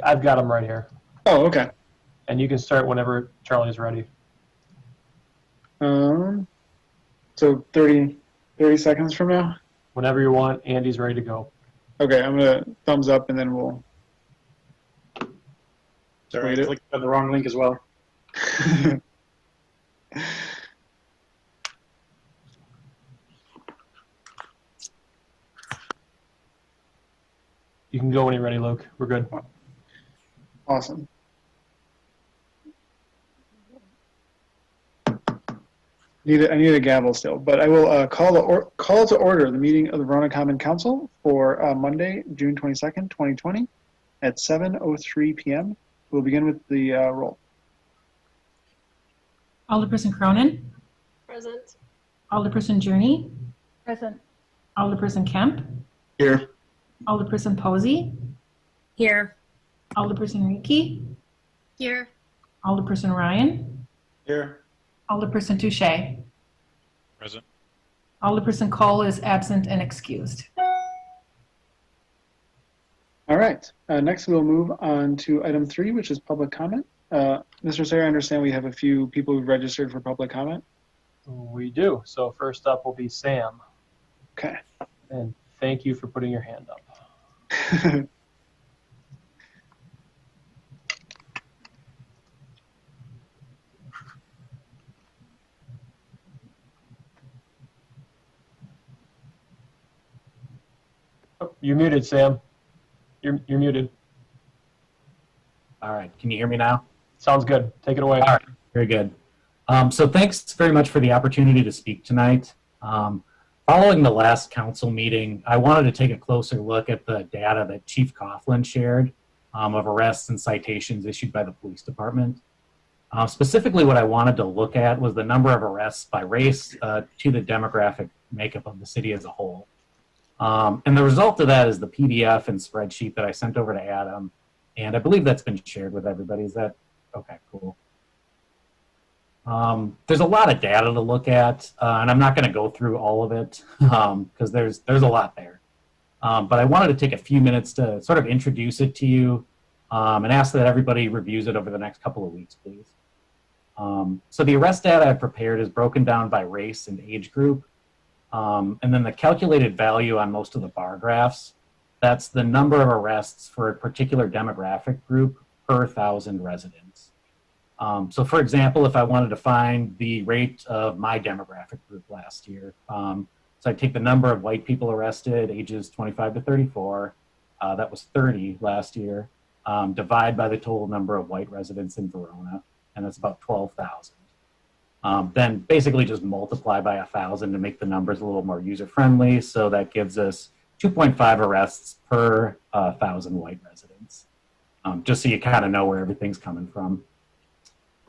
I've got them right here. Oh, okay. And you can start whenever Charlie's ready. So 30 seconds from now? Whenever you want, Andy's ready to go. Okay, I'm going to thumbs up and then we'll Sorry, I clicked on the wrong link as well. You can go when you're ready, Luke. We're good. Awesome. I need a gavel still, but I will call to order the meeting of the Verona Common Council for Monday, June 22nd, 2020 at 7:03 p.m. We'll begin with the roll. Alderperson Cronin. Present. Alderperson Journey. Present. Alderperson Kemp. Here. Alderperson Posey. Here. Alderperson Reiki. Here. Alderperson Ryan. Here. Alderperson Touche. Present. Alderperson Cole is absent and excused. All right. Next, we'll move on to item 3, which is public comment. Mr. Sayre, I understand we have a few people who've registered for public comment. We do. So first up will be Sam. Okay. And thank you for putting your hand up. Oh, you're muted, Sam. You're muted. All right, can you hear me now? Sounds good. Take it away. All right, very good. So thanks very much for the opportunity to speak tonight. Following the last council meeting, I wanted to take a closer look at the data that Chief Coughlin shared of arrests and citations issued by the police department. Specifically, what I wanted to look at was the number of arrests by race to the demographic makeup of the city as a whole. And the result of that is the PDF and spreadsheet that I sent over to Adam. And I believe that's been shared with everybody. Is that okay? Cool. There's a lot of data to look at, and I'm not going to go through all of it because there's a lot there. But I wanted to take a few minutes to sort of introduce it to you and ask that everybody reviews it over the next couple of weeks, please. So the arrest data I've prepared is broken down by race and age group. And then the calculated value on most of the bar graphs, that's the number of arrests for a particular demographic group per 1,000 residents. So for example, if I wanted to find the rate of my demographic group last year, so I take the number of white people arrested, ages 25 to 34, that was 30 last year, divide by the total number of white residents in Verona, and that's about 12,000. Then basically just multiply by 1,000 to make the numbers a little more user-friendly. So that gives us 2.5 arrests per 1,000 white residents, just so you kind of know where everything's coming from.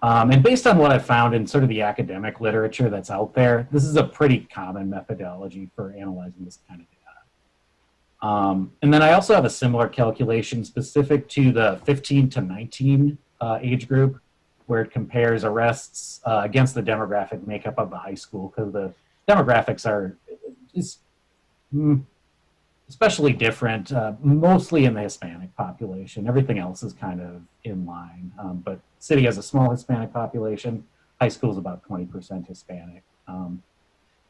And based on what I've found in sort of the academic literature that's out there, this is a pretty common methodology for analyzing this kind of data. And then I also have a similar calculation specific to the 15 to 19 age group, where it compares arrests against the demographic makeup of the high school, because the demographics are especially different, mostly in the Hispanic population. Everything else is kind of in line, but city has a small Hispanic population. High school is about 20% Hispanic.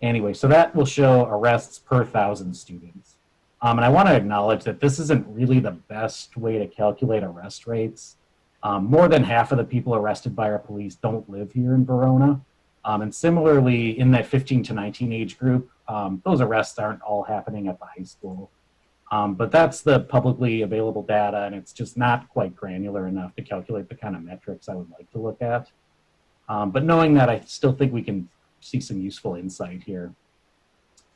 Anyway, so that will show arrests per 1,000 students. And I want to acknowledge that this isn't really the best way to calculate arrest rates. More than half of the people arrested by our police don't live here in Verona. And similarly, in that 15 to 19 age group, those arrests aren't all happening at the high school. But that's the publicly available data, and it's just not quite granular enough to calculate the kind of metrics I would like to look at. But knowing that, I still think we can see some useful insight here.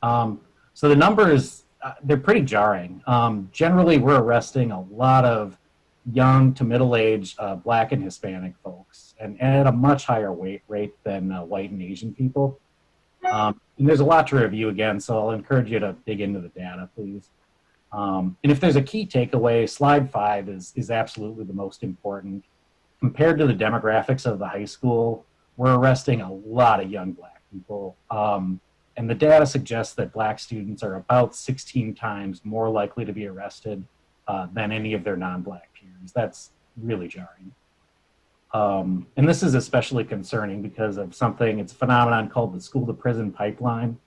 So the numbers, they're pretty jarring. Generally, we're arresting a lot of young to middle-aged Black and Hispanic folks, and at a much higher rate than white and Asian people. And there's a lot to review again, so I'll encourage you to dig into the data, please. And if there's a key takeaway, slide 5 is absolutely the most important. Compared to the demographics of the high school, we're arresting a lot of young Black people. And the data suggests that Black students are about 16 times more likely to be arrested than any of their non-Black peers. numbers. That's really jarring. And this is especially concerning because of something, it's a phenomenon called the school to prison pipeline.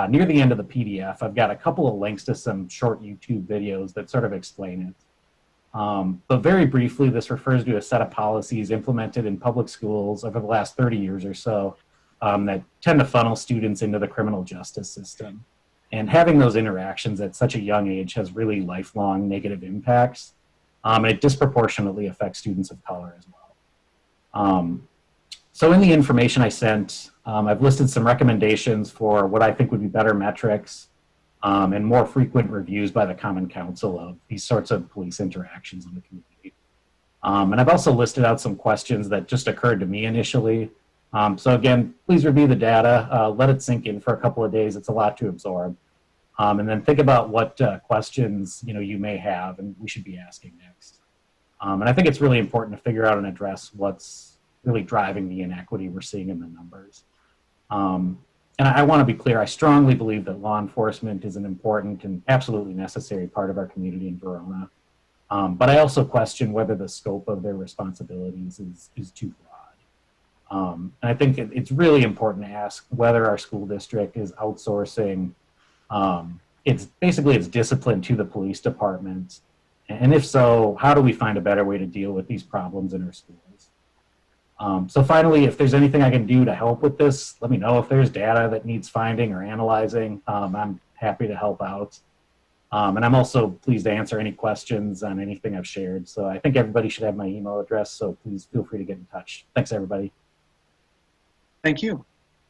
Near the end of the PDF, I've got a couple of links to some short YouTube videos that sort of explain it. But very briefly, this refers to a set of policies implemented in public schools over the last 30 years or so that tend to funnel students into the criminal justice system. And having those interactions at such a young age has really lifelong negative impacts. And it disproportionately affects students of color as well. So in the information I sent, I've listed some recommendations for what I think would be better metrics and more frequent reviews by the Common Council of these sorts of police interactions in the community. And I've also listed out some questions that just occurred to me initially. So again, please review the data, let it sink in for a couple of days. It's a lot to absorb. And then think about what questions you may have and we should be asking next. And I think it's really important to figure out and address what's really driving the inequity we're seeing in the numbers. And I want to be clear, I strongly believe that law enforcement is an important and absolutely necessary part of our community in Verona. But I also question whether the scope of their responsibilities is too broad. And I think it's really important to ask whether our school district is outsourcing its discipline to the police department. And if so, how do we find a better way to deal with these problems in our schools? So finally, if there's anything I can do to help with this, let me know. If there's data that needs finding or analyzing, I'm happy to help out. And I'm also pleased to answer any questions on anything I've shared. So I think everybody should have my email address, so please feel free to get in touch. Thanks, everybody. Thank you.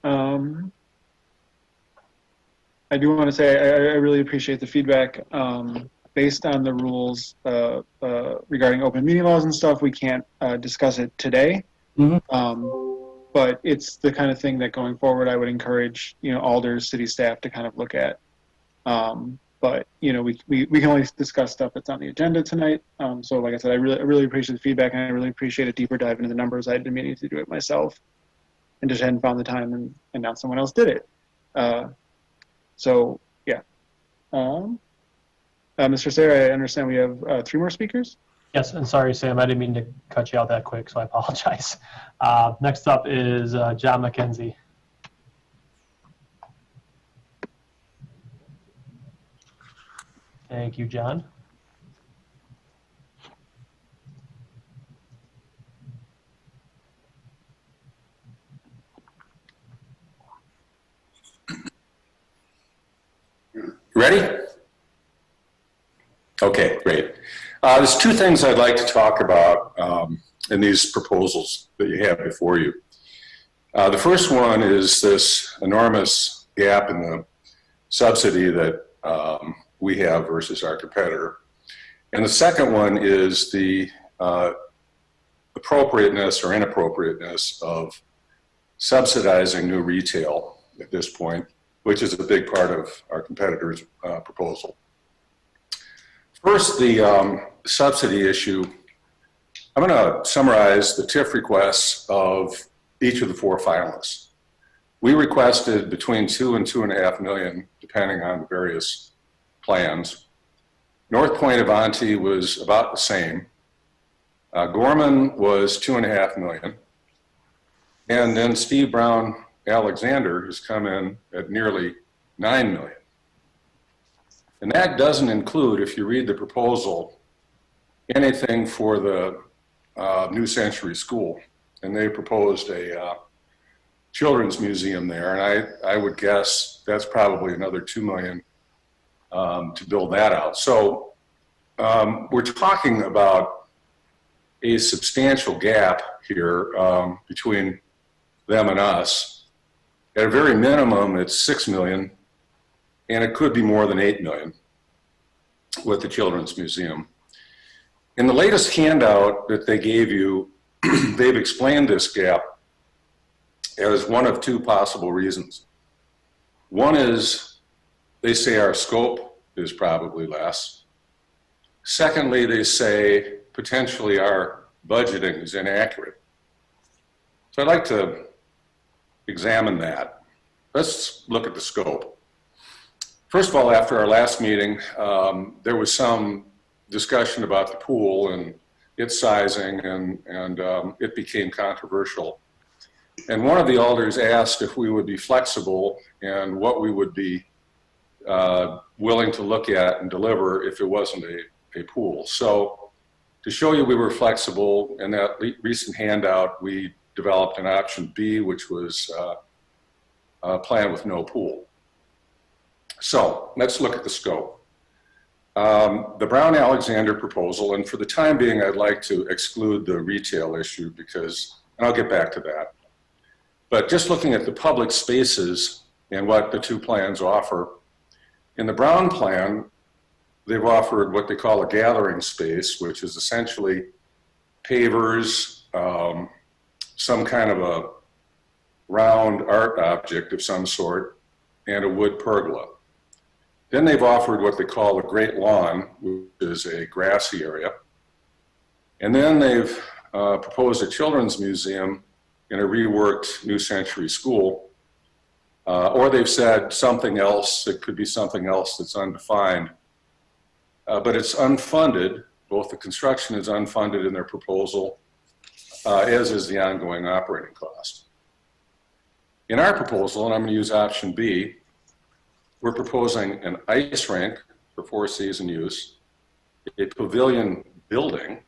I do want to say I really appreciate the feedback. Based on the rules regarding open meeting laws and stuff, we can't discuss it today. But it's the kind of thing that going forward I would encourage alders, city staff to kind of look at. But we can only discuss stuff that's on the agenda tonight. So like I said, I really appreciate the feedback, and I really appreciate a deeper dive into the numbers. I didn't mean to do it myself, and just hadn't found the time, and now someone else did it. So yeah. Mr. Sayre, I understand we have 3 more speakers. Yes, and sorry, Sam, I didn't mean to cut you out that quick, so I apologize. Next up is John McKenzie. Thank you, John. Ready? Okay, great. There's 2 things I'd like to talk about in these proposals that you have before you. The first one is this enormous gap in the subsidy that we have versus our competitor. And the second one is the appropriateness or inappropriateness of subsidizing new retail at this point, which is a big part of our competitor's proposal. First, the subsidy issue. I'm going to summarize the TIF requests of each of the 4 finalists. We requested between 2 and 2.5 million, depending on the various plans. North Point Avanti was about the same. Gorman was 2.5 million. And then Steve Brown Alexander has come in at nearly 9 million. And that doesn't include, if you read the proposal, anything for the New Century School. And they proposed a children's museum there. And I would guess that's probably another 2 million to build that out. So we're talking about a substantial gap here between them and us. At a very minimum, it's 6 million, and it could be more than 8 million with the Children's Museum. In the latest handout that they gave you, they've explained this gap as one of 2 possible reasons. One is they say our scope is probably less. Secondly, they say potentially our budgeting is inaccurate. So I'd like to examine that. Let's look at the scope. First of all, after our last meeting, there was some discussion about the pool and its sizing, and it became controversial. And one of the alders asked if we would be flexible and what we would be willing to look at and deliver if it wasn't a pool. So to show you we were flexible, in that recent handout, we developed an option B, which was a plan with no pool. So let's look at the scope. The Brown-Alexander proposal, and for the time being, I'd like to exclude the retail issue because, and I'll get back to that. But just looking at the public spaces and what the two plans offer, in the Brown plan, they've offered what they call a gathering space, which is essentially pavers, some kind of a round art object of some sort, and a wood pergola. Then they've offered what they call a great lawn, which is a grassy area. And then they've proposed a children's museum in a reworked New Century School. Or they've said something else. It could be something else that's undefined. But it's unfunded. Both the construction is unfunded in their proposal, as is the ongoing operating cost. In our proposal, and I'm going to use option B, we're proposing an ice rink for four-season use, a pavilion building,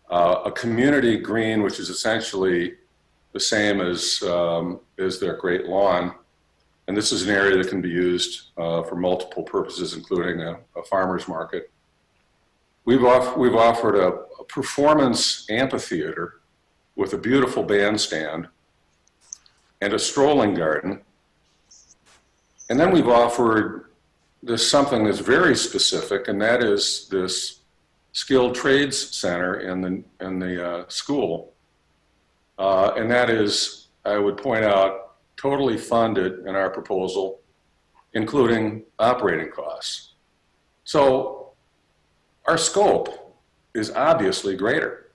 a community green, which is essentially the same as their great lawn. And this is an area that can be used for multiple purposes, including a farmer's market. We've offered a performance amphitheater with a beautiful bandstand and a strolling garden. And then we've offered this something that's very specific, and that is this skilled trades center in the school. And that is, I would point out, totally funded in our proposal, including operating costs. So our scope is obviously greater.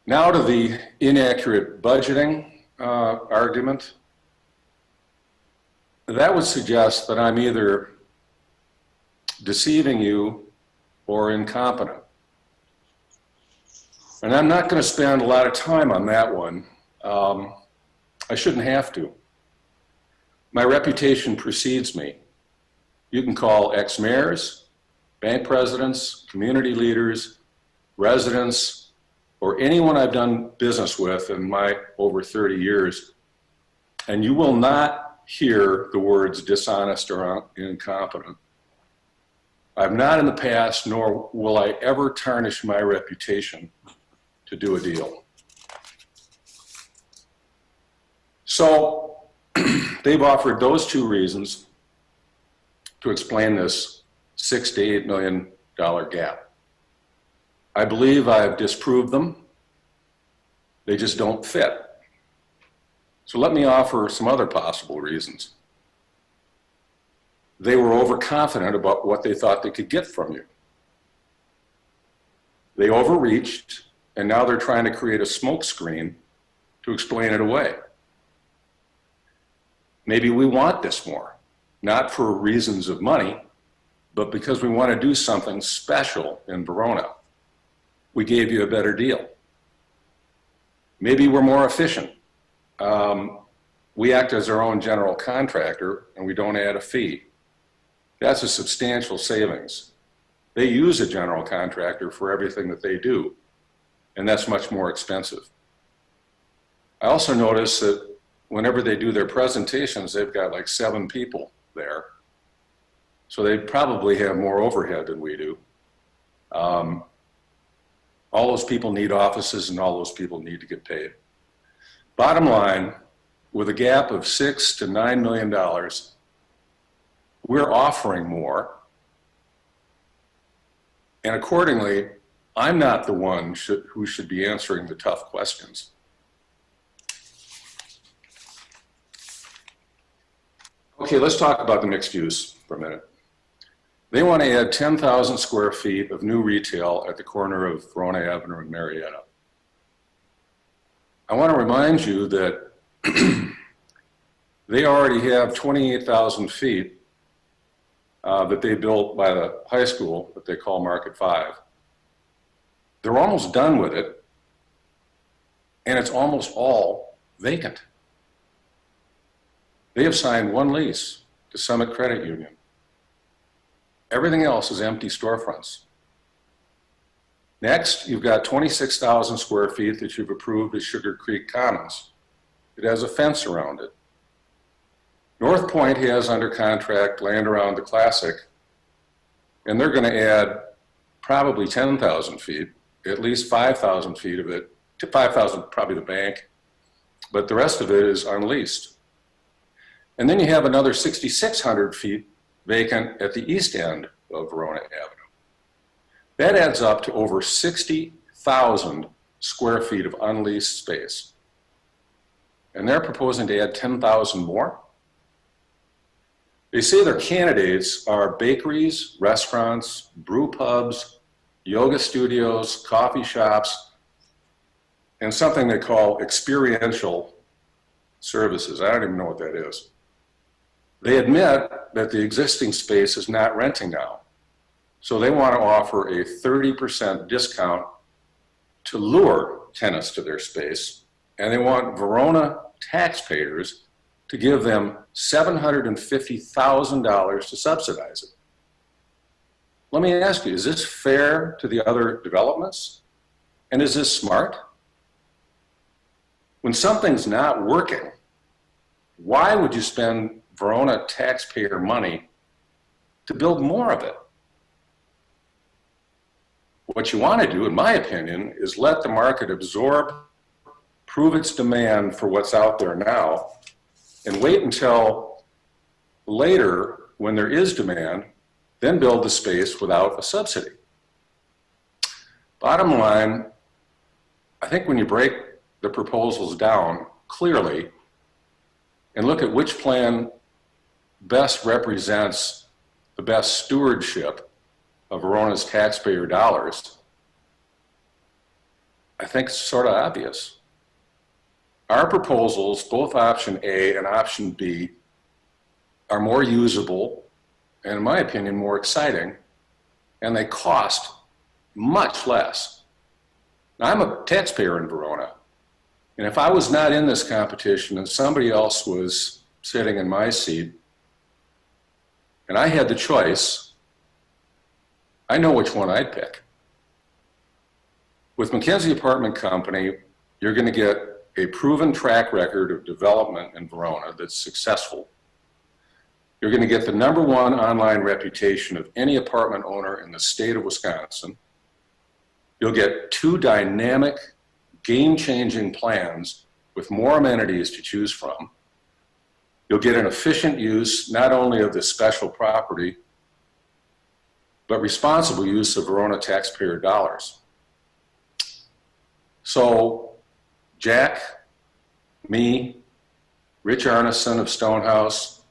Now to the inaccurate budgeting argument. That would suggest that I'm either deceiving you or incompetent. And I'm not going to spend a lot of time on that one. I shouldn't have to. My reputation precedes me. You can call ex-mayors, bank presidents, community leaders, residents, or anyone I've done business with in my over 30 years, and you will not hear the words dishonest or incompetent. I've not in the past, nor will I ever tarnish my reputation to do a deal. So they've offered those two reasons to explain this $6 to $8 million gap. I believe I've disproved them. They just don't fit. So let me offer some other possible reasons. They were overconfident about what they thought they could get from you. They overreached, and now they're trying to create a smokescreen to explain it away. Maybe we want this more, not for reasons of money, but because we want to do something special in Verona. We gave you a better deal. Maybe we're more efficient. We act as our own general contractor and we don't add a fee. That's a substantial savings. They use a general contractor for everything that they do, and that's much more expensive. I also notice that whenever they do their presentations, they've got like 7 people there. So they probably have more overhead than we do. All those people need offices and all those people need to get paid. Bottom line, with a gap of $6 to $9 million, we're offering more. And accordingly, I'm not the one who should be answering the tough questions. Okay, let's talk about the mixed use for a minute. They want to add 10,000 square feet of new retail at the corner of Verona Avenue and Marietta. I want to remind you that they already have 28,000 feet that they built by the high school that they call Market 5. They're almost done with it, and it's almost all vacant. They have signed one lease to Summit Credit Union. Everything else is empty storefronts. Next, you've got 26,000 square feet that you've approved as Sugar Creek Commons. It has a fence around it. North Point has under contract land around the Classic, and they're going to add probably 10,000 feet, at least 5,000 feet of it, to 5,000 probably the bank, but the rest of it is unleased. And then you have another 6,600 feet vacant at the east end of Verona Avenue. That adds up to over 60,000 square feet of unleased space. And they're proposing to add 10,000 more. They say their candidates are bakeries, restaurants, brew pubs, yoga studios, coffee shops, and something they call experiential services. I don't even know what that is. They admit that the existing space is not renting now. So they want to offer a 30% discount to lure tenants to their space. And they want Verona taxpayers to give them $750,000 to subsidize it. Let me ask you, is this fair to the other developments? And is this smart? When something's not working, why would you spend Verona taxpayer money to build more of it? What you want to do, in my opinion, is let the market absorb, prove its demand for what's out there now, and wait until later, when there is demand, then build the space without a subsidy. Bottom line, I think when you break the proposals down clearly and look at which plan best represents the best stewardship of Verona's taxpayer dollars, I think it's sort of obvious. Our proposals, both option A and option B, are more usable and, in my opinion, more exciting, and they cost much less. Now, I'm a taxpayer in Verona, and if I was not in this competition and somebody else was sitting in my seat and I had the choice, I know which one I'd pick. With McKenzie Apartment Company, you're going to get a proven track record of development in Verona that's successful. You're going to get the #1 online reputation of any apartment owner in the state of Wisconsin. You'll get 2 dynamic, game-changing plans with more amenities to choose from. You'll get an efficient use not only of this special property, but responsible use of Verona taxpayer dollars. So Jack, me, Rich Arneson of Stonehouse,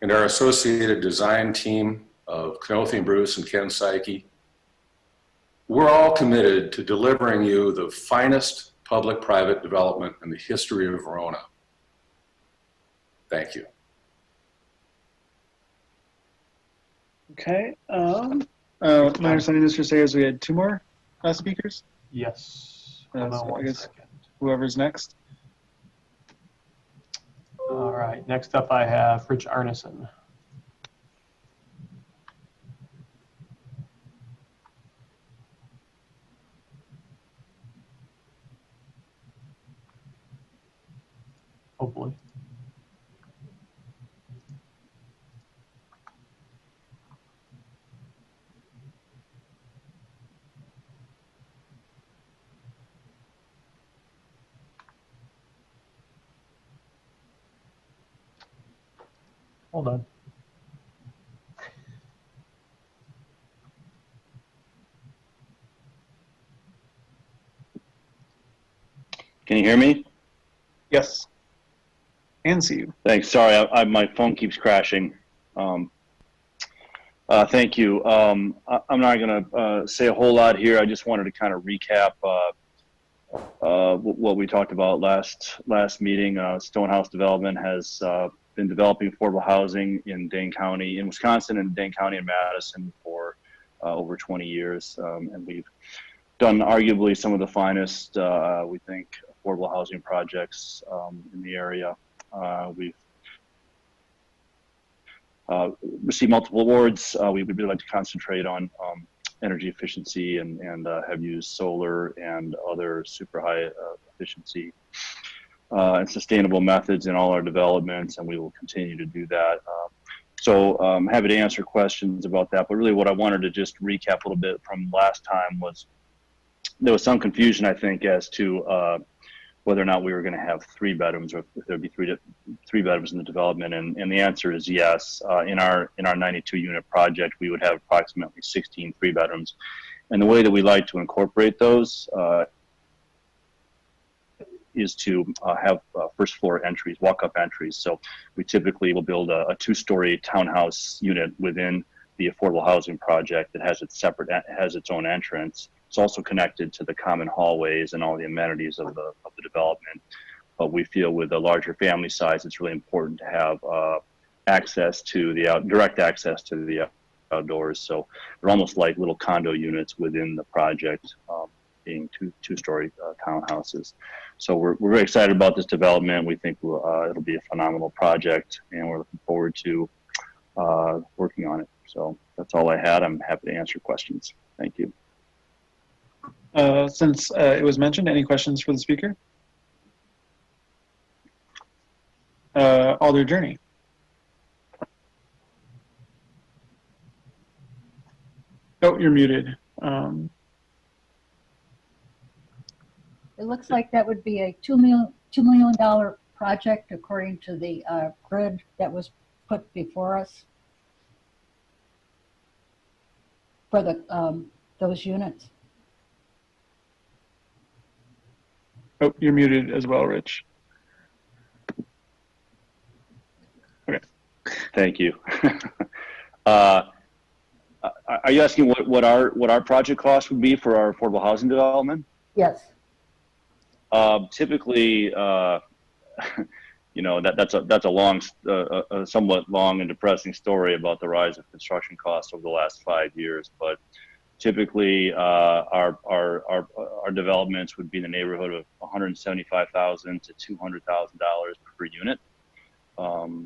and our associated design team of Knothy Bruce and Ken Psyche, we're all committed to delivering you the finest public-private development in the history of Verona. Thank you. Okay. My understanding, Mr. Sayers, we had 2 more speakers. Yes. So Hold on I one guess second. whoever's next. All right. Next up, I have Rich Arneson. Hopefully. Hold on. Can you hear me? Yes. And see you. Thanks. Sorry, my phone keeps crashing. Thank you. I'm not going to say a whole lot here. I just wanted to kind of recap what we talked about last meeting. Stonehouse Development has been developing affordable housing in Dane County, in Wisconsin, and Dane County and Madison for over 20 years, and we've done arguably some of the finest, we think, affordable housing projects in the area. We've received multiple awards. We would really like to concentrate on energy efficiency and have used solar and other super high efficiency and sustainable methods in all our developments, and we will continue to do that. So I'm happy to answer questions about that, but really what I wanted to just recap a little bit from last time was there was some confusion, I think, as to whether or not we were going to have 3 bedrooms or if there'd be three bedrooms in the development, and the answer is yes. In our 92 unit project, we would have approximately 16 3 bedrooms, and the way that we like to incorporate those is to have first floor entries, walk-up entries. So we typically will build a 2-story townhouse unit within the affordable housing project that has its own entrance. It's also connected to the common hallways and all the amenities of the development. But we feel with a larger family size, it's really important to have access to direct access to the outdoors. So they're almost like little condo units within the project, being two-story townhouses. So we're very excited about this development. We think it'll be a phenomenal project, and we're looking forward to working on it. So that's all I had. I'm happy to answer questions. Thank you. Since it was mentioned, any questions for the speaker? Alder Journey. Oh, you're muted. It looks like that would be a $2 million project according to the grid that was put before us for the those units. Oh, you're muted as well, Rich. Okay. Thank you. Are you asking what our project cost would be for our affordable housing development? Yes. Typically, you know, that's a long, somewhat long and depressing story about the rise of construction costs over the last 5 years. But typically, our developments would be in the neighborhood of $175,000 to $200,000 per unit.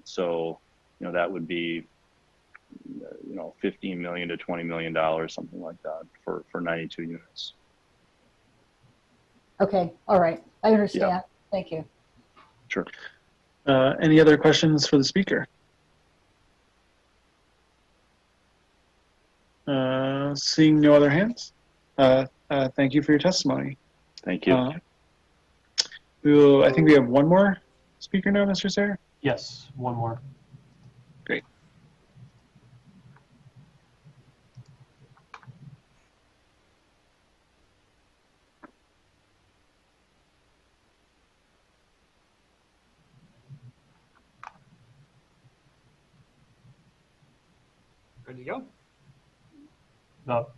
So, you know, that would be, you know, $15 million to $20 million, something like that, for 92 units. Okay. All right. I understand. Yeah. Thank you. Sure. Any other questions for the speaker? Seeing no other hands, thank you for your testimony. Thank you. I think we have one more speaker now, Mr. Sayre. Yes, one more. Great. Ready to go? No,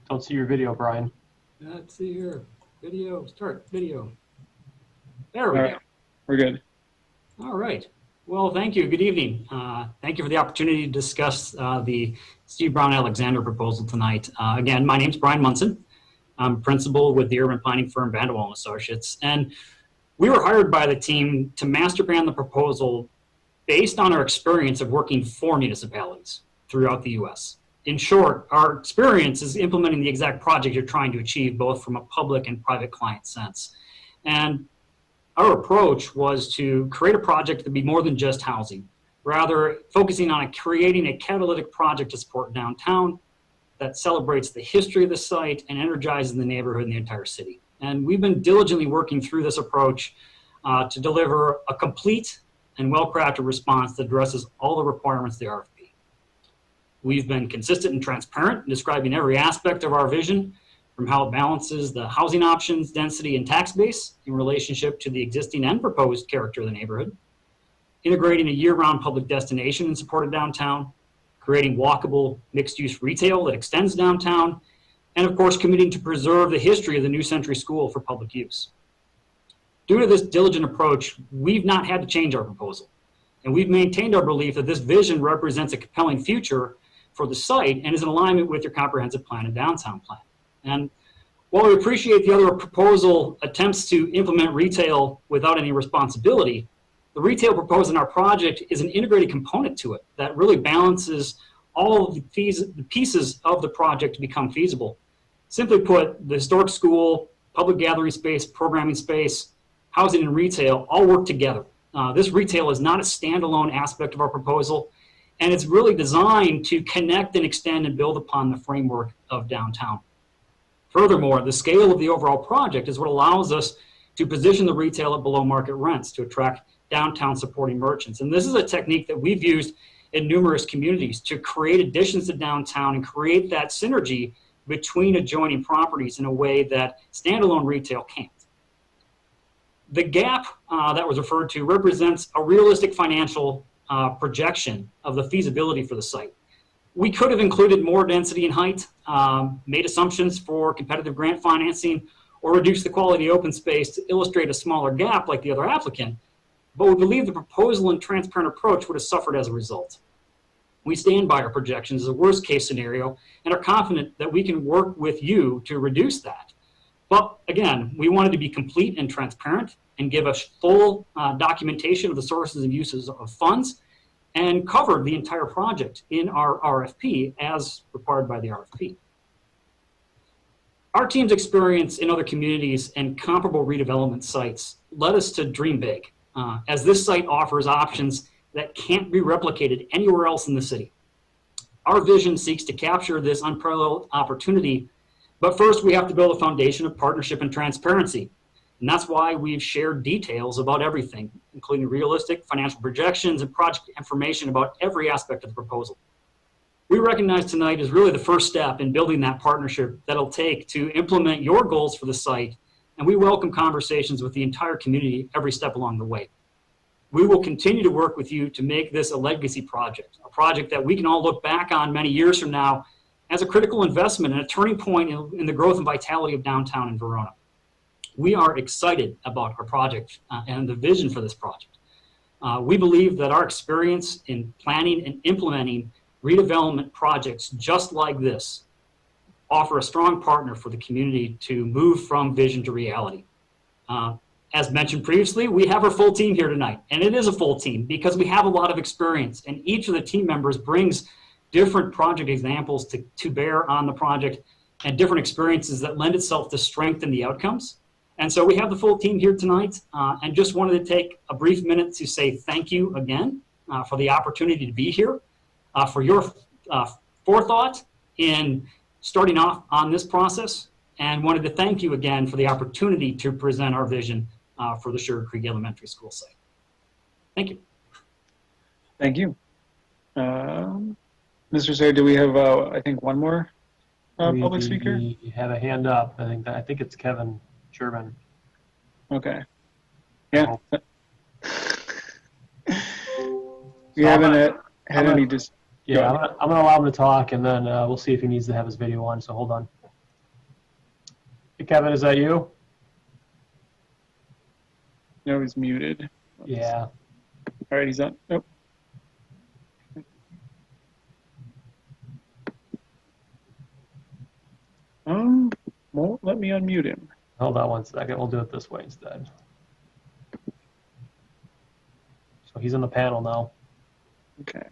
don't see your video, Brian. Let's see here. Video, start video. There we All go. right. We're good. All right. Well, thank you. Good evening. Thank you for the opportunity to discuss the Steve Brown Alexander proposal tonight. Again, my name's Brian Munson. I'm principal with the urban planning firm Vanderwall & Associates. And we were hired by the team to master plan the proposal based on our experience of working for municipalities throughout the U.S. In short, our experience is implementing the exact project you're trying to achieve, both from a public and private client sense. And our approach was to create a project that would be more than just housing, rather focusing on creating a catalytic project to support downtown that celebrates the history of the site and energizes the neighborhood and the entire city. And we've been diligently working through this approach to deliver a complete and well-crafted response that addresses all the requirements of the RFP. We've been consistent and transparent in describing every aspect of our vision, from how it balances the housing options, density, and tax base in relationship to the existing and proposed character of the neighborhood, integrating a year-round public destination in support of downtown, creating walkable mixed-use retail that extends downtown, and of course committing to preserve the history of the New Century School for public use. Due to this diligent approach, we've not had to change our proposal, and we've maintained our belief that this vision represents a compelling future for the site and is in alignment with your comprehensive plan and downtown plan. And While we appreciate the other proposal attempts to implement retail without any responsibility, the retail proposed in our project is an integrated component to it that really balances all of the pieces of the project to become feasible. Simply put, the historic school, public gathering space, programming space, housing, and retail all work together. This retail is not a standalone aspect of our proposal, and it's really designed to connect and extend and build upon the framework of downtown. Furthermore, the scale of the overall project is what allows us to position the retail at below market rents to attract downtown supporting merchants. And this is a technique that we've used in numerous communities to create additions to downtown and create that synergy between adjoining properties in a way that standalone retail can't. The gap that was referred to represents a realistic financial projection of the feasibility for the site. We could have included more density and height, made assumptions for competitive grant financing, or reduced the quality open space to illustrate a smaller gap like the other applicant, but we believe the proposal and transparent approach would have suffered as a result. We stand by our projections as a worst case scenario and are confident that we can work with you to reduce that. But again, we wanted to be complete and transparent and give a full documentation of the sources and uses of funds and cover the entire project in our RFP as required by the RFP. Our team's experience in other communities and comparable redevelopment sites led us to dream big, as this site offers options that can't be replicated anywhere else in the city. Our vision seeks to capture this unparalleled opportunity, but first we have to build a foundation of partnership and transparency. And that's why we've shared details about everything, including realistic financial projections and project information about every aspect of the proposal. We recognize tonight is really the first step in building that partnership that'll take to implement your goals for the site, and we welcome conversations with the entire community every step along the way. We will continue to work with you to make this a legacy project, a project that we can all look back on many years from now as a critical investment and a turning point in the growth and vitality of downtown in Verona. We are excited about our project and the vision for this project. We believe that our experience in planning and implementing redevelopment projects just like this offer a strong partner for the community to move from vision to reality. As mentioned previously, we have our full team here tonight, and it is a full team because we have a lot of experience, and each of the team members brings different project examples to bear on the project and different experiences that lend itself to strengthen the outcomes. And so we have the full team here tonight, and just wanted to take a brief minute to say thank you again for the opportunity to be here, for your forethought in starting off on this process, and wanted to thank you again for the opportunity to present our vision for the Sugar Creek Elementary School site. Thank you. Thank you. Mr. Sayre, do we have, I think, one more public speaker? You have a hand up. I think it's Kevin Sherman. Okay. Yeah. We So haven't I'm had any just. Yeah, I'm gonna allow him to talk, and then we'll see if he needs to have his video on. So hold on. Hey, Kevin, is that you? No, he's muted. Yeah. All right, he's on. Nope. Won't let me unmute him. Hold on one second. We'll do it this way instead. So he's in the panel now. Okay.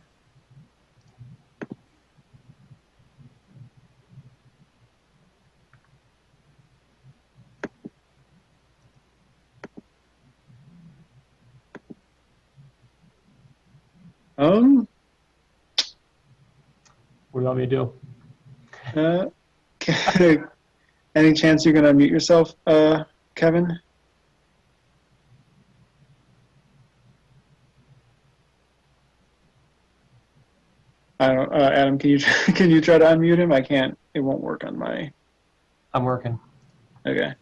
What do you want me to do? Any chance you're gonna mute yourself, Kevin? I don't. Adam, can you can you try to unmute him? I can't. It won't work on my. I'm working. Okay.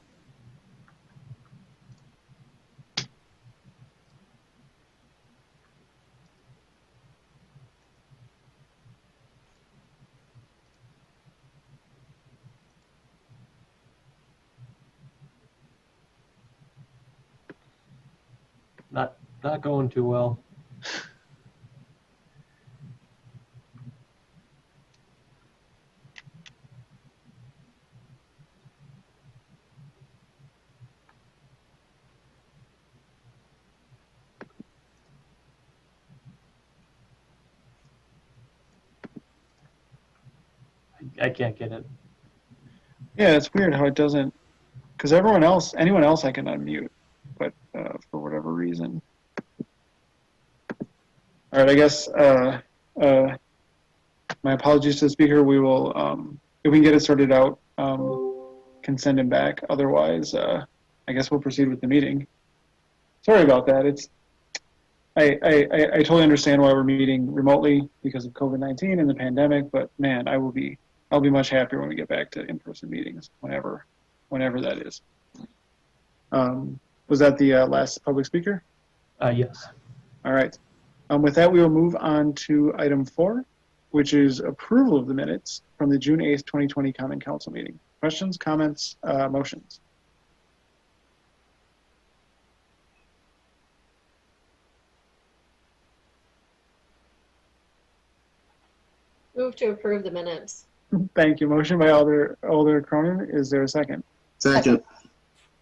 Not going too well. I can't get it. Yeah, it's weird how it doesn't, because anyone else I can unmute, but for whatever reason. All right, I guess my apologies to the speaker. We will, if we can get it sorted out, can send him back. Otherwise, I guess we'll proceed with the meeting. Sorry about that. I totally understand why we're meeting remotely because of COVID-19 and the pandemic, but man, I'll be much happier when we get back to in-person meetings, whenever that is. Was that the last public speaker? Yes. All right. With that, we will move on to item 4, which is approval of the minutes from the June 8th, 2020 Common Council meeting. Questions, comments, motions? Move to approve the minutes. Thank you. Motion by Alder Cronin. Is there a second? Second.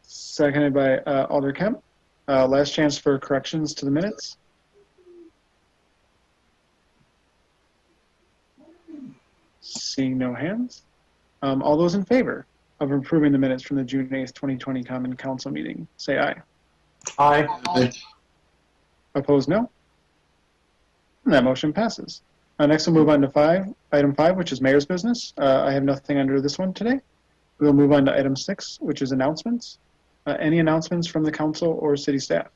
Seconded by Alder Kemp. Last chance for corrections to the minutes. Seeing no hands. All those in favor of approving the minutes from the June 8th, 2020 Common Council meeting, say aye. Aye. Aye. Opposed, no. And that motion passes. Next, we'll move on to item 5, which is mayor's business. I have nothing under this one today. We'll move on to item 6, which is announcements. Any announcements from the council or city staff?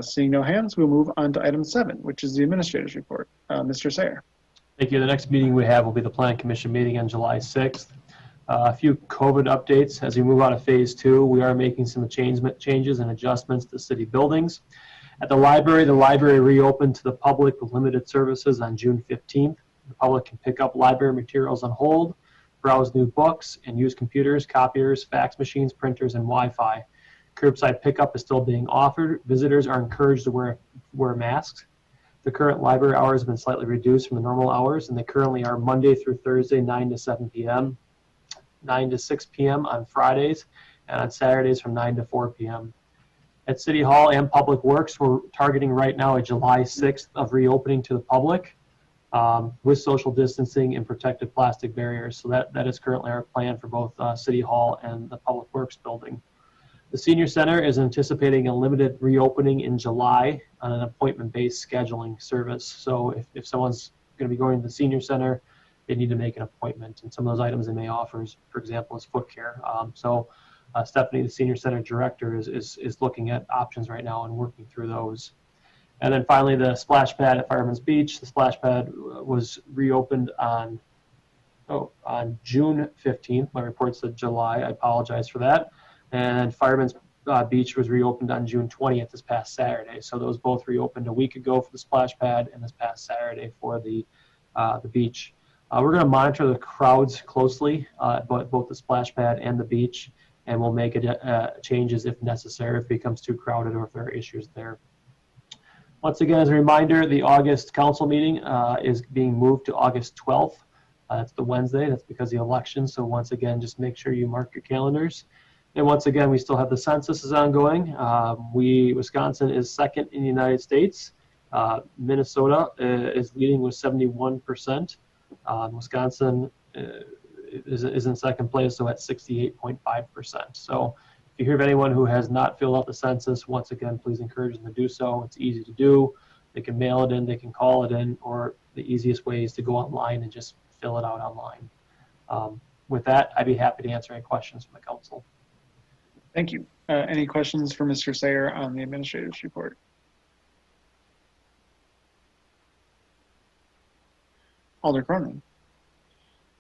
Seeing no hands, we'll move on to item 7, which is the administrator's report. Mr. Sayer. Thank you. The next meeting we have will be the Plan Commission meeting on July 6th. A few COVID updates. As we move out of phase 2, we are making some changes and adjustments to city buildings. At the library reopened to the public with limited services on June 15th. The public can pick up library materials on hold, browse new books, and use computers, copiers, fax machines, printers, and Wi-Fi. Curbside pickup is still being offered. Visitors are encouraged to wear masks. The current library hours have been slightly reduced from the normal hours, and they currently are Monday through Thursday, 9 to 7 p.m., 9 to 6 p.m. on Fridays, and on Saturdays from 9 to 4 p.m. At City Hall and Public Works, we're targeting right now a July 6th of reopening to the public with social distancing and protective plastic barriers. So that is currently our plan for both City Hall and the Public Works building. The Senior Center is anticipating a limited reopening in July on an appointment-based scheduling service. So if someone's going to be going to the Senior Center, they need to make an appointment. And some of those items they may offer, for example, is foot care. Stephanie, the Senior Center Director, is looking at options right now and working through those. And then finally, the splash pad at Fireman's Beach. The splash pad was reopened on June 15th. My report said July. I apologize for that. And Fireman's Beach was reopened on June 20th this past Saturday. So those both reopened a week ago for the splash pad and this past Saturday for the beach. We're going to monitor the crowds closely, both the splash pad and the beach, and we'll make changes if necessary, if it becomes too crowded or if there are issues there. Once again, as a reminder, the August council meeting is being moved to August 12th. That's the Wednesday. That's because of the election. So once again, just make sure you mark your calendars. And once again, we still have the census is ongoing. Wisconsin is second in the United States. Minnesota is leading with 71%. Wisconsin is in second place, so at 68.5%. So if you hear of anyone who has not filled out the census, once again, please encourage them to do so. It's easy to do. They can mail it in, they can call it in, or the easiest way is to go online and just fill it out online. With that, I'd be happy to answer any questions from the council. Thank you. Any questions for Mr. Sayer on the administrator's report? Alder Cronin.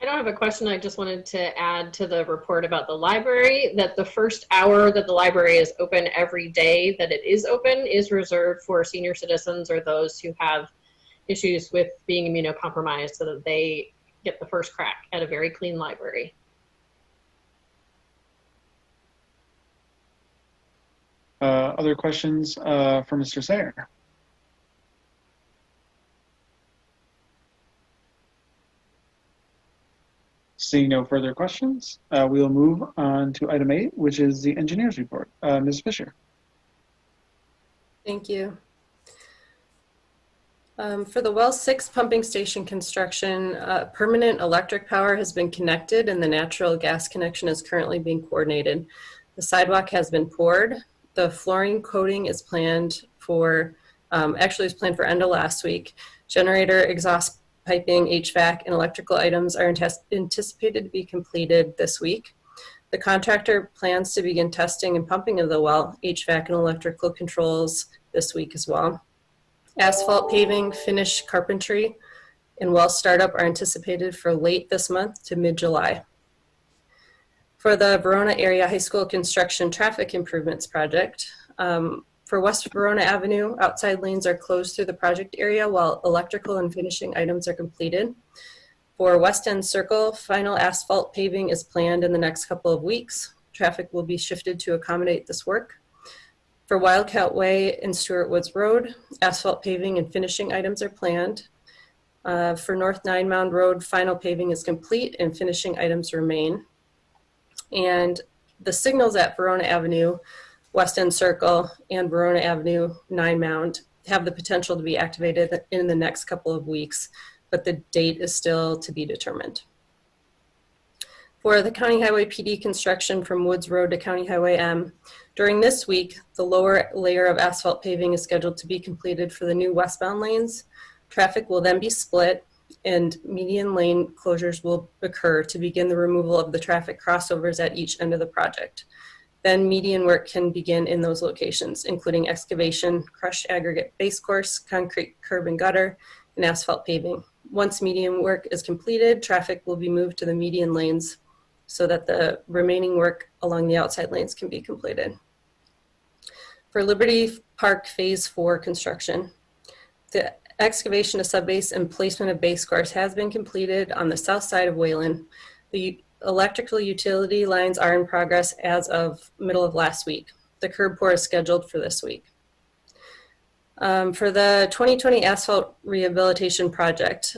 I don't have a question. I just wanted to add to the report about the library that the first hour that the library is open every day that it is open is reserved for senior citizens or those who have issues with being immunocompromised so that they get the first crack at a very clean library. Other questions for Mr. Sayer? Seeing no further questions, we'll move on to item 8, which is the engineer's report. Ms. Fisher. Thank you. For the well 6 pumping station construction, permanent electric power has been connected and the natural gas connection is currently being coordinated. The sidewalk has been poured. The flooring coating is planned for, actually is planned for end of last week. Generator, exhaust piping, HVAC, and electrical items are anticipated to be completed this week. The contractor plans to begin testing and pumping of the well, HVAC, and electrical controls this week as well. Asphalt paving, finish carpentry, and well startup are anticipated for late this month to mid-July. For the Verona Area High School Construction Traffic Improvements Project, for West Verona Avenue, outside lanes are closed through the project area while electrical and finishing items are completed. For West End Circle, final asphalt paving is planned in the next couple of weeks. Traffic will be shifted to accommodate this work. For Wildcat Way and Stewart Woods Road, asphalt paving and finishing items are planned. For North Nine Mound Road, final paving is complete and finishing items remain. And the signals at Verona Avenue, West End Circle, and Verona Avenue, Nine Mound have the potential to be activated in the next couple of weeks, but the date is still to be determined. For the County Highway PD construction from Woods Road to County Highway M, during this week, the lower layer of asphalt paving is scheduled to be completed for the new westbound lanes. Traffic will then be split and median lane closures will occur to begin the removal of the traffic crossovers at each end of the project. Then median work can begin in those locations, including excavation, crushed aggregate base course, concrete curb and gutter, and asphalt paving. Once median work is completed, traffic will be moved to the median lanes so that the remaining work along the outside lanes can be completed. For Liberty Park Phase 4 construction, the excavation of subbase and placement of base course has been completed on the south side of Wayland. The electrical utility lines are in progress as of middle of last week. The curb pour is scheduled for this week. For the 2020 asphalt rehabilitation project,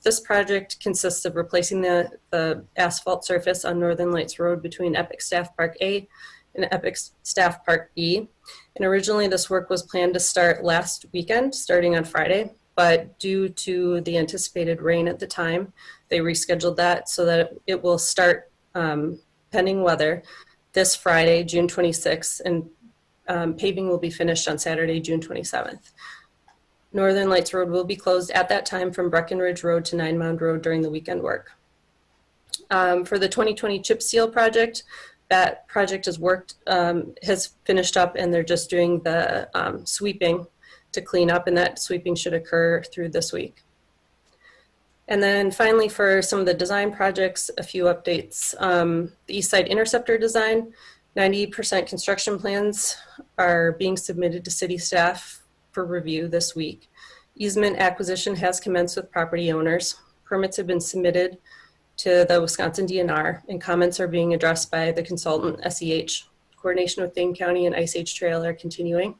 this project consists of replacing the asphalt surface on Northern Lights Road between Epic Staff Park A and Epic Staff Park B. And originally this work was planned to start last weekend, starting on Friday, but due to the anticipated rain at the time, they rescheduled that so that it will start, pending weather, this Friday, June 26th, and paving will be finished on Saturday, June 27th. Northern Lights Road will be closed at that time from Breckenridge Road to Nine Mound Road during the weekend work. For the 2020 chip seal project, that project has finished up and they're just doing the sweeping to clean up, and that sweeping should occur through this week. And then finally, for some of the design projects, a few updates. The East Side Interceptor design, 90% construction plans are being submitted to city staff for review this week. Easement acquisition has commenced with property owners. Permits have been submitted to the Wisconsin DNR, and comments are being addressed by the consultant, SEH. Coordination with Dane County and Ice Age Trail are continuing.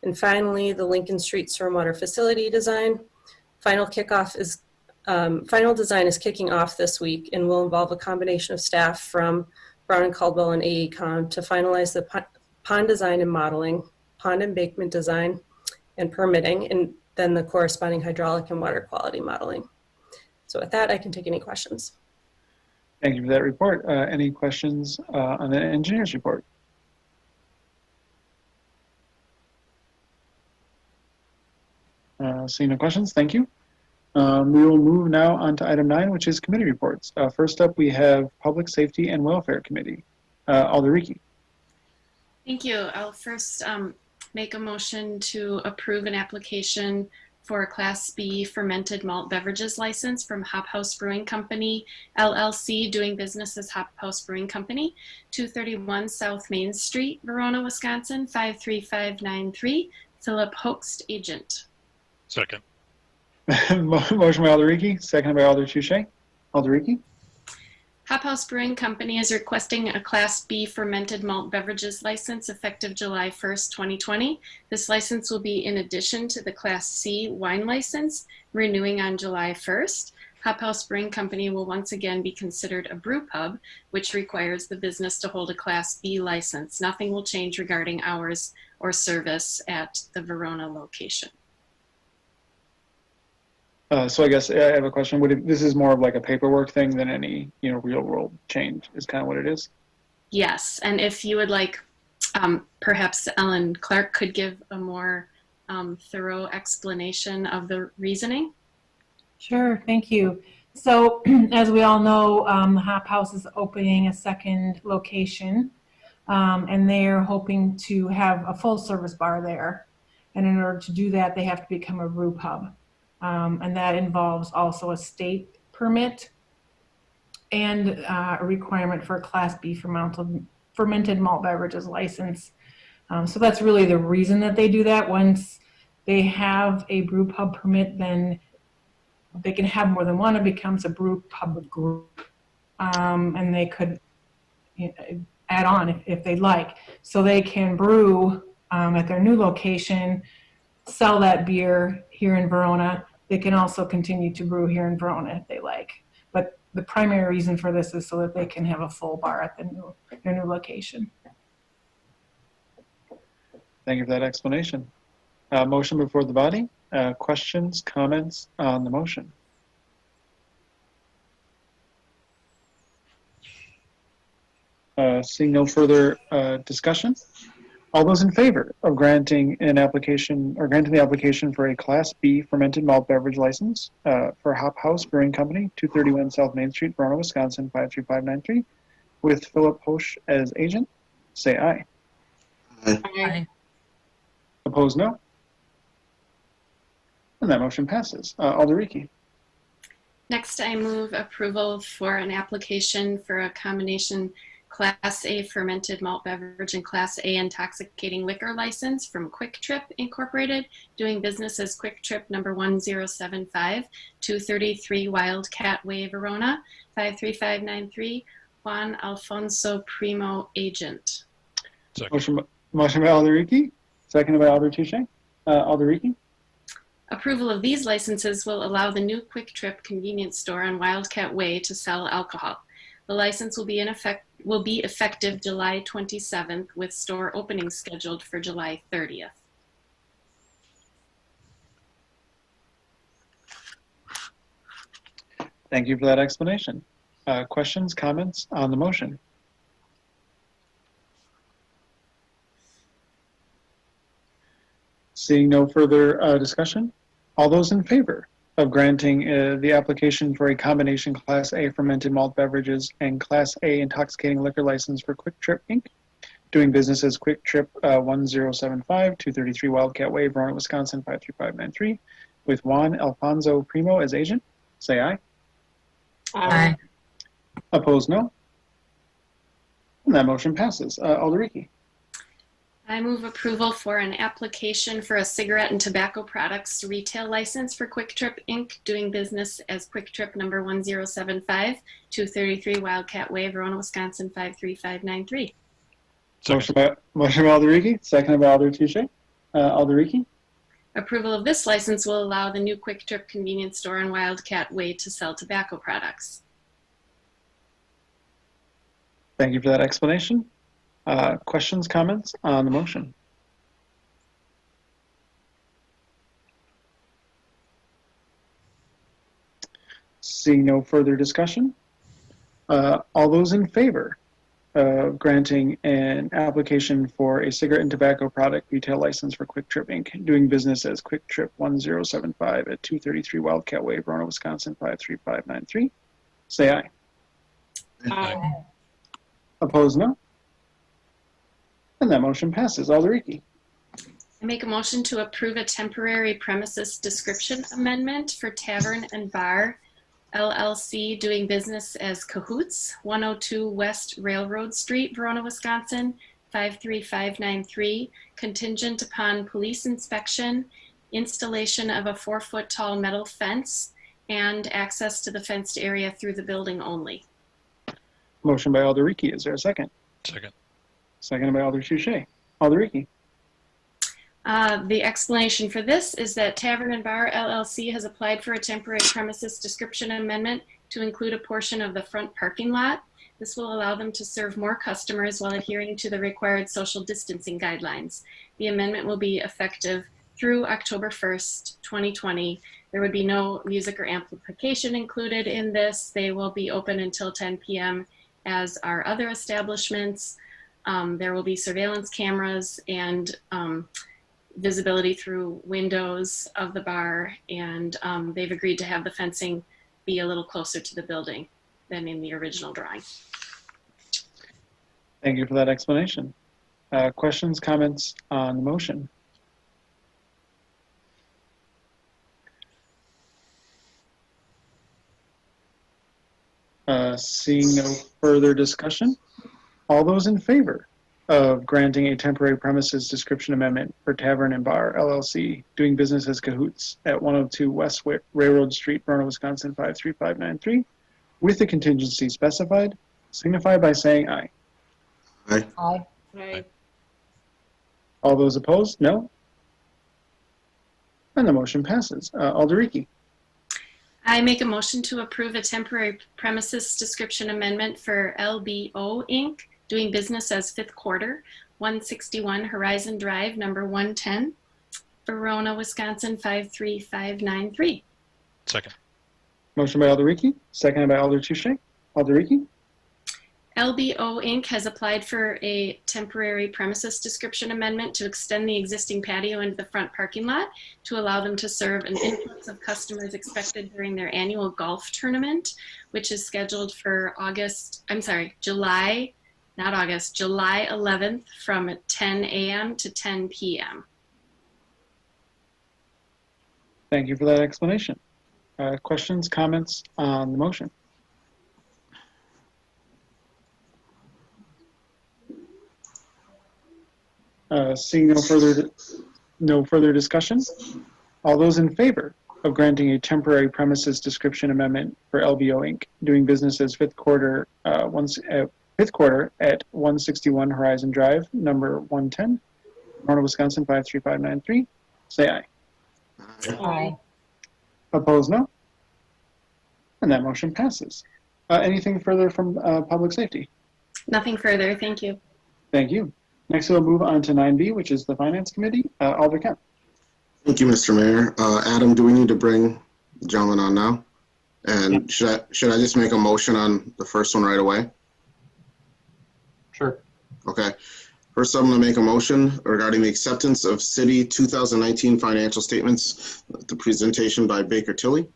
And finally, the Lincoln Street Stormwater Facility design. Final design is kicking off this week and will involve a combination of staff from Brown and Caldwell and AECom to finalize the pond design and modeling, pond embankment design and permitting, and then the corresponding hydraulic and water quality modeling. So with that, I can take any questions. Thank you for that report. Any questions on the engineer's report? Seeing no questions, thank you. We will move now on to item 9, which is committee reports. First up, we have Public Safety and Welfare Committee. Alder Rieke. Thank you. I'll first make a motion to approve an application for a Class B fermented malt beverages license from Hop House Brewing Company, LLC, doing business as Hop House Brewing Company, 231 South Main Street, Verona, Wisconsin, 53593, Philip Hoekst, agent. Second. Motion by Alder Rieke, seconded by Alder Touche. Alder Rieke. Hop House Brewing Company is requesting a Class B fermented malt beverages license effective July 1st, 2020. This license will be in addition to the Class C wine license, renewing on July 1st. Hop House Brewing Company will once again be considered a brew pub, which requires the business to hold a Class B license. Nothing will change regarding hours or service at the Verona location. Second. Motion by Alder Rieke, seconded by Alder Touche. Alder Rieke. Hop House Brewing Company is requesting a Class B fermented malt beverages license effective July 1st, 2020. This license will be in addition to the Class C wine license, renewing on July 1st. Hop House Brewing Company will once again be considered a brew pub, which requires the business to hold a Class B license. Nothing will change regarding hours or service at the Verona location. So I guess I have a question. This is more of like a paperwork thing than any, real world change is kind of what it is. Yes, and if you would like, perhaps Ellen Clark could give a more thorough explanation of the reasoning. Sure, thank you. So as we all know, the Hop House is opening a second location, and they're hoping to have a full service bar there. And in order to do that, they have to become a brew pub. And that involves also a state permit and a requirement for a Class B fermented malt beverages license. So that's really the reason that they do that. Once they have a brew pub permit, then they can have more than one. It becomes a brew pub group, and they could add on if they'd like. So they can brew at their new location, sell that beer here in Verona. They can also continue to brew here in Verona if they like. But the primary reason for this is so that they can have a full bar at their new location. Thank you for that explanation. Motion before the body. Questions, comments on the motion? Seeing no further discussion, all those in favor of granting the application for a Class B fermented malt beverage license for Hop House Brewing Company, 231 South Main Street, Verona, Wisconsin, 53593, with Philip Hosch as agent, say aye. Aye. Opposed, no. And that motion passes. Alder Rieke. Next, I move approval for an application for a combination Class A fermented malt beverage and Class A intoxicating liquor license from Quiktrip Incorporated, doing business as Quiktrip number 1075, 233 Wildcat Way, Verona, 53593, Juan Alfonso Primo, agent. Motion by Alder Rieke, seconded by Alder Touche. Alder Rieke. Approval of these licenses will allow the new Quiktrip convenience store on Wildcat Way to sell alcohol. The license will be effective July 27th, with store opening scheduled for July 30th. Thank you for that explanation. Questions, comments on the motion? Seeing no further discussion, all those in favor of granting the application for a combination Class A fermented malt beverages and Class A intoxicating liquor license for Quiktrip Inc., doing business as Quiktrip 1075, 233 Wildcat Way, Verona, Wisconsin, 53593, with Juan Alfonso Primo as agent, say aye. Aye. Opposed, no. And that motion passes. Alder Rieke. I move approval for an application for a cigarette and tobacco products retail license for Quiktrip Inc., doing business as Quiktrip number 1075, 233 Wildcat Way, Verona, Wisconsin, 53593. Motion by Alder Rieke, seconded by Alder Touche. Alder Rieke. Approval of this license will allow the new Quiktrip convenience store on Wildcat Way to sell tobacco products. Thank you for that explanation. Questions, comments on the motion? Seeing no further discussion, all those in favor of granting an application for a cigarette and tobacco product retail license for Quiktrip Inc., doing business as Quiktrip 1075 at 233 Wildcat Way, Verona, Wisconsin, 53593, say aye. Aye. Opposed, no. And that motion passes. Alder Rieke. I make a motion to approve a temporary premises description amendment for Tavern and Bar LLC, doing business as Cahoots, 102 West Railroad Street, Verona, Wisconsin, 53593, contingent upon police inspection, installation of a 4-foot tall metal fence, and access to the fenced area through the building only. Motion by Alder Rieke. Is there a second? Second. Seconded by Alder Touche. Alder Rieke. The explanation for this is that Tavern and Bar LLC has applied for a temporary premises description amendment to include a portion of the front parking lot. This will allow them to serve more customers while adhering to the required social distancing guidelines. The amendment will be effective through October 1st, 2020. There would be no music or amplification included in this. They will be open until 10 p.m. as are other establishments. There will be surveillance cameras and visibility through windows of the bar, and they've agreed to have the fencing be a little closer to the building than in the original drawing. Thank you for that explanation. Questions, comments on the motion? Seeing no further discussion, all those in favor of granting a temporary premises description amendment for Tavern and Bar LLC, doing business as Cahoots at 102 West Railroad Street, Verona, Wisconsin 53593, with the contingency specified, signify by saying aye. Aye. Aye. Right. All those opposed, no. And the motion passes. Alderiki. I make a motion to approve a temporary premises description amendment for LBO Inc., doing business as Fifth Quarter, 161 Horizon Drive, number 110, Verona, Wisconsin 53593. Second. Motion by Alderiki, seconded by Alder Touche. Alderiki. LBO Inc. has applied for a temporary premises description amendment to extend the existing patio into the front parking lot to allow them to serve an influx of customers expected during their annual golf tournament, which is scheduled for July 11th from 10 a.m. to 10 p.m. Thank you for that explanation. Questions, comments on the motion? Seeing no further discussion, all those in favor of granting a temporary premises description amendment for LBO Inc., doing business as Fifth Quarter at 161 Horizon Drive, number 110, Verona, Wisconsin 53593, say aye. Aye. Opposed, no. And that motion passes. Anything further from Public Safety? Nothing further. Thank you. Thank you. Next, we'll move on to 9B, which is the Finance Committee. Alder Kemp. Thank you, Mr. Mayor. Adam, do we need to bring the gentleman on now? And should I just make a motion on the first one right away? Sure. Okay. First, I'm going to make a motion regarding the acceptance of City 2019 financial statements, the presentation by Baker Tilly.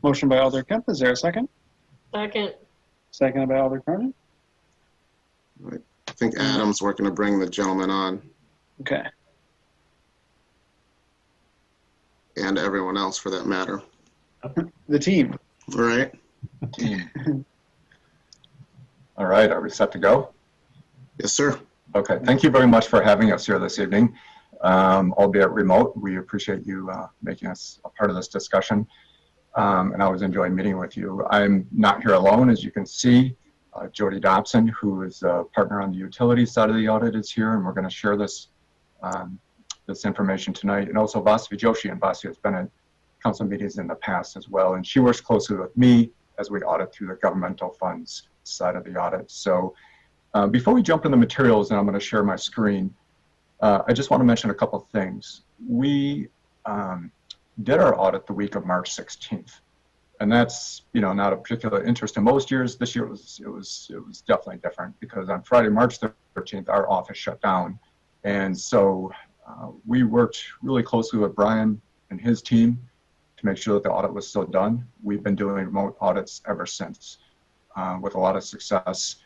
Motion by Alder Kemp. Is there a second? Second. Second by Alder Cronin. All right. I think Adam's working to bring the gentleman on, Okay. and everyone else for that matter. The team. All right. All right, are we set to go? Yes, sir. Okay, thank you very much for having us here this evening, albeit remote. We appreciate you making us a part of this discussion, and I always enjoy meeting with you. I'm not here alone, as you can see. Jody Dobson, who is a partner on the utility side of the audit, is here, and we're going to share this this information tonight. And also Vasavi Joshi, and Vasavi has been at council meetings in the past as well, and she works closely with me as we audit through the governmental funds side of the audit. So before we jump into the materials, and I'm going to share my screen, I just want to mention a couple of things. We did our audit the week of March 16th. And that's, you know, not a particular interest in most years. This year it was definitely different because on Friday, March 13th, our office shut down. And so we worked really closely with Brian and his team to make sure that the audit was still done. We've been doing remote audits ever since with a lot of success.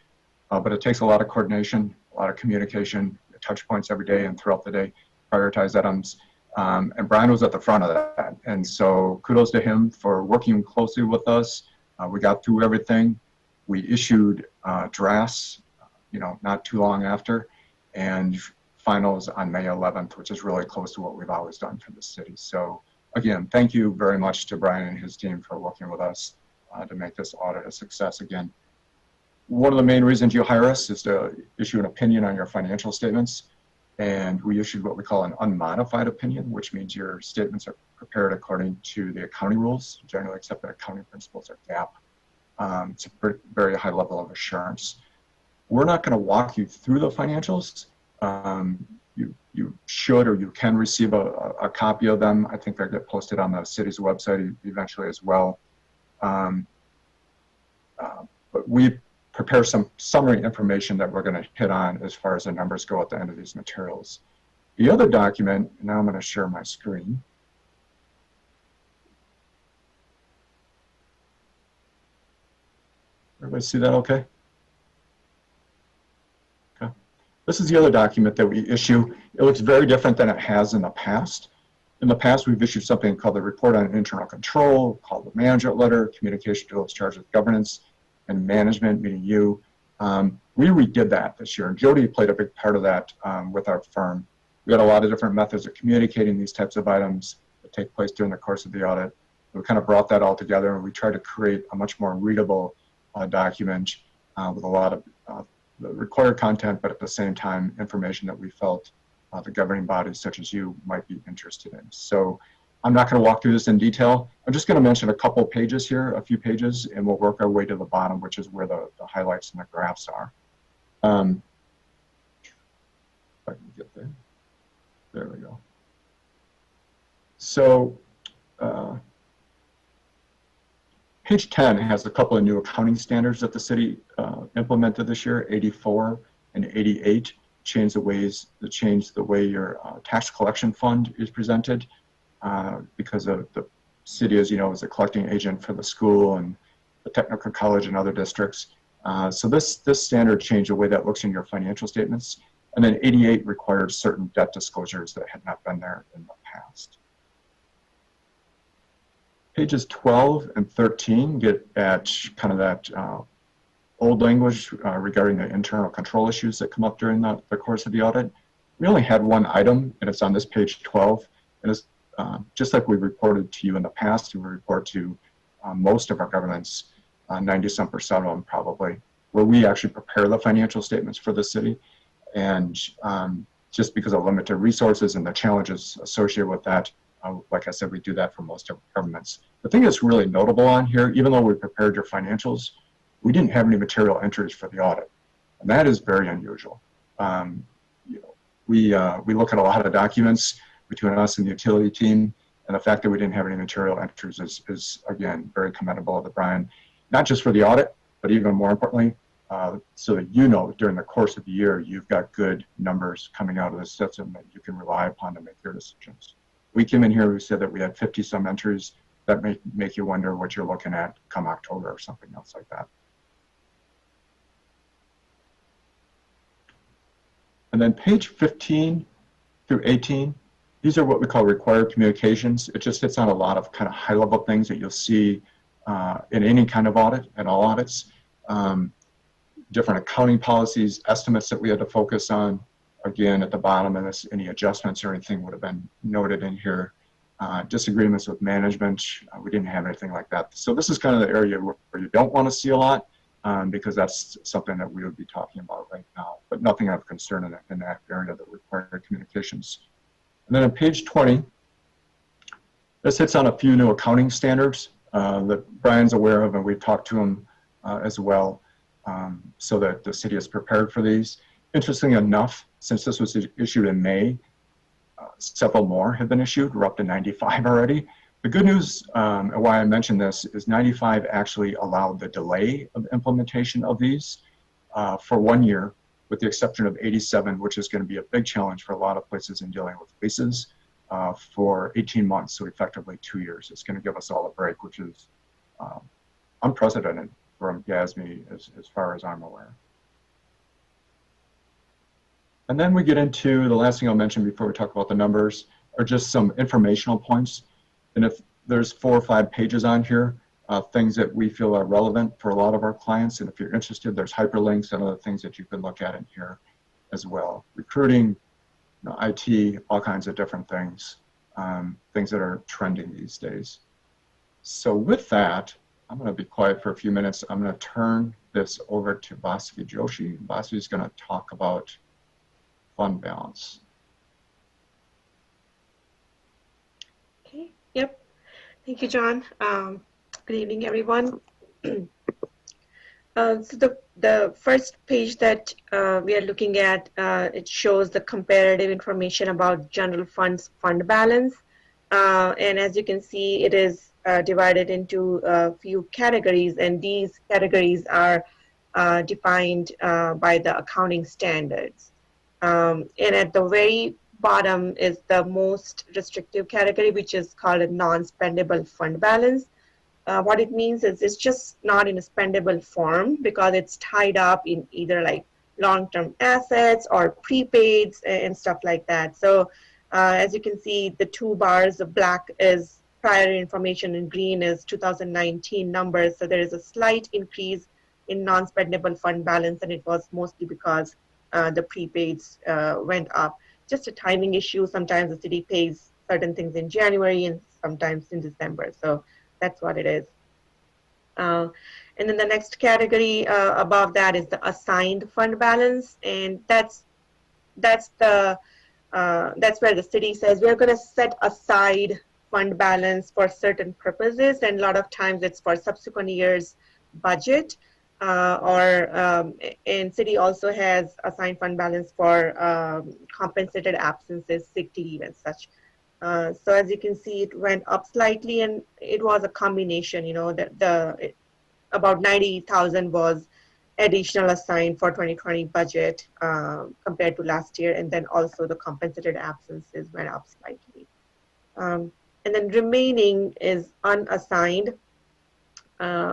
But it takes a lot of coordination, a lot of communication, touch points every day and throughout the day, prioritize items. And Brian was at the front of that. And so kudos to him for working closely with us. We got through everything. We issued drafts, you know, not too long after, and finals on May 11th, which is really close to what we've always done for the city. So again, thank you very much to Brian and his team for working with us to make this audit a success again. One of the main reasons you hire us is to issue an opinion on your financial statements. And we issued what we call an unmodified opinion, which means your statements are prepared according to the accounting rules, generally accepted accounting principles or GAAP. It's a very high level of assurance. We're not going to walk you through the financials. you should or you can receive a copy of them. I think they get posted on the city's website eventually as well. But we prepare some summary information that we're going to hit on as far as the numbers go at the end of these materials. The other document, now I'm going to share my screen. Everybody see that okay? Okay. This is the other document that we issue. It looks very different than it has in the past. In the past, we've issued something called the Report on Internal Control, called the Management Letter, Communication to those charged with governance and management, meaning you. We redid that this year, and Jody played a big part of that with our firm. We had a lot of different methods of communicating these types of items that take place during the course of the audit. We kind of brought that all together, and we tried to create a much more readable document with a lot of the required content, but at the same time, information that we felt the governing bodies such as you might be interested in. So I'm not going to walk through this in detail. I'm just going to mention a couple pages here, a few pages, and we'll work our way to the bottom, which is where the highlights and the graphs are. If I can get there. There we go. So page 10 has a couple of new accounting standards that the city implemented this year, 84 and 88. Change the way your tax collection fund is presented because of the city, as you know, is a collecting agent for the school and the technical college and other districts. So this standard changed the way that looks in your financial statements. And then 88 required certain debt disclosures that had not been there in the past. Pages 12 and 13 get at kind of that old language regarding the internal control issues that come up during the course of the audit. We only had one item, and it's on this page 12. And it's just like we reported to you in the past, we report to most of our governments, 90% of them probably, where we actually prepare the financial statements for the city. And just because of limited resources and the challenges associated with that, like I said, we do that for most of governments. The thing that's really notable on here, even though we prepared your financials, we didn't have any material entries for the audit. And that is very unusual. You know, we look at a lot of documents between us and the utility team, and the fact that we didn't have any material entries is again, very commendable of the Brian, not just for the audit, but even more importantly, so that you know during the course of the year, you've got good numbers coming out of the system that you can rely upon to make your decisions. We came in here, we said that we had 50 some entries. That may make you wonder what you're looking at come October or something else like that. And then page 15 through 18, these are what we call required communications. It just hits on a lot of kind of high level things that you'll see in any kind of audit and all audits. Different accounting policies, estimates that we had to focus on. Again, at the bottom of this, any adjustments or anything would have been noted in here. Disagreements with management, we didn't have anything like that. So this is kind of the area where you don't want to see a lot because that's something that we would be talking about right now, but nothing of concern in that area that required communications. And then on page 20, this hits on a few new accounting standards that Brian's aware of, and we've talked to him as well, so that the city is prepared for these. Interesting enough, since this was issued in May, several more have been issued. We're up to 95 already. The good news, and why I mentioned this, is 95 actually allowed the delay of implementation of these for 1 year, with the exception of 87, which is going to be a big challenge for a lot of places in dealing with leases, for 18 months, so effectively 2 years. It's going to give us all a break, which is unprecedented from GASME as far as I'm aware. And then we get into the last thing I'll mention before we talk about the numbers are just some informational points. And if there's 4 or 5 pages on here, things that we feel are relevant for a lot of our clients. And if you're interested, there's hyperlinks and other things that you can look at in here as well. Recruiting, you know, IT, all kinds of different things, things that are trending these days. So with that, I'm going to be quiet for a few minutes. I'm going to turn this over to Vasavi Joshi. Vasavi is going to talk about fund balance. Okay, yep. Thank you, John. Good evening, everyone. So the first page that we are looking at, it shows the comparative information about general funds fund balance. And as you can see, it is divided into a few categories, and these categories are defined by the accounting standards. And at the very bottom is the most restrictive category, which is called a non-spendable fund balance. What it means is it's just not in a spendable form because it's tied up in either like long-term assets or prepaids and stuff like that. So as you can see, the two bars, the black is prior information and green is 2019 numbers. So there is a slight increase in non-spendable fund balance, and it was mostly because the prepaids went up. Just a timing issue. Sometimes the city pays certain things in January and sometimes in December. So that's what it is. And then the next category above that is the assigned fund balance, and that's where the city says we're going to set aside fund balance for certain purposes, and a lot of times it's for subsequent years' budget, and city also has assigned fund balance for compensated absences, sick leave, and such. So as you can see, it went up slightly, and it was a combination. You know, about 90,000 was additional assigned for 2020 budget compared to last year, and then also the compensated absences went up slightly. And then remaining is unassigned,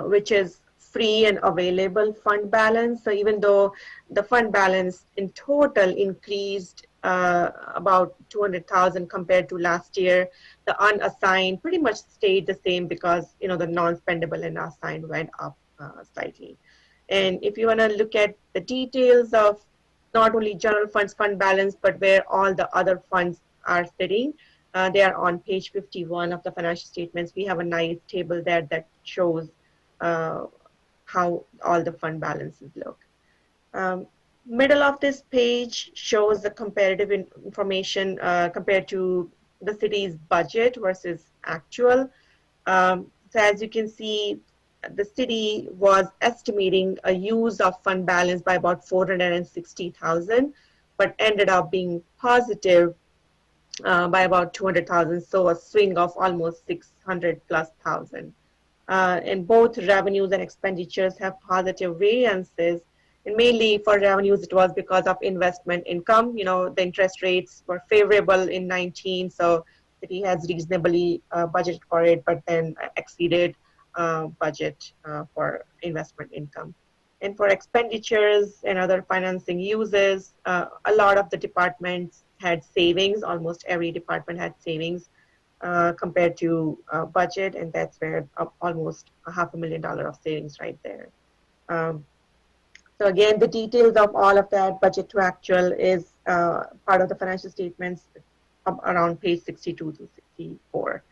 which is free and available fund balance. So even though the fund balance in total increased about 200,000 compared to last year, the unassigned pretty much stayed the same because, you know, the non-spendable and assigned went up slightly. And if you want to look at the details of not only general funds fund balance, but where all the other funds are sitting, they are on page 51 of the financial statements. We have a nice table there that shows how all the fund balances look. Middle of this page shows the comparative information compared to the city's budget versus actual. So as you can see, the city was estimating a use of fund balance by about 460,000, but ended up being positive by about 200,000. So a swing of almost 600,000+. And both revenues and expenditures have positive variances. And mainly for revenues, it was because of investment income. You know, the interest rates were favorable in 19, so city has reasonably budgeted for it, but then exceeded budget for investment income. And for expenditures and other financing uses, a lot of the departments had savings. Almost every department had savings compared to budget, and that's where almost $500,000 of savings right there. So again, the details of all of that budget to actual is part of the financial statements around page 62 to 64.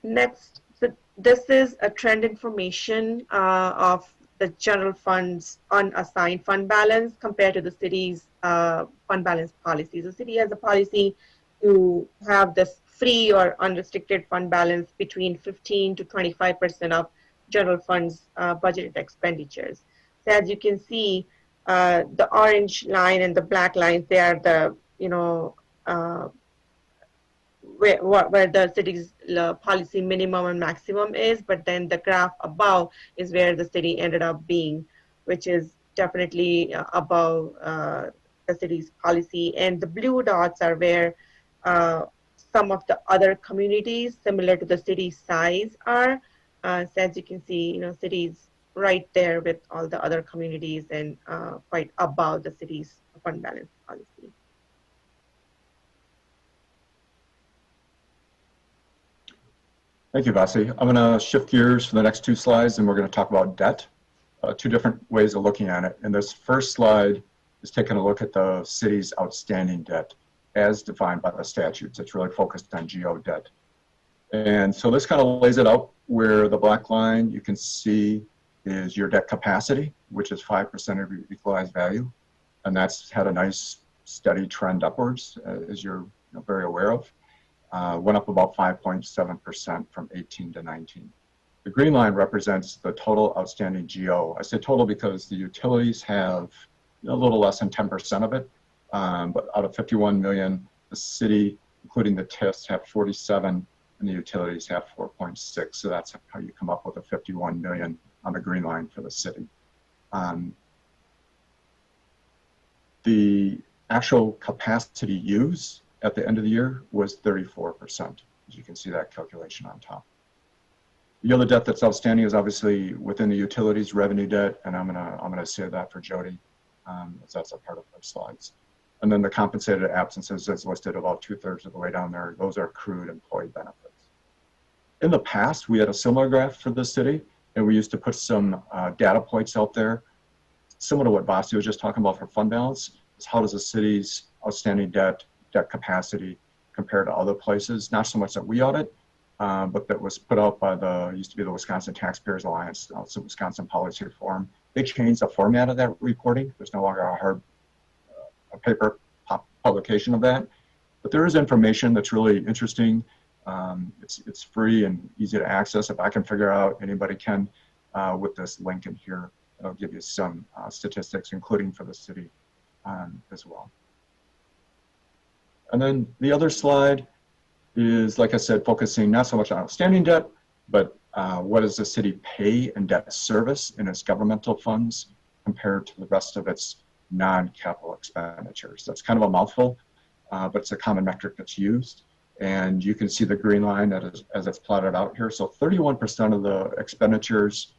Next, so this is a trend information of the general fund's unassigned fund balance compared to the city's fund balance policy. The city has a policy to have this free or unrestricted fund balance between 15 to 25% of general funds budgeted expenditures. So as you can see, the orange line and the black lines, they are the, you know, where the city's policy minimum and maximum is, but then the graph above is where the city ended up being, which is definitely above the city's policy. And the blue dots are where some of the other communities similar to the city's size are. So as you can see, you know, cities right there with all the other communities and quite above the city's fund balance policy. Thank you, Vasi. I'm going to shift gears for the next two slides, and we're going to talk about debt. Two different ways of looking at it. And this first slide is taking a look at the city's outstanding debt as defined by the statutes. It's really focused on GO debt. And so this kind of lays it out where the black line you can see is your debt capacity, which is 5% of your equalized value. And that's had a nice steady trend upwards, as you're very aware of. Went up about 5.7% from 18 to 19. The green line represents the total outstanding GO. I say total because the utilities have a little less than 10% of it, but out of 51 million, the city, including the TIFs, have 47, and the utilities have 4.6. So that's how you come up with the 51 million on the green line for the city. The actual capacity used at the end of the year was 34%. As you can see that calculation on top. The other debt that's outstanding is obviously within the utilities revenue debt, and I'm gonna say that for Jody, as that's a part of our slides. And then the compensated absences is listed about 2/3 of the way down there. Those are accrued employee benefits. In the past, we had a similar graph for the city, and we used to put some data points out there, similar to what Basti was just talking about for fund balance. Is how does the city's outstanding debt capacity compare to other places? Not so much that we audit, but that was put out by used to be the Wisconsin Taxpayers Alliance, also Wisconsin Policy Forum. They changed the format of that reporting. There's no longer a hard paper publication of that, but there is information that's really interesting. It's free and easy to access. If I can figure out, anybody can, with this link in here, it'll give you some statistics, including for the city as well. And then the other slide is, like I said, focusing not so much on outstanding debt, but what does the city pay in debt service in its governmental funds compared to the rest of its non-capital expenditures. That's kind of a mouthful, but it's a common metric that's used. And you can see the green line that is, as it's plotted out here. So 31% of the expenditures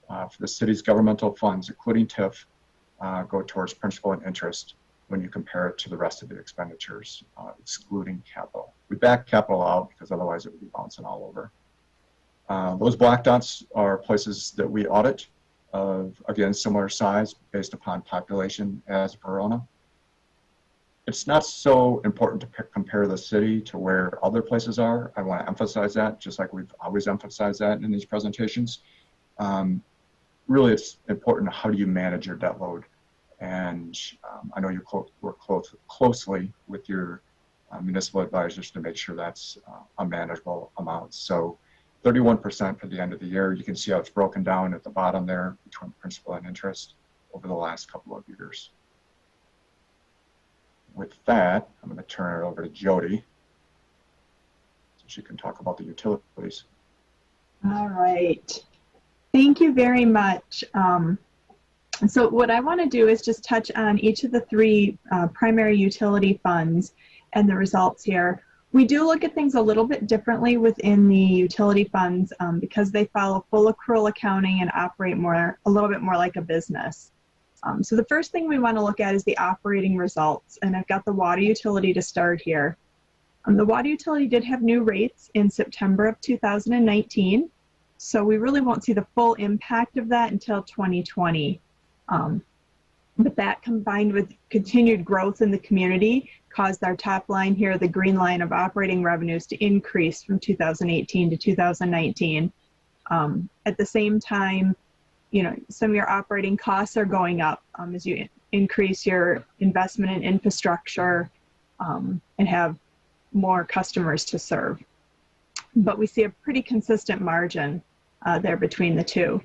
for the city's governmental funds, including TIF, go towards principal and interest when you compare it to the rest of the expenditures, excluding capital. We back capital out because otherwise it would be bouncing all over. Those black dots are places that we audit of, again, similar size based upon population as Verona. It's not so important to compare the city to where other places are. I want to emphasize that, just like we've always emphasized that in these presentations. Really, it's important how do you manage your debt load. And I know you work closely with your municipal advisors to make sure that's a manageable amount. So 31% for the end of the year. You can see how it's broken down at the bottom there between principal and interest over the last couple of years. With that, I'm going to turn it over to Jody so she can talk about the utilities. All right. Thank you very much. So what I want to do is just touch on each of the three primary utility funds and the results here. We do look at things a little bit differently within the utility funds because they follow full accrual accounting and operate a little bit more like a business. So the first thing we want to look at is the operating results, and I've got the water utility to start here. The water utility did have new rates in September of 2019, so we really won't see the full impact of that until 2020. But that combined with continued growth in the community caused our top line here, the green line of operating revenues, to increase from 2018 to 2019. At the same time, you know, some of your operating costs are going up as you increase your investment in infrastructure and have more customers to serve. But we see a pretty consistent margin there between the two.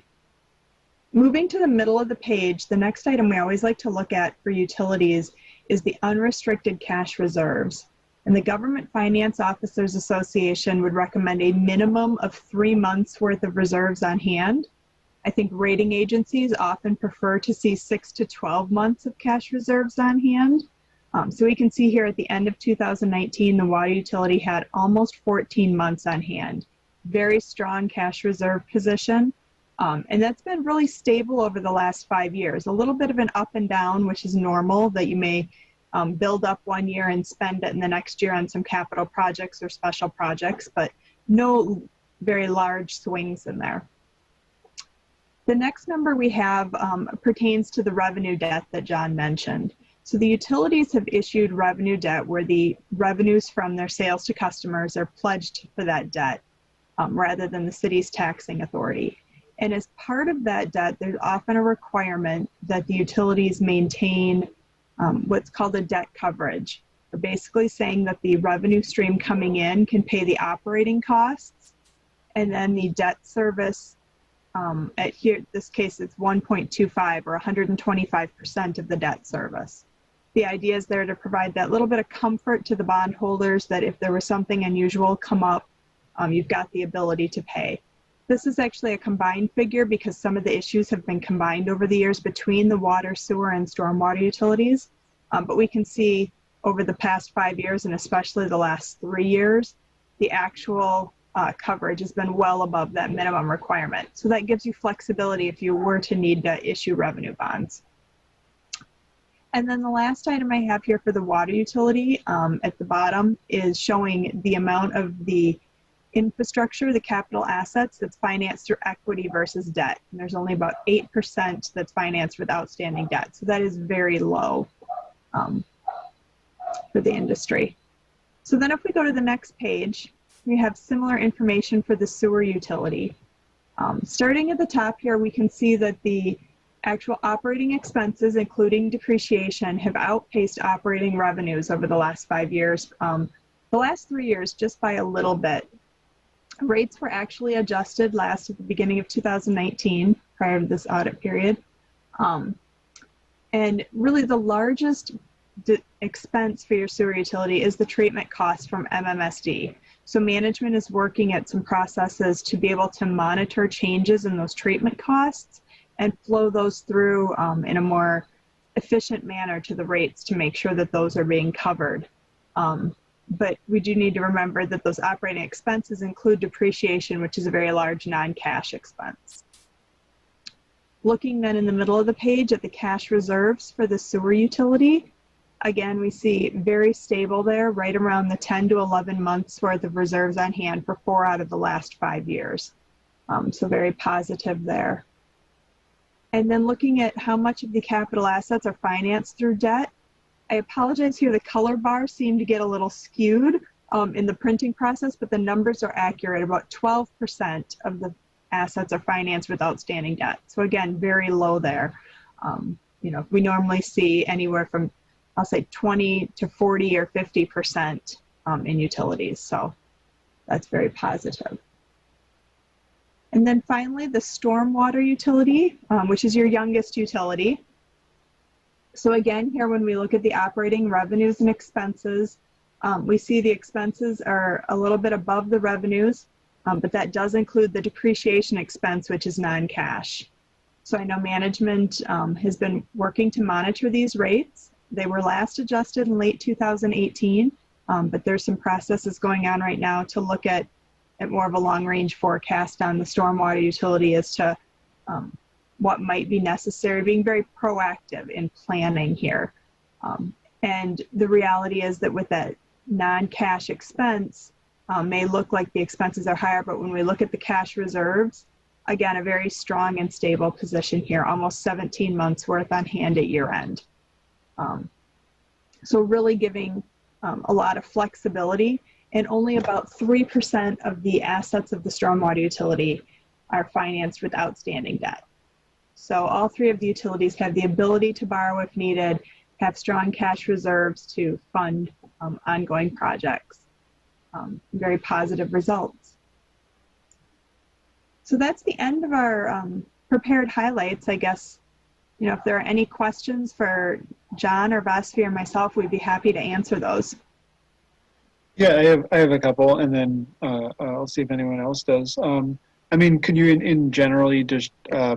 Moving to the middle of the page, the next item we always like to look at for utilities is the unrestricted cash reserves. And the Government Finance Officers Association would recommend a minimum of 3 months worth of reserves on hand. I think rating agencies often prefer to see 6 to 12 months of cash reserves on hand. So we can see here at the end of 2019, the water utility had almost 14 months on hand. Very strong cash reserve position. And that's been really stable over the last 5 years. A little bit of an up and down, which is normal, that you may build up 1 year and spend it in the next year on some capital projects or special projects, but no very large swings in there. The next number we have pertains to the revenue debt that John mentioned. So the utilities have issued revenue debt where the revenues from their sales to customers are pledged for that debt rather than the city's taxing authority. And as part of that debt, there's often a requirement that the utilities maintain what's called a debt coverage. We're basically saying that the revenue stream coming in can pay the operating costs, and then the debt service At here, this case, it's 1.25 or 125% of the debt service. The idea is there to provide that little bit of comfort to the bondholders that if there was something unusual come up, you've got the ability to pay. This is actually a combined figure because some of the issues have been combined over the years between the water, sewer, and stormwater utilities. But we can see over the past 5 years, and especially the last 3 years, the actual coverage has been well above that minimum requirement. So that gives you flexibility if you were to need to issue revenue bonds. And then the last item I have here for the water utility at the bottom is showing the amount of the infrastructure, the capital assets that's financed through equity versus debt. And there's only about 8% that's financed with outstanding debt. So that is very low for the industry. So then if we go to the next page, we have similar information for the sewer utility. Starting at the top here, we can see that the actual operating expenses, including depreciation, have outpaced operating revenues over the last 5 years. The last 3 years, just by a little bit. Rates were actually adjusted last at the beginning of 2019, prior to this audit period. And really the largest expense for your sewer utility is the treatment cost from MMSD. So management is working at some processes to be able to monitor changes in those treatment costs and flow those through in a more efficient manner to the rates to make sure that those are being covered. But we do need to remember that those operating expenses include depreciation, which is a very large non-cash expense. Looking then in the middle of the page at the cash reserves for the sewer utility, again, we see very stable there, right around the 10 to 11 months worth of reserves on hand for 4 out of the last 5 years. So very positive there. And then looking at how much of the capital assets are financed through debt, I apologize here, the color bars seem to get a little skewed in the printing process, but the numbers are accurate. About 12% of the assets are financed with outstanding debt. So again, very low there. You know, we normally see anywhere from, I'll say 20 to 40 or 50% in utilities. So that's very positive. And then finally, the stormwater utility, which is your youngest utility. So again, here when we look at the operating revenues and expenses, we see the expenses are a little bit above the revenues, but that does include the depreciation expense, which is non-cash. So I know management has been working to monitor these rates. They were last adjusted in late 2018, but there's some processes going on right now to look at more of a long-range forecast on the stormwater utility as to what might be necessary, being very proactive in planning here. And the reality is that with that non-cash expense, may look like the expenses are higher, but when we look at the cash reserves, again, a very strong and stable position here, almost 17 months worth on hand at year end. So really giving a lot of flexibility, and only about 3% of the assets of the stormwater utility are financed with outstanding debt. So all 3 of the utilities have the ability to borrow if needed, have strong cash reserves to fund ongoing projects. Very positive results. So that's the end of our prepared highlights. I guess, you know, if there are any questions for John or Vasfi or myself, we'd be happy to answer those. Yeah, I have a couple, and then I'll see if anyone else does. I mean, could you, in generally, just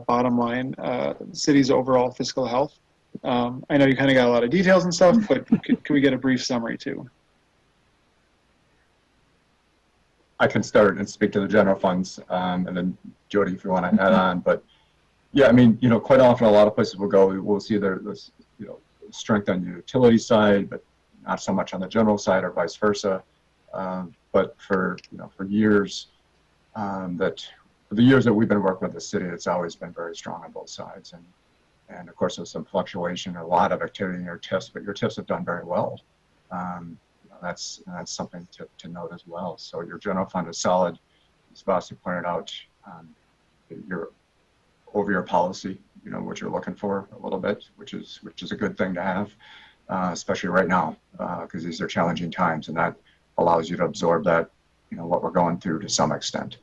bottom line, the city's overall fiscal health? I know you kind of got a lot of details and stuff, but could we get a brief summary too? I can start and speak to the general funds, and then Jody, if you want to add on. But yeah, I mean, you know, quite often a lot of places we'll see there's, you know, strength on the utility side, but not so much on the general side, or vice versa. But for, you know, for years, the years that we've been working with the city, it's always been very strong on both sides. And of course, there's some fluctuation, a lot of activity in your TIFs, but your TIFs have done very well. You know, that's something to note as well. So your general fund is solid. As Vasi pointed out, you're over your policy, you know, what you're looking for a little bit, which is a good thing to have, especially right now, because these are challenging times, and that allows you to absorb that, you know, what we're going through to some extent.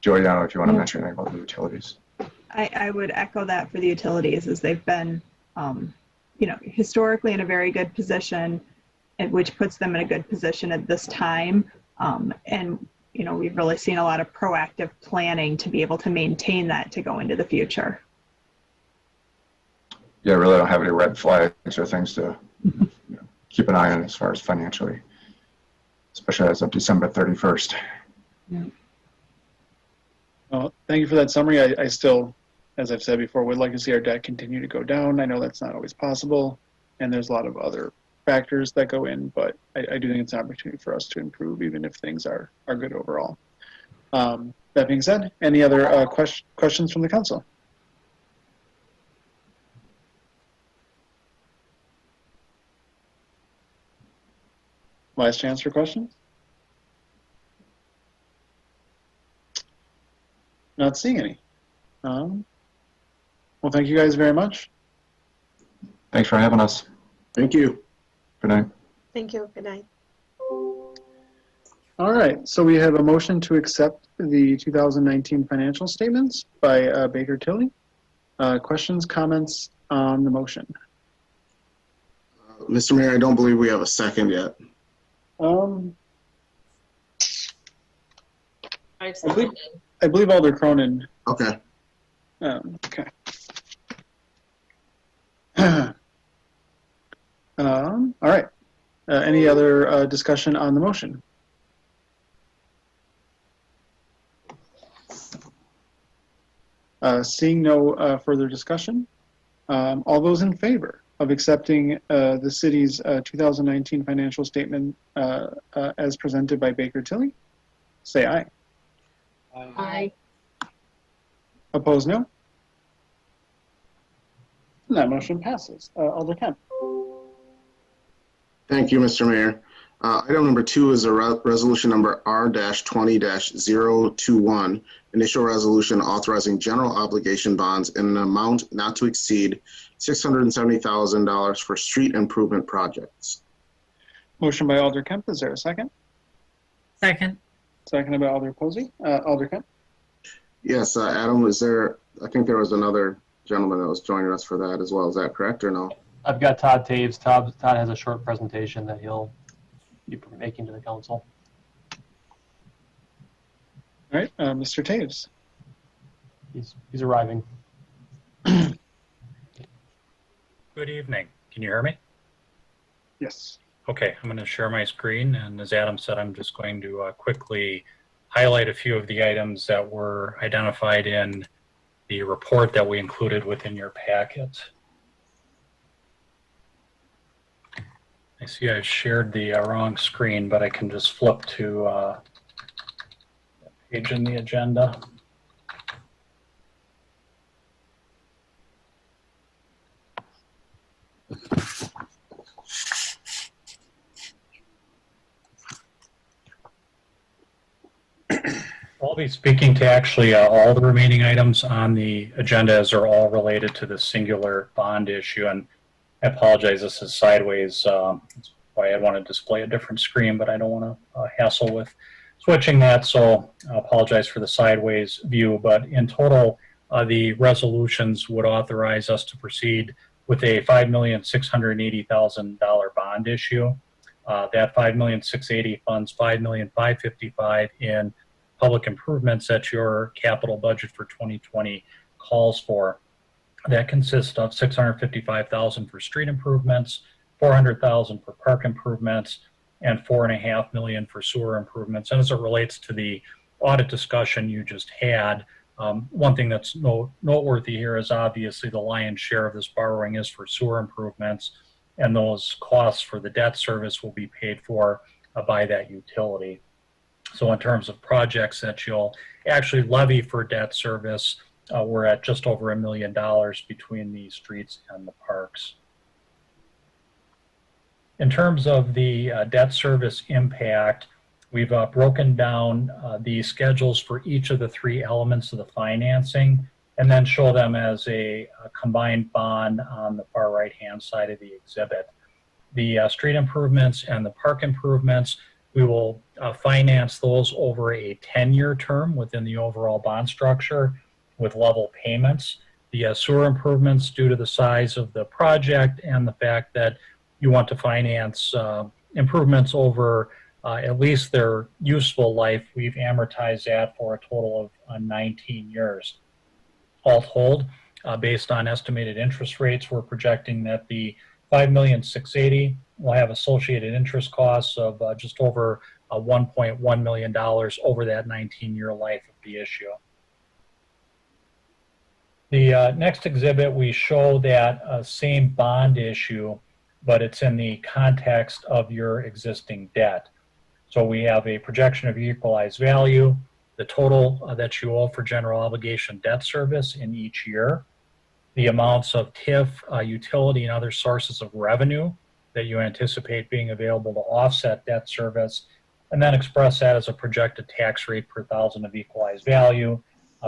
Juliana, if you want to mention anything about the utilities. I would echo that for the utilities, as they've been, historically in a very good position, which puts them in a good position at this time. We've really seen a lot of proactive planning to be able to maintain that to go into the future. Yeah, I really don't have any red flags or things to keep an eye on as far as financially, especially as of December 31st. Yeah. Well, thank you for that summary. I still, as I've said before, would like to see our debt continue to go down. I know that's not always possible, and there's a lot of other factors that go in, but I do think it's an opportunity for us to improve, even if things are good overall. That being said, any other questions from the council? Last chance for questions? Not seeing any. Well, thank you guys very much. Thanks for having us. Thank you. Good night. Thank you. Good night. All right, so we have a motion to accept the 2019 financial statements by Baker Tilly. Questions, comments on the motion? Mr. Mayor, I don't believe we have a second yet. I believe Alder Cronin. Okay. Okay. All right. Any other discussion on the motion? Seeing no further discussion, all those in favor of accepting the city's 2019 financial statement as presented by Baker Tilly, say aye. Aye. Opposed, no? And that motion passes. Alder Kemp. Thank you, Mr. Mayor. Item number 2 is a resolution number R-20-021, initial resolution authorizing general obligation bonds in an amount not to exceed $670,000 for street improvement projects. Motion by Alder Kemp. Is there a second? Second. Seconded by Alder Posey. Alder Kemp. Yes, Adam, I think there was another gentleman that was joining us for that as well. Is that correct or no? I've got Todd Taves. Todd has a short presentation that he'll be making to the council. All right, Mr. Taves. He's arriving. Good evening. Can you hear me? Yes. Okay, I'm going to share my screen, and as Adam said, I'm just going to quickly highlight a few of the items that were identified in the report that we included within your packet. I see I shared the wrong screen, but I can just flip to that page in the agenda. I'll be speaking to actually all the remaining items on the agenda, as they're all related to the singular bond issue. And I apologize, this is sideways. That's why I want to display a different screen, but I don't want to hassle with switching that. So I apologize for the sideways view. But in total, the resolutions would authorize us to proceed with a $5,680,000 bond issue. That $5,680,000 funds $5,555,000 in public improvements that your capital budget for 2020 calls for. That consists of $655,000 for street improvements, $400,000 for park improvements, and $4.5 million for sewer improvements. And as it relates to the audit discussion you just had, one thing that's noteworthy here is obviously the lion's share of this borrowing is for sewer improvements, and those costs for the debt service will be paid for by that utility. So in terms of projects that you'll actually levy for debt service, we're at just over $1 million between the streets and the parks. In terms of the debt service impact, we've broken down the schedules for each of the 3 elements of the financing, and then show them as a combined bond on the far right-hand side of the exhibit. The street improvements and the park improvements, We will finance those over a 10-year term within the overall bond structure with level payments. The sewer improvements, due to the size of the project and the fact that you want to finance improvements over at least their useful life, we've amortized that for a total of 19 years. All told, based on estimated interest rates, we're projecting that the $5,680,000 will have associated interest costs of just over $1.1 million over that 19-year life of the issue. The next exhibit, we show that same bond issue, but it's in the context of your existing debt. So we have a projection of equalized value, the total that you owe for general obligation debt service in each year, the amounts of TIF, utility, and other sources of revenue that you anticipate being available to offset debt service, and then express that as a projected tax rate per thousand of equalized value.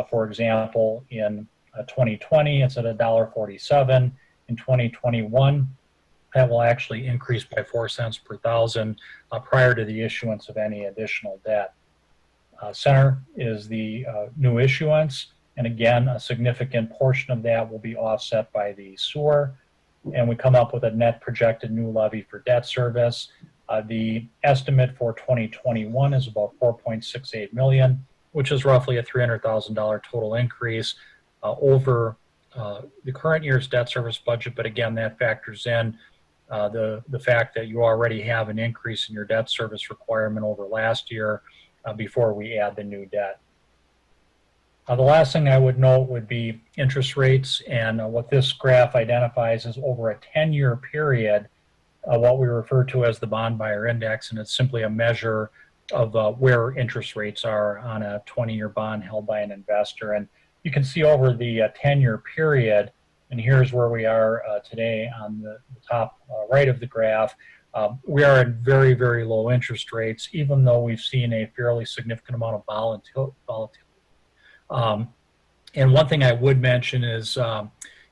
For example, in 2020, it's at $1.47. In 2021, that will actually increase by 4 cents per thousand prior to the issuance of any additional debt. Center is the new issuance, and again, a significant portion of that will be offset by the sewer, and we come up with a net projected new levy for debt service. The estimate for 2021 is about $4.68 million, which is roughly a $300,000 total increase over the current year's debt service budget, but again, that factors in the fact that you already have an increase in your debt service requirement over last year before we add the new debt. The last thing I would note would be interest rates, and what this graph identifies is over a 10-year period, what we refer to as the bond buyer index, and it's simply a measure of where interest rates are on a 20-year bond held by an investor. And you can see over the 10-year period, and here's where we are today on the top right of the graph, we are at very, very low interest rates, even though we've seen a fairly significant amount of volatility. And one thing I would mention is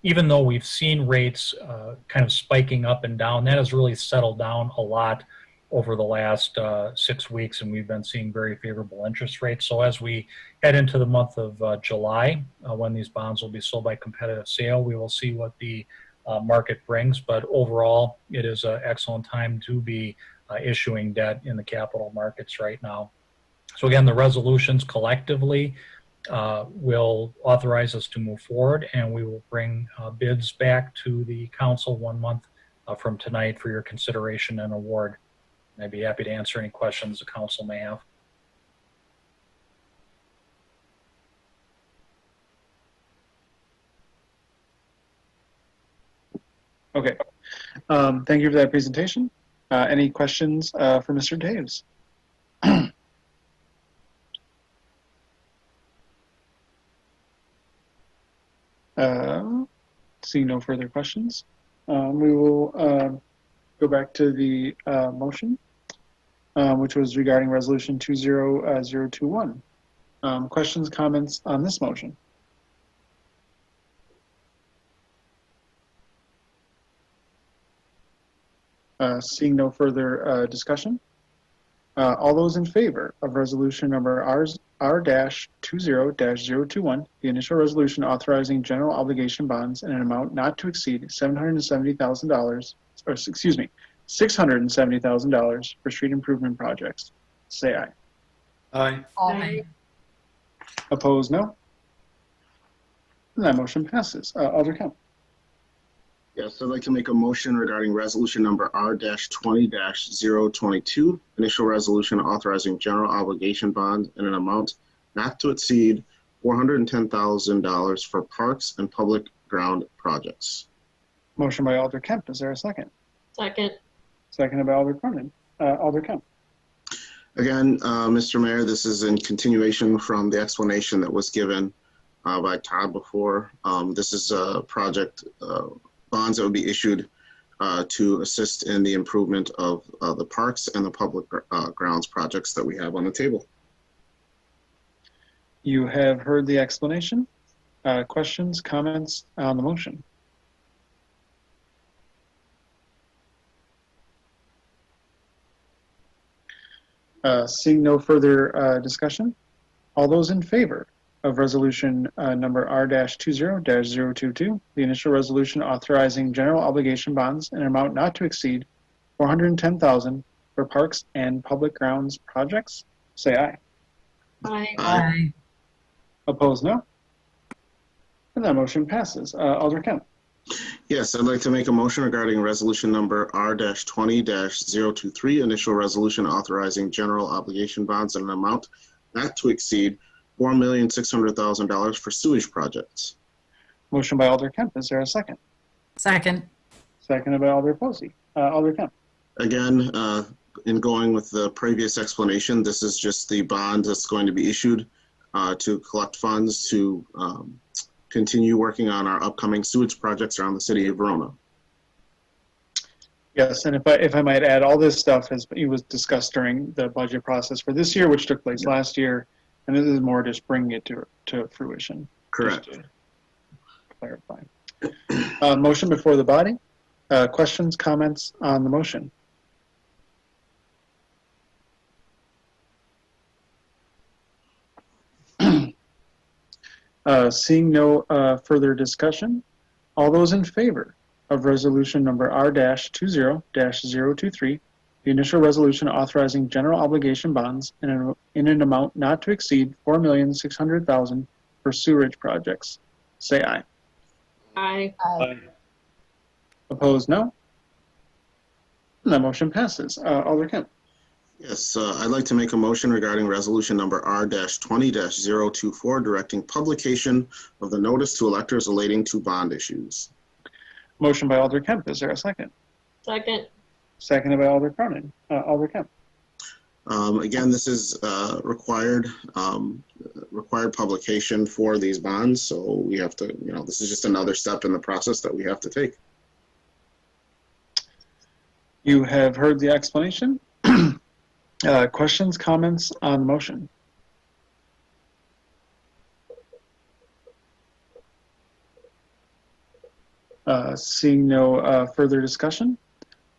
even though we've seen rates kind of spiking up and down, that has really settled down a lot over the last 6 weeks, and we've been seeing very favorable interest rates. So as we head into the month of July, when these bonds will be sold by competitive sale, we will see what the market brings. But overall, it is an excellent time to be issuing debt in the capital markets right now. So again, the resolutions collectively will authorize us to move forward, and we will bring bids back to the council 1 month from tonight for your consideration and award. I'd be happy to answer any questions the council may have. Okay. Thank you for that presentation. Any questions for Mr. Daves? Seeing no further questions, we will go back to the motion, which was regarding Resolution 20021. Questions, comments on this motion? Seeing no further discussion, all those in favor of resolution number R-20-021, the initial resolution authorizing general obligation bonds in an amount not to exceed $770,000, or excuse me, $670,000 for street improvement projects, say aye. Aye. Aye. Opposed, no. And that motion passes. Alder Kemp. Yes, I'd like to make a motion regarding resolution number R-20-022, initial resolution authorizing general obligation bonds in an amount not to exceed $410,000 for parks and public ground projects. Motion by Alder Kemp. Is there a second? Second. Seconded by Alder Cronin. Alder Kemp. Again, Mr. Mayor, this is in continuation from the explanation that was given by Todd before. This is a project bonds that would be issued to assist in the improvement of the parks and the public grounds projects that we have on the table. You have heard the explanation. Questions, comments on the motion? Seeing no further discussion, all those in favor of resolution number R-20-022, the initial resolution authorizing general obligation bonds in an amount not to exceed $410,000 for parks and public grounds projects, say aye. Aye. Aye. Opposed, no. And that motion passes. Alder Kemp. Yes, I'd like to make a motion regarding resolution number R-20-023, initial resolution authorizing general obligation bonds in an amount not to exceed $4,600,000 for sewage projects. Motion by Alder Kemp. Is there a second? Second. Seconded by Alder Posey. Alder Kemp. Again, in going with the previous explanation, this is just the bond that's going to be issued to collect funds to continue working on our upcoming sewage projects around the city of Verona. Yes, and if I might add, all this stuff was discussed during the budget process for this year, which took place last year, and this is more just bringing it to fruition. Correct. Just to clarify. Motion before the body. Questions, comments on the motion? Seeing no further discussion, all those in favor of resolution number R-20-023, the initial resolution authorizing general obligation bonds in an amount not to exceed $4,600,000 for sewerage projects, say aye. Aye. Aye. Opposed, no. And that motion passes. Alder Kemp. Yes, I'd like to make a motion regarding resolution number R-20-024, directing publication of the notice to electors relating to bond issues. Motion by Alder Kemp. Is there a second? Second. Seconded by Alder Cronin. Alder Kemp. Again, this is required publication for these bonds, so we have to, this is just another step in the process that we have to take. You have heard the explanation. Questions, comments on the motion? Seeing no further discussion,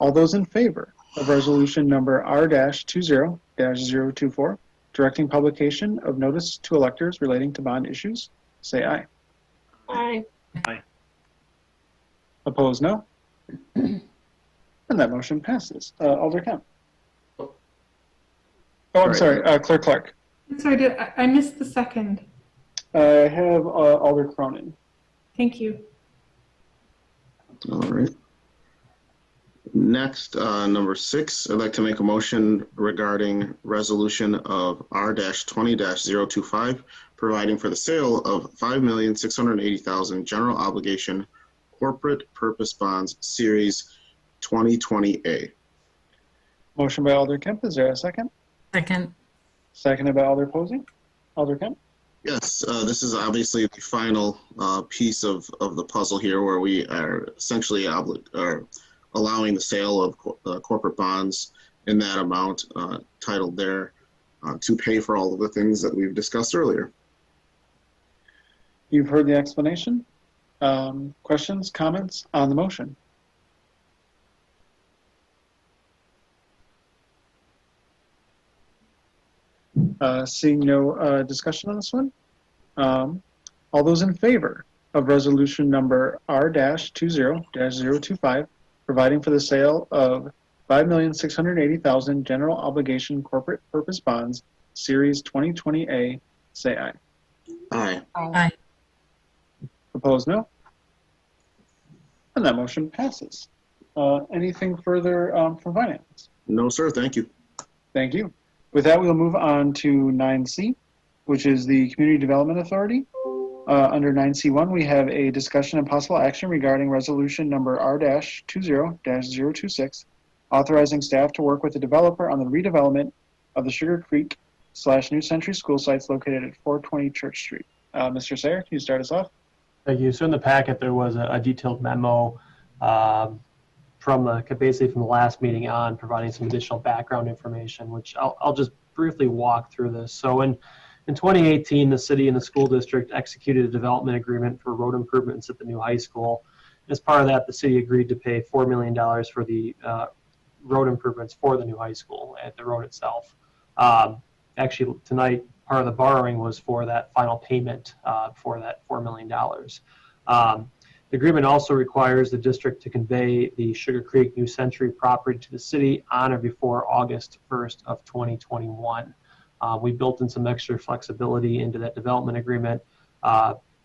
all those in favor of resolution number R-20-024, directing publication of notice to electors relating to bond issues, say aye. Aye. Aye. Opposed, no. And that motion passes. Alder Kemp. Oh, I'm sorry, Clerk Clark. I'm sorry, I missed the second. I have Alder Cronin. Thank you. All right. Next, number 6, I'd like to make a motion regarding resolution of R-20-025, providing for the sale of $5,680,000 general obligation corporate purpose bonds, Series 2020A. Motion by Alder Kemp. Is there a second? Second. Seconded by Alder Posey. Alder Kemp. Yes, this is obviously the final piece of the puzzle here, where we are essentially allowing the sale of corporate bonds in that amount titled there to pay for all of the things that we've discussed earlier. You've heard the explanation. Questions, comments on the motion? Seeing no discussion on this one, all those in favor of resolution number R-20-025, providing for the sale of $5,680,000 general obligation corporate purpose bonds, Series 2020A, say aye. Aye. Aye. Opposed, no. And that motion passes. Anything further from Finance? No, sir. Thank you. Thank you. With that, we'll move on to 9C, which is the Community Development Authority. Under 9C1, we have a discussion and possible action regarding resolution number R-20-026, authorizing staff to work with the developer on the redevelopment of the Sugar Creek / New Century school sites located at 420 Church Street. Mr. Sayer, can you start us off? Thank you. So in the packet, there was a detailed memo basically from the last meeting on, providing some additional background information, which I'll just briefly walk through this. So in 2018, the city and the school district executed a development agreement for road improvements at the new high school. As part of that, the city agreed to pay $4 million for the road improvements for the new high school at the road itself. Actually, tonight, part of the borrowing was for that final payment for that $4 million. The agreement also requires the district to convey the Sugar Creek New Century property to the city on or before August 1st of 2021. We built in some extra flexibility into that development agreement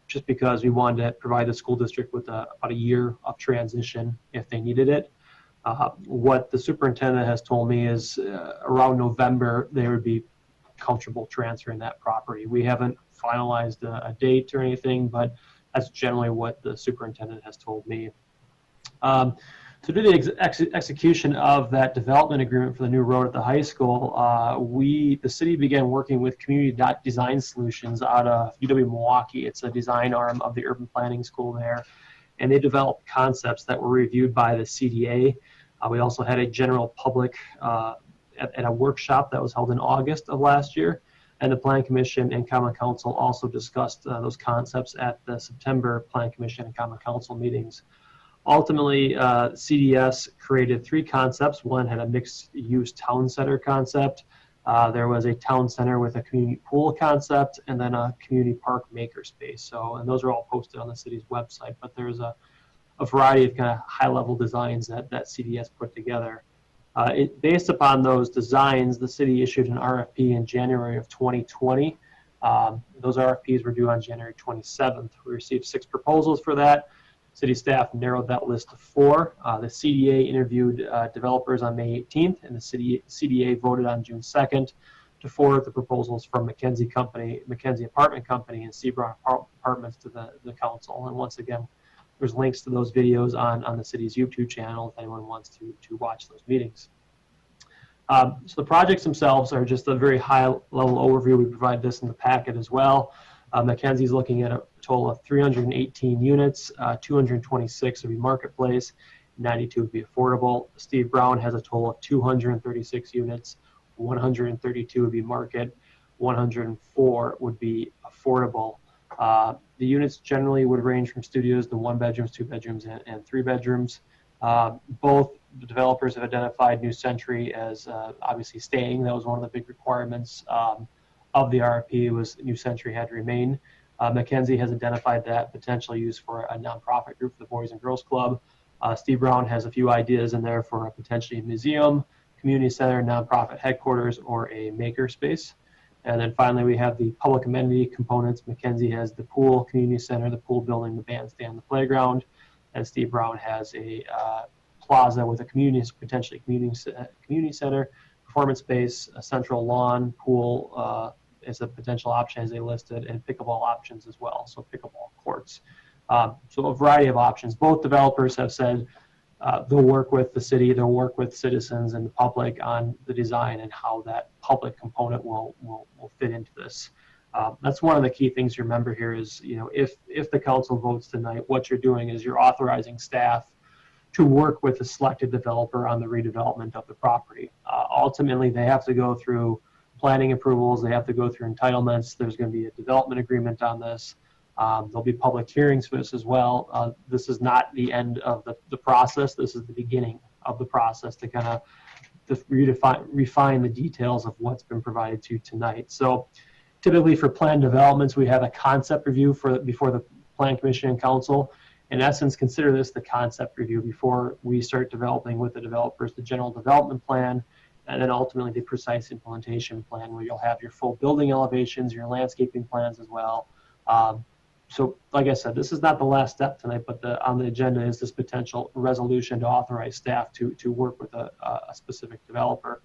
just because we wanted to provide the school district with about a year of transition if they needed it. What the superintendent has told me is around November, they would be comfortable transferring that property. We haven't finalized a date or anything, but that's generally what the superintendent has told me. To do the execution of that development agreement for the new road at the high school, the city began working with Community Design Solutions out of UW-Milwaukee. It's a design arm of the urban planning school there, and they developed concepts that were reviewed by the CDA. We also had a general public at a workshop that was held in August of last year, and the Plan Commission and Common Council also discussed those concepts at the September Plan Commission and Common Council meetings. Ultimately, CDS created 3 concepts. One had a mixed-use town center concept. There was a town center with a community pool concept, and then a community park makerspace. And those are all posted on the city's website. But there's a variety of kind of high-level designs that CDS put together. Based upon those designs, the city issued an RFP in January of 2020. Those RFPs were due on January 27th. We received 6 proposals for that. City staff narrowed that list to 4. The CDA interviewed developers on May 18th, and the CDA voted on June 2nd to forward the proposals from McKenzie Apartment Company and C. Brown Apartments to the council. And once again, there's links to those videos on the city's YouTube channel if anyone wants to watch those meetings. So the projects themselves are just a very high-level overview. We provide this in the packet as well. McKenzie's looking at a total of 318 units, 226 would be marketplace, 92 would be affordable. Steve Brown has a total of 236 units, 132 would be market, 104 would be affordable. The units generally would range from studios to 1 bedrooms, 2 bedrooms, and 3 bedrooms. Both the developers have identified New Century as obviously staying. That was one of the big requirements of the RFP was New Century had to remain. McKenzie has identified that potential use for a nonprofit group, the Boys and Girls Club. Steve Brown has a few ideas in there for a potentially museum, community center, nonprofit headquarters, or a maker space. And then finally, we have the public amenity components. McKenzie has the pool, community center, the pool building, the bandstand, the playground. And Steve Brown has a plaza with a potentially community center, performance space, a central lawn, pool as a potential option as they listed, and pickleball options as well, so pickleball courts. So a variety of options. Both developers have said they'll work with the city, they'll work with citizens and the public on the design and how that public component will fit into this. That's one of the key things to remember here is, if the council votes tonight, what you're doing is you're authorizing staff to work with the selected developer on the redevelopment of the property. Ultimately, they have to go through planning approvals, they have to go through entitlements, there's going to be a development agreement on this. There'll be public hearings for this as well. This is not the end of the process, this is the beginning of the process to kind of refine the details of what's been provided to you tonight. So typically for planned developments, we have a concept review before the Plan Commission and Council. In essence, consider this the concept review before we start developing with the developers the general development plan, and then ultimately the precise implementation plan where you'll have your full building elevations, your landscaping plans as well. So like I said, this is not the last step tonight, but on the agenda is this potential resolution to authorize staff to work with a specific developer.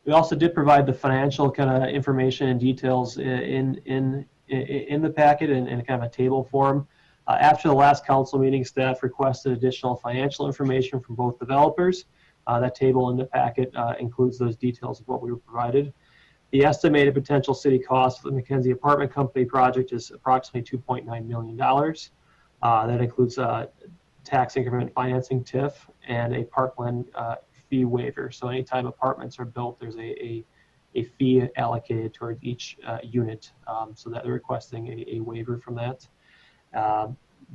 We also did provide the financial kind of information and details in the packet in kind of a table form. After the last council meeting, staff requested additional financial information from both developers. That table in the packet includes those details of what we were provided. The estimated potential city cost for the McKenzie Apartment Company project is approximately $2.9 million. That includes tax increment financing, TIF, and a parkland fee waiver. So anytime apartments are built, there's a fee allocated towards each unit, so that they're requesting a waiver from that.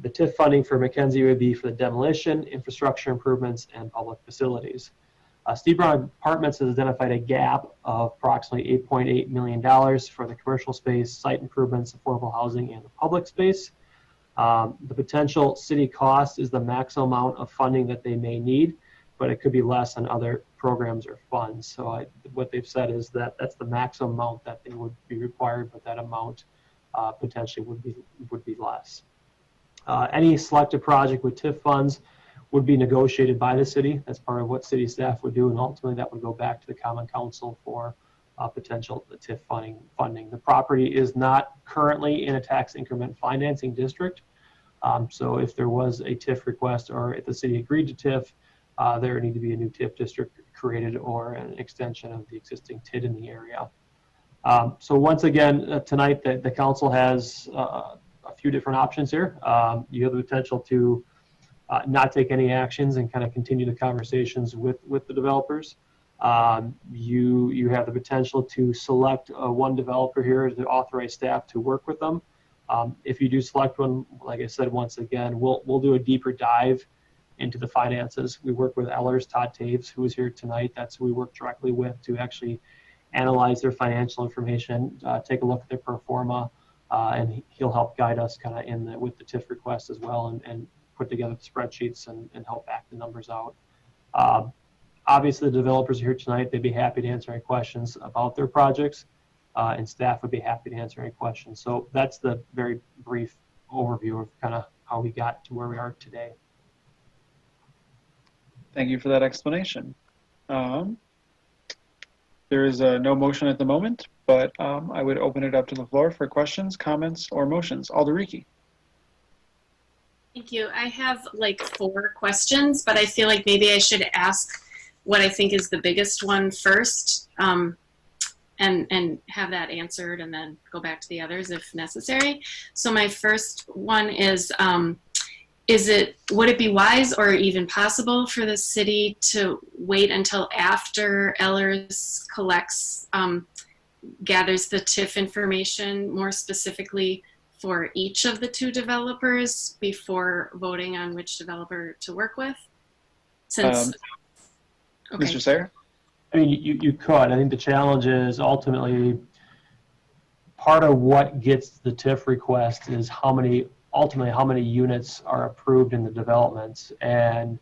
The TIF funding for McKenzie would be for the demolition, infrastructure improvements, and public facilities. Steve Brown Apartments has identified a gap of approximately $8.8 million for the commercial space, site improvements, affordable housing, and the public space. The potential city cost is the maximum amount of funding that they may need, but it could be less on other programs or funds. So what they've said is that that's the maximum amount that they would be required, but that amount potentially would be less. Any selected project with TIF funds would be negotiated by the city. That's part of what city staff would do, and ultimately that would go back to the Common Council for potential TIF funding. The property is not currently in a tax increment financing district, so if there was a TIF request or if the city agreed to TIF, there would need to be a new TIF district created or an extension of the existing TID in the area. So once again, tonight the council has a few different options here. You have the potential to not take any actions and kind of continue the conversations with the developers. You have the potential to select one developer here to authorize staff to work with them. If you do select one, like I said, once again, we'll do a deeper dive into the finances. We work with Ellers, Todd Taves, who is here tonight. That's who we work directly with to actually analyze their financial information, take a look at their pro forma, and he'll help guide us kind of with the TIF request as well, and put together the spreadsheets and help back the numbers out. Obviously, the developers are here tonight. They'd be happy to answer any questions about their projects, and staff would be happy to answer any questions. So that's the very brief overview of kind of how we got to where we are today. Thank you for that explanation. There is no motion at the moment, but I would open it up to the floor for questions, comments, or motions. Alderiki. Thank you. I have like 4 questions, but I feel like maybe I should ask what I think is the biggest one first, and have that answered and then go back to the others if necessary. So my first one is would it be wise or even possible for the city to wait until after Ellers collects, gathers the TIF information more specifically for each of the 2 developers before voting on which developer to work with? Since, okay. Mr. Sayer? I mean, you could. I think the challenge is ultimately part of what gets the TIF request is ultimately how many units are approved in the developments. And,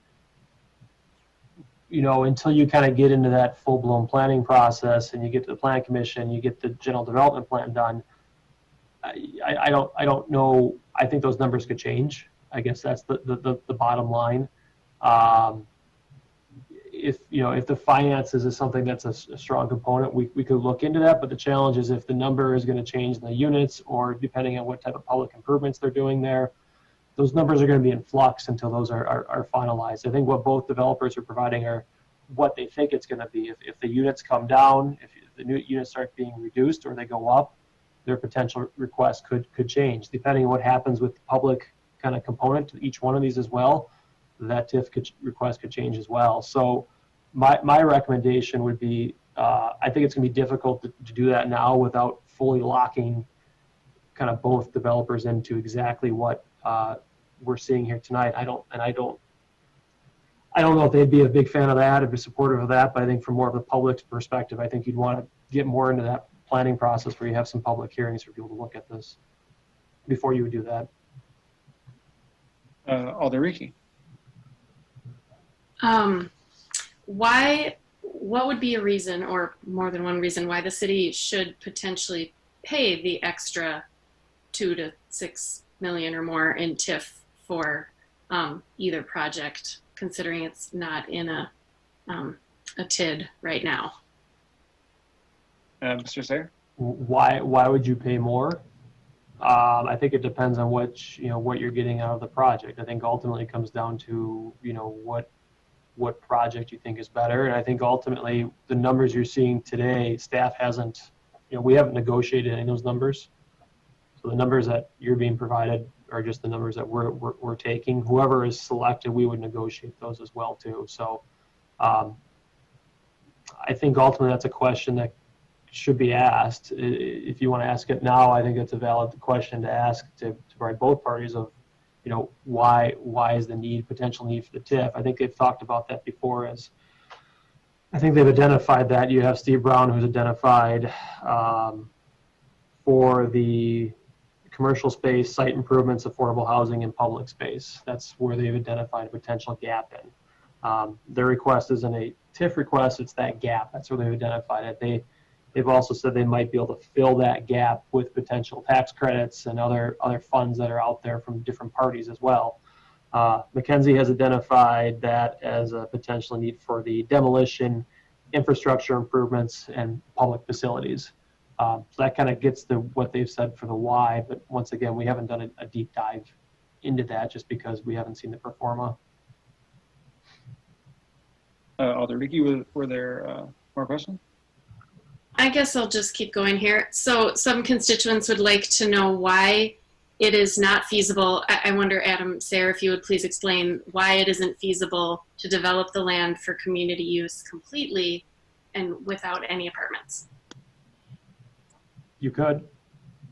you know, until you kind of get into that full-blown planning process and you get to the plan commission, you get the general development plan done, I don't know. I think those numbers could change. I guess that's the bottom line. If the finances is something that's a strong component, we could look into that. But the challenge is if the number is going to change in the units, or depending on what type of public improvements they're doing there, those numbers are going to be in flux until those are finalized. I think what both developers are providing are what they think it's going to be. If the units come down, if the new units start being reduced or they go up, their potential request could change. Depending on what happens with the public kind of component to each one of these as well, that TIF request could change as well. So my recommendation would be, I think it's going to be difficult to do that now without fully locking kind of both developers into exactly what we're seeing here tonight. I don't know if they'd be a big fan of that or be supportive of that, but I think from more of the public's perspective, I think you'd want to get more into that planning process where you have some public hearings for people to look at this before you would do that. Alderiki. What would be a reason, or more than one reason, why the city should potentially pay the extra $2 to $6 million or more in TIF for either project, considering it's not in a TID right now? Mr. Sayer? Why would you pay more? I think it depends on what you're getting out of the project. I think ultimately it comes down to what project you think is better. And I think ultimately the numbers you're seeing today, staff hasn't, we haven't negotiated any of those numbers. So the numbers that you're being provided are just the numbers that we're taking. Whoever is selected, we would negotiate those as well too. So I think ultimately that's a question that should be asked. If you want to ask it now, I think it's a valid question to ask to provide both parties of, why is the potential need for the TIF? I think they've talked about that before as I think they've identified that. You have Steve Brown, who's identified for the commercial space, site improvements, affordable housing, and public space. That's where they've identified a potential gap in. Their request isn't a TIF request, it's that gap. That's where they've identified it. They've also said they might be able to fill that gap with potential tax credits and other funds that are out there from different parties as well. Mackenzie has identified that as a potential need for the demolition, infrastructure improvements, and public facilities. So that kind of gets to what they've said for the why, but once again, we haven't done a deep dive into that just because we haven't seen the pro forma. Alder Ricky, were there more questions? I guess I'll just keep going here. So some constituents would like to know why it is not feasible. I wonder, Adam Sayre, if you would please explain why it isn't feasible to develop the land for community use completely and without any apartments. You could.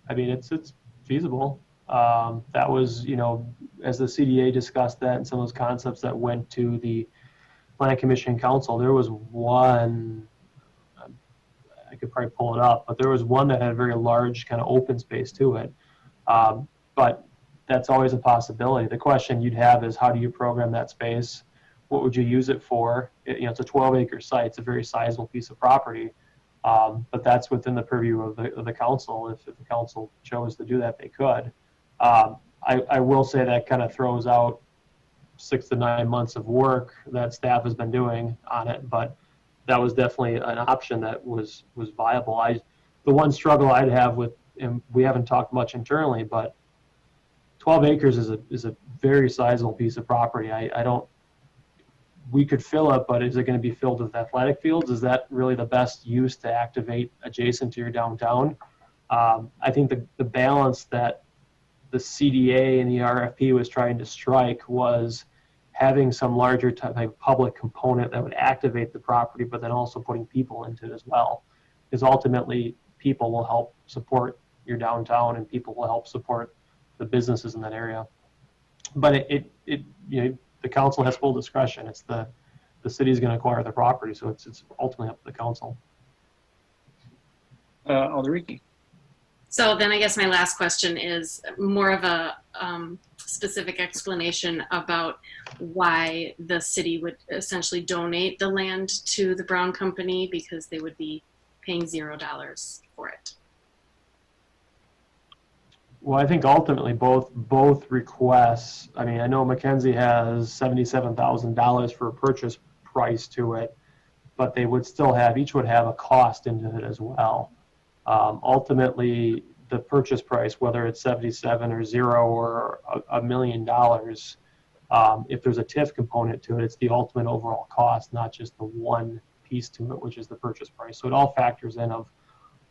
I mean, it's feasible. That was, as the CDA discussed that and some of those concepts that went to the Plan Commission Council, there was one, I could probably pull it up, but there was one that had a very large kind of open space to it. But that's always a possibility. The question you'd have is, how do you program that space? What would you use it for? It's a 12-acre site. It's a very sizable piece of property. But that's within the purview of the council. If the council chose to do that, they could. I will say that kind of throws out 6 to 9 months of work that staff has been doing on it, but that was definitely an option that was viable. The one struggle I'd have with, and we haven't talked much internally, but 12 acres is a very sizable piece of property. We could fill it, but is it going to be filled with athletic fields? Is that really the best use to activate adjacent to your downtown? I think the balance that the CDA and the RFP was trying to strike was having some larger type of public component that would activate the property, but then also putting people into it as well. Because ultimately, people will help support your downtown and people will help support the businesses in that area. But the council has full discretion. It's the city's going to acquire the property, so it's ultimately up to the council. Alder Ricky. So then I guess my last question is more of a specific explanation about why the city would essentially donate the land to the Brown Company, because they would be paying $0 for it. Well, I think ultimately both requests, I mean, I know Mackenzie has $77,000 for a purchase price to it, but they would still each would have a cost into it as well. Ultimately, the purchase price, whether it's 77 or 0 or $1 million, if there's a TIF component to it, it's the ultimate overall cost, not just the one piece to it, which is the purchase price. So it all factors in of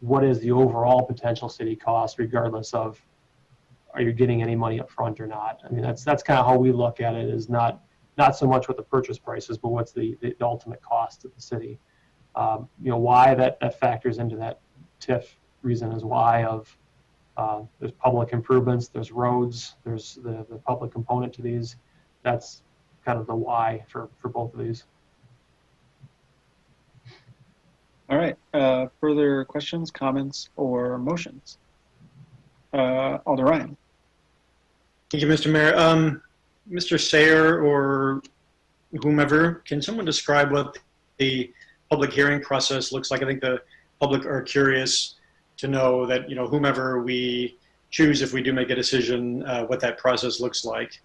what is the overall potential city cost, regardless of are you getting any money up front or not. I mean, that's kind of how we look at it, is not so much what the purchase price is, but what's the ultimate cost to the city. Why that factors into that TIF reason is why of there's public improvements, there's roads, there's the public component to these. That's kind of the why for both of these. All right. Further questions, comments, or motions? Alder Ryan. Thank you, Mr. Mayor. Mr. Sayre or whomever, can someone describe what the public hearing process looks like? I think the public are curious to know that, whomever we choose, if we do make a decision, what that process looks like.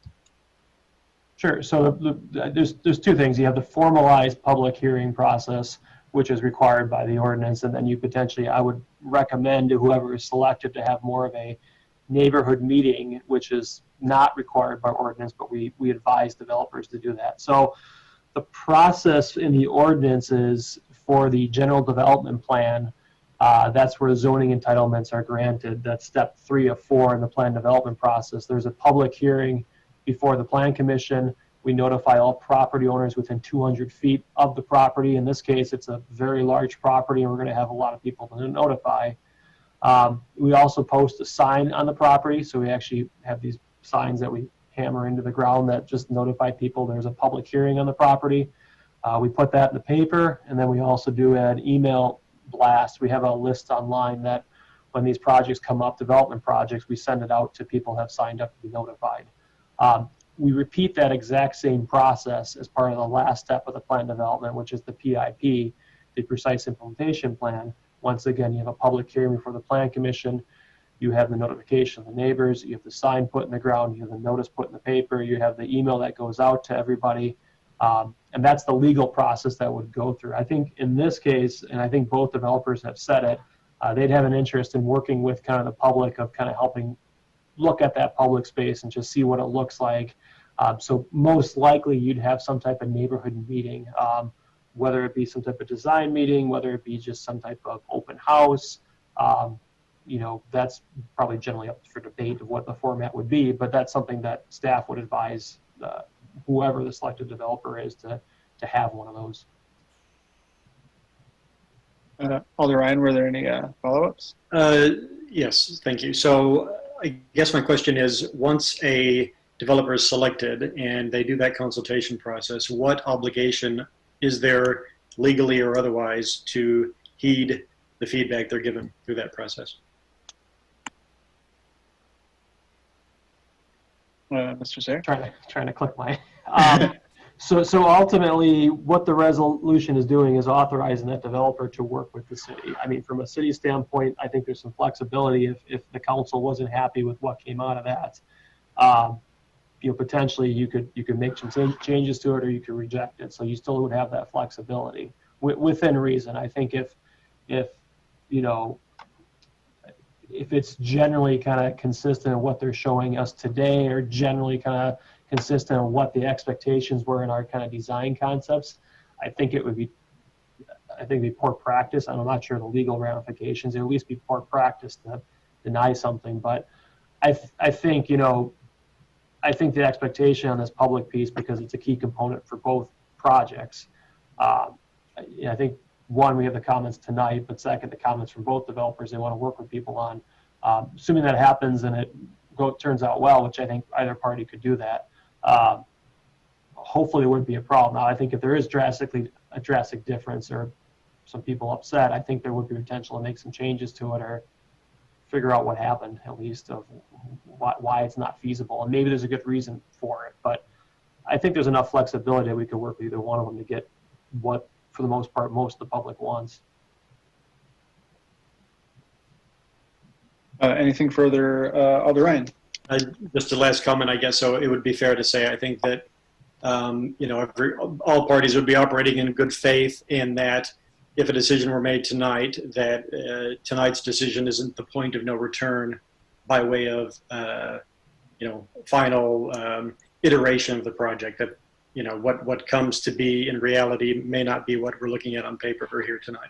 Sure. So there's two things. You have the formalized public hearing process, which is required by the ordinance, and then you potentially, I would recommend to whoever is selected to have more of a neighborhood meeting, which is not required by ordinance, but we advise developers to do that. So the process in the ordinance is for the general development plan. That's where zoning entitlements are granted. That's step 3 of 4 in the plan development process. There's a public hearing before the Plan Commission. We notify all property owners within 200 feet of the property. In this case, it's a very large property, and we're going to have a lot of people to notify. We also post a sign on the property, so we actually have these signs that we hammer into the ground that just notify people there's a public hearing on the property. We put that in the paper, and then we also do an email blast. We have a list online that when these projects come up, development projects, we send it out to people who have signed up to be notified. We repeat that exact same process as part of the last step of the plan development, which is the PIP, the Precise Implementation Plan. Once again, you have a public hearing before the Plan Commission, you have the notification of the neighbors, you have the sign put in the ground, you have the notice put in the paper, you have the email that goes out to everybody, and that's the legal process that would go through. I think in this case, and I think both developers have said it, they'd have an interest in working with kind of the public, of kind of helping look at that public space and just see what it looks like. So most likely you'd have some type of neighborhood meeting, whether it be some type of design meeting, whether it be just some type of open house. You know, that's probably generally up for debate of what the format would be, but that's something that staff would advise whoever the selected developer is to have one of those. Alder Ryan, were there any follow-ups? Yes, thank you. So I guess my question is, once a developer is selected and they do that consultation process, what obligation is there legally or otherwise to heed the feedback they're given through that process? Mr. Sayer? Trying to click my... So ultimately, what the resolution is doing is authorizing that developer to work with the city. I mean, from a city standpoint, I think there's some flexibility if the council wasn't happy with what came out of that. You know, potentially you could make some changes to it, or you could reject it. So you still would have that flexibility within reason. I think if you know, if it's generally kind of consistent with what they're showing us today, or generally kind of consistent with what the expectations were in our kind of design concepts, I think it'd be poor practice. I'm not sure the legal ramifications. It would at least be poor practice to deny something. But I think, you know, I think the expectation on this public piece, because it's a key component for both projects, I think, one, we have the comments tonight, but second, the comments from both developers they want to work with people on. Assuming that happens and it turns out well, which I think either party could do that, hopefully it wouldn't be a problem. Now, I think if there is a drastic difference or some people upset, I think there would be potential to make some changes to it or figure out what happened, at least, of why it's not feasible. And maybe there's a good reason for it, but I think there's enough flexibility that we could work with either one of them to get what, for the most part, most of the public wants. Anything further, Alder Ryan? Just a last comment, I guess. So it would be fair to say, I think that you know, all parties would be operating in good faith in that if a decision were made tonight, that tonight's decision isn't the point of no return by way of you know, final iteration of the project. That, you know, what comes to be in reality may not be what we're looking at on paper for here tonight.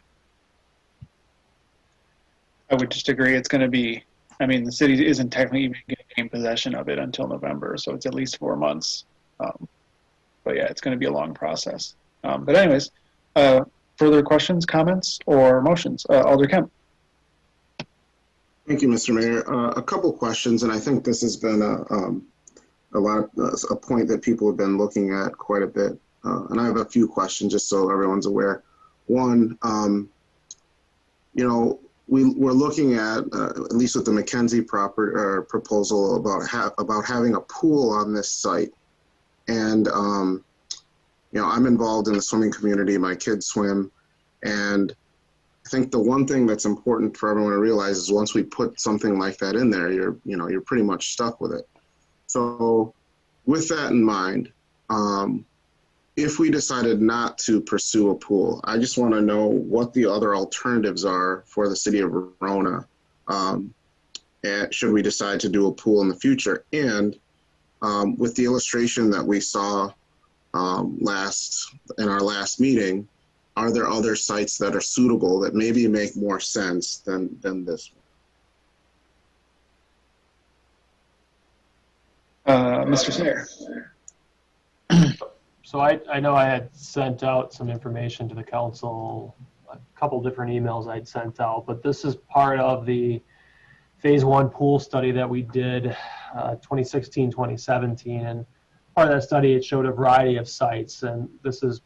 I would just agree. It's going to be, I mean, the city isn't technically even going to gain possession of it until November, so it's at least 4 months. But yeah, it's going to be a long process. But anyways, further questions, comments, or motions? Alder Kemp. Thank you, Mr. Mayor. A couple questions, and I think this has been a point that people have been looking at quite a bit. And I have a few questions just so everyone's aware. One, you know, we're looking at least with the McKenzie proposal about having a pool on this site. And, you know, I'm involved in the swimming community. My kids swim. And I think the one thing that's important for everyone to realize is once we put something like that in there, you're pretty much stuck with it. So with that in mind, if we decided not to pursue a pool, I just want to know what the other alternatives are for the city of Verona, and should we decide to do a pool in the future. And with the illustration that we saw in our last meeting, are there other sites that are suitable that maybe make more sense than this one? Mr. Sayer. So I know I had sent out some information to the council, a couple different emails I'd sent out, but this is part of the phase 1 pool study that we did 2016, 2017. And part of that study, it showed a variety of sites. And this is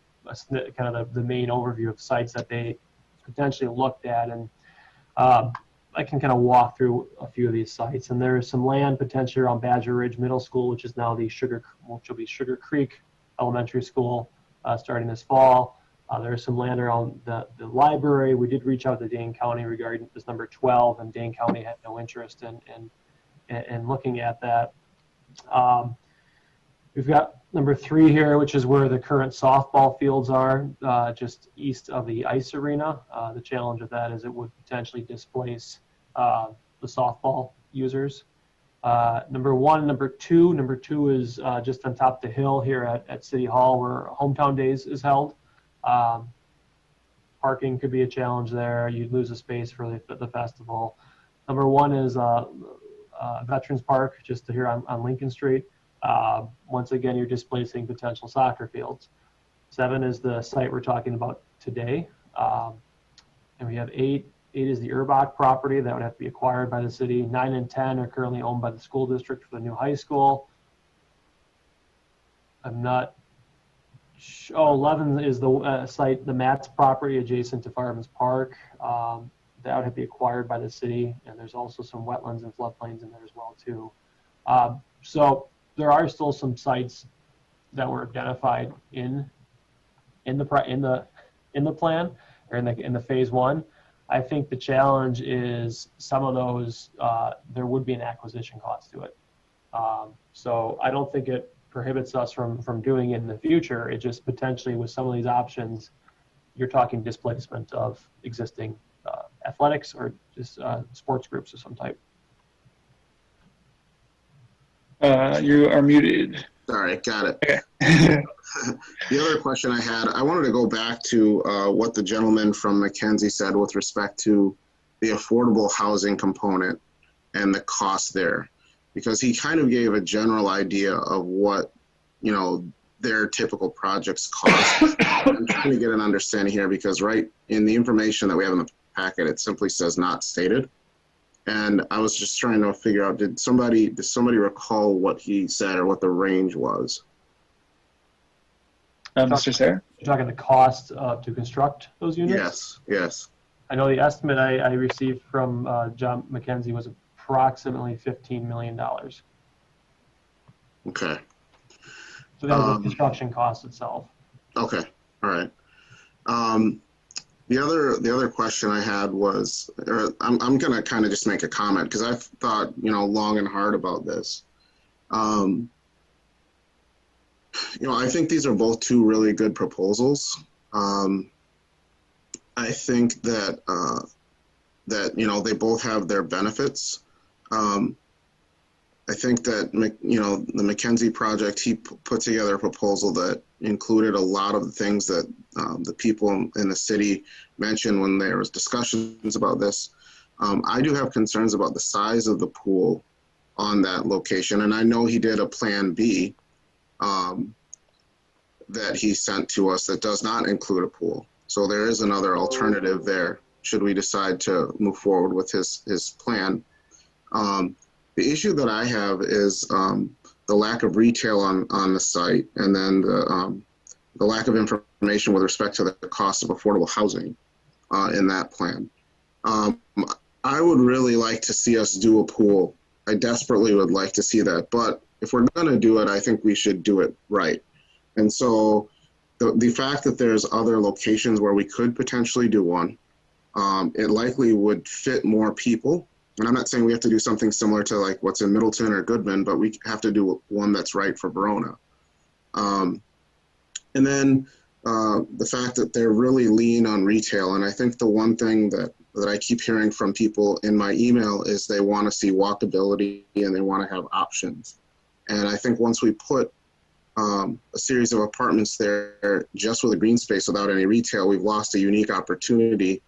kind of the main overview of sites that they potentially looked at, and I can kind of walk through a few of these sites. And there is some land potentially around Badger Ridge Middle School, which is now which will be Sugar Creek Elementary School, starting this fall. There's some land around the library. We did reach out to Dane County regarding this number 12, and Dane County had no interest in looking at that. We've got number 3 here, which is where the current softball fields are, just east of the ice arena. The challenge of that is it would potentially displace the softball users. Number 1, number 2. Number 2 is just on top of the hill here at City Hall, where Hometown Days is held. Parking could be a challenge there. You'd lose a space for the festival. Number 1 is Veterans Park, just here on Lincoln Street. Once again, you're displacing potential soccer fields. 7 is the site we're talking about today. And we have 8. 8 is the Urbach property that would have to be acquired by the city. 9 and 10 are currently owned by the school district for the new high school. I'm not. 11 is the site, the Matt's property adjacent to Fireman's Park. That would have to be acquired by the city, and there's also some wetlands and floodplains in there as well too. So there are still some sites that were identified in the plan, or in the phase 1. I think the challenge is some of those there would be an acquisition cost to it. So I don't think it prohibits us from doing it in the future. It just potentially, with some of these options, you're talking displacement of existing athletics or just sports groups of some type. You are muted. Sorry, got it. Okay. The other question I had, I wanted to go back to what the gentleman from Mackenzie said with respect to the affordable housing component and the cost there, because he kind of gave a general idea of what, their typical projects cost. I'm trying to get an understanding here, because right in the information that we have in the packet, it simply says not stated. And I was just trying to figure out, did somebody recall what he said or what the range was? Mr. Sayre? You're talking the cost to construct those units? Yes. I know the estimate I received from John McKenzie was approximately $15 million. Okay. So that was the construction cost itself. Okay, all right. The other question I had was, I'm going to kind of just make a comment, because I've thought, long and hard about this. I think these are both 2 really good proposals. I think that they both have their benefits. I think that the Mackenzie project, he put together a proposal that included a lot of the things that the people in the city mentioned when there was discussions about this. I do have concerns about the size of the pool on that location, and I know he did a plan B that he sent to us that does not include a pool. So there is another alternative there should we decide to move forward with his plan. The issue that I have is the lack of retail on the site, and then the lack of information with respect to the cost of affordable housing in that plan. I would really like to see us do a pool. I desperately would like to see that, but if we're going to do it, I think we should do it right. And so the fact that there's other locations where we could potentially do one, it likely would fit more people. And I'm not saying we have to do something similar to like what's in Middleton or Goodman, but we have to do one that's right for Verona. And then the fact that they're really lean on retail. And I think the one thing that I keep hearing from people in my email is they want to see walkability and they want to have options. And I think once we put a series of apartments there just with a green space without any retail, we've lost a unique opportunity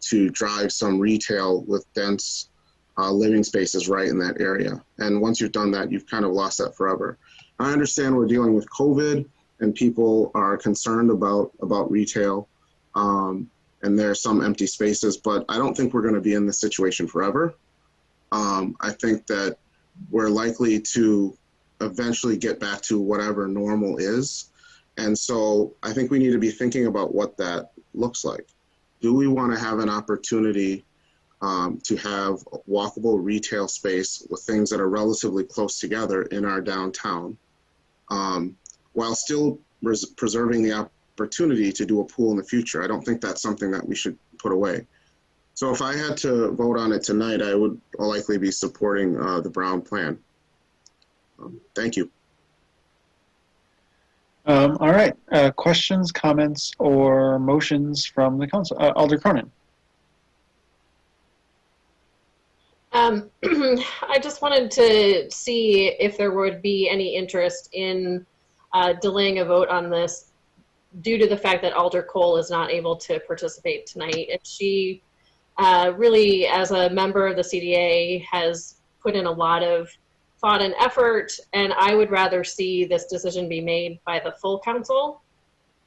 to drive some retail with dense living spaces right in that area. And once you've done that, you've kind of lost that forever. I understand we're dealing with COVID and people are concerned about retail and there are some empty spaces, but I don't think we're going to be in this situation forever. I think that we're likely to eventually get back to whatever normal is. And so I think we need to be thinking about what that looks like. Do we want to have an opportunity to have walkable retail space with things that are relatively close together in our downtown, while still preserving the opportunity to do a pool in the future? I don't think that's something that we should put away. So if I had to vote on it tonight, I would likely be supporting the Brown plan. Thank you. All right. Questions, comments, or motions from the council? Alder Cronin. I just wanted to see if there would be any interest in delaying a vote on this due to the fact that Alder Cole is not able to participate tonight. And she really, as a member of the CDA, has put in a lot of thought and effort, and I would rather see this decision be made by the full council.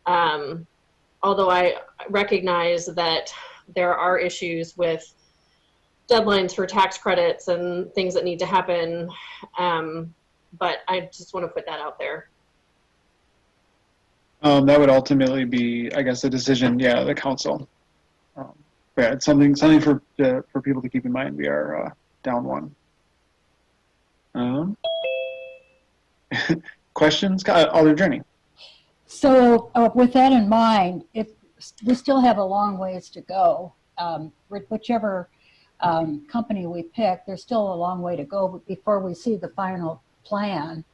Although I recognize that there are issues with deadlines for tax credits and things that need to happen, but I just want to put that out there. That would ultimately be, I guess, a decision, yeah, the council. Yeah, it's something for people to keep in mind. We are down one. Questions? Alder Journey. So with that in mind, we still have a long ways to go. Whichever company we pick, there's still a long way to go before we see the final plan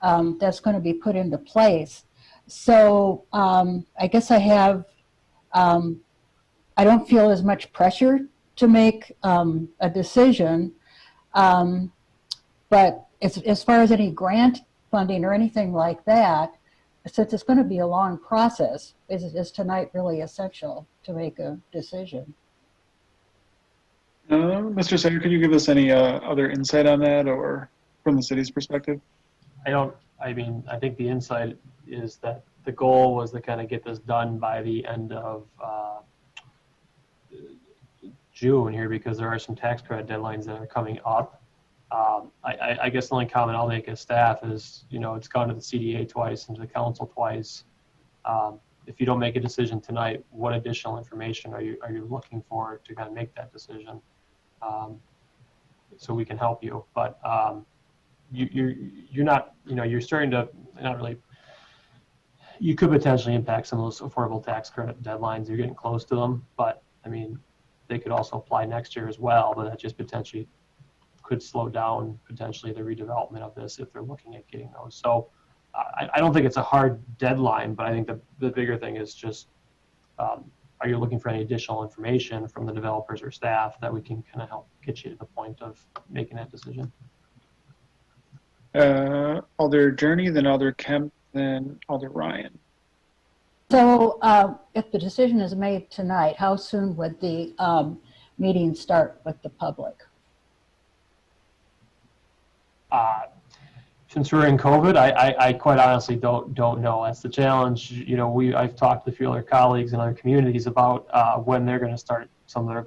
that's going to be put into place. So I guess I don't feel as much pressure to make a decision. But as far as any grant funding or anything like that, since it's going to be a long process, is tonight really essential to make a decision? Mr. Sayer, could you give us any other insight on that, or from the city's perspective? I think the insight is that the goal was to kind of get this done by the end of June here, because there are some tax credit deadlines that are coming up. I guess the only comment I'll make as staff is, it's gone to the CDA twice and to the council twice. If you don't make a decision tonight, what additional information are you looking for to kind of make that decision? So we can help you. But you're not, you're starting to not really. You could potentially impact some of those affordable tax credit deadlines. You're getting close to them, but they could also apply next year as well. But that just potentially could slow down potentially the redevelopment of this if they're looking at getting those. So I don't think it's a hard deadline, but I think the bigger thing is just, are you looking for any additional information from the developers or staff that we can kind of help get you to the point of making that decision? Alder Journey, then Alder Kemp, then Alder Ryan. So if the decision is made tonight, how soon would the meeting start with the public? Since we're in COVID, I quite honestly don't know. That's the challenge. I've talked to a few other colleagues in other communities about when they're going to start some of their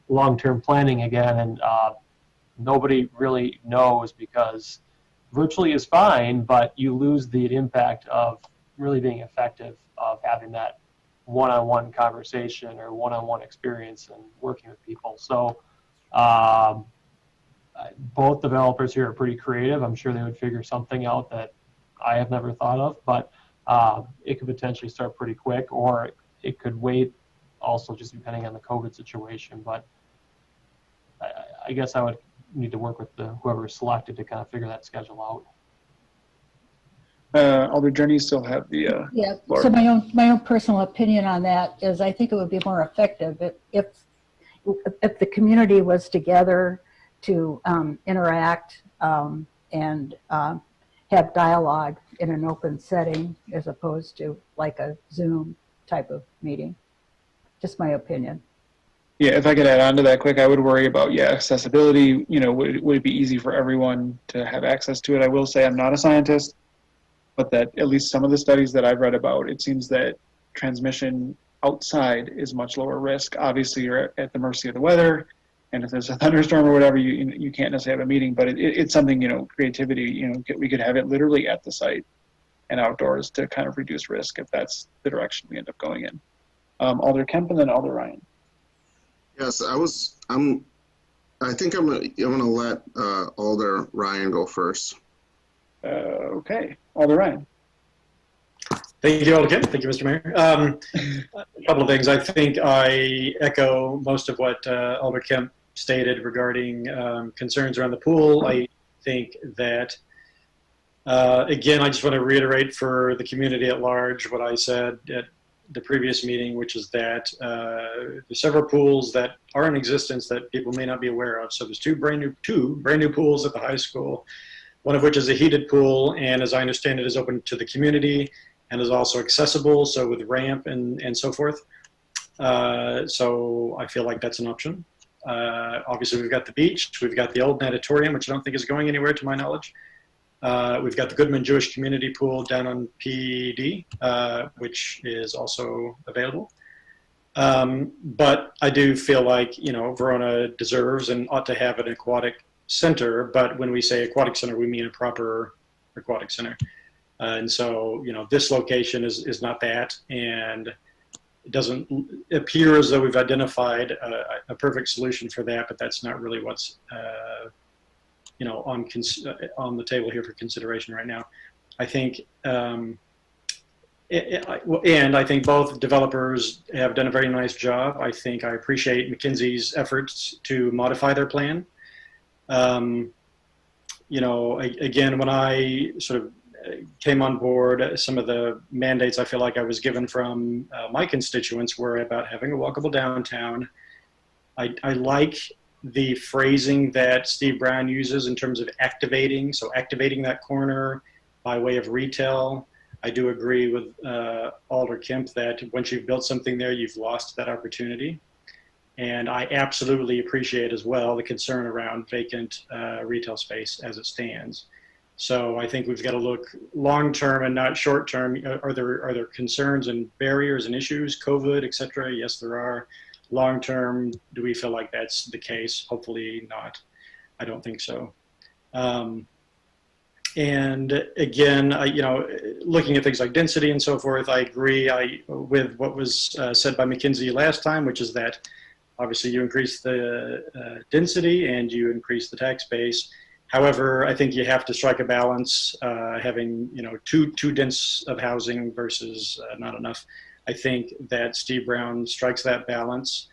long-term planning again, and nobody really knows, because virtually is fine, but you lose the impact of really being effective, of having that one-on-one conversation or one-on-one experience and working with people. So both developers here are pretty creative. I'm sure they would figure something out that I have never thought of, but it could potentially start pretty quick, or it could wait, also just depending on the COVID situation. But I guess I would need to work with whoever is selected to kind of figure that schedule out. Alder Journey still have the floor. So my own personal opinion on that is I think it would be more effective if the community was together to interact and have dialogue in an open setting, as opposed to like a Zoom type of meeting. Just my opinion. Yeah, if I could add on to that quick, I would worry about, accessibility. Would it be easy for everyone to have access to it? I will say I'm not a scientist, but that at least some of the studies that I've read about, it seems that transmission outside is much lower risk. Obviously, you're at the mercy of the weather, and if there's a thunderstorm or whatever, you can't necessarily have a meeting. But it's something, creativity. We could have it literally at the site, and outdoors to kind of reduce risk if that's the direction we end up going in. Alder Kemp and then Alder Ryan. Yes, I think I'm gonna let Alder Ryan go first. Okay, Alder Ryan. Thank you, Alder Kemp. Thank you, Mr. Mayor. A couple of things. I think I echo most of what Alder Kemp stated regarding concerns around the pool. I think that, again, I just want to reiterate for the community at large what I said at the previous meeting, which is that there's several pools that are in existence that people may not be aware of. So there's two brand new pools at the high school, one of which is a heated pool, and as I understand it, is open to the community and is also accessible, so with ramp and so forth. So I feel like that's an option. Obviously, we've got the beach, we've got the old natatorium, which I don't think is going anywhere to my knowledge. We've got the Goodman Jewish Community Pool down on PD, which is also available. But I do feel like, you know, Verona deserves and ought to have an aquatic center. But when we say aquatic center, we mean a proper aquatic center. And so, you know, this location is not that. And it doesn't appear as though we've identified a perfect solution for that, but that's not really what's you know, on the table here for consideration right now. I think, and I think both developers have done a very nice job. I think I appreciate McKinsey's efforts to modify their plan. You know, again, when I sort of came on board, some of the mandates I feel like I was given from my constituents were about having a walkable downtown. I like the phrasing that Steve Brown uses in terms of activating. So activating that corner by way of retail. I do agree with Alder Kemp that once you've built something there, you've lost that opportunity. And I absolutely appreciate as well the concern around vacant retail space as it stands. So I think we've got to look long-term and not short-term. Are there concerns and barriers and issues, COVID, et cetera? Yes, there are. Long-term, do we feel like that's the case? Hopefully not. I don't think so. And again, you know, looking at things like density and so forth, I agree with what was said by McKinsey last time, which is that obviously you increase the density and you increase the tax base. However, I think you have to strike a balance, having, you know, too dense of housing versus not enough. I think that Steve Brown strikes that balance.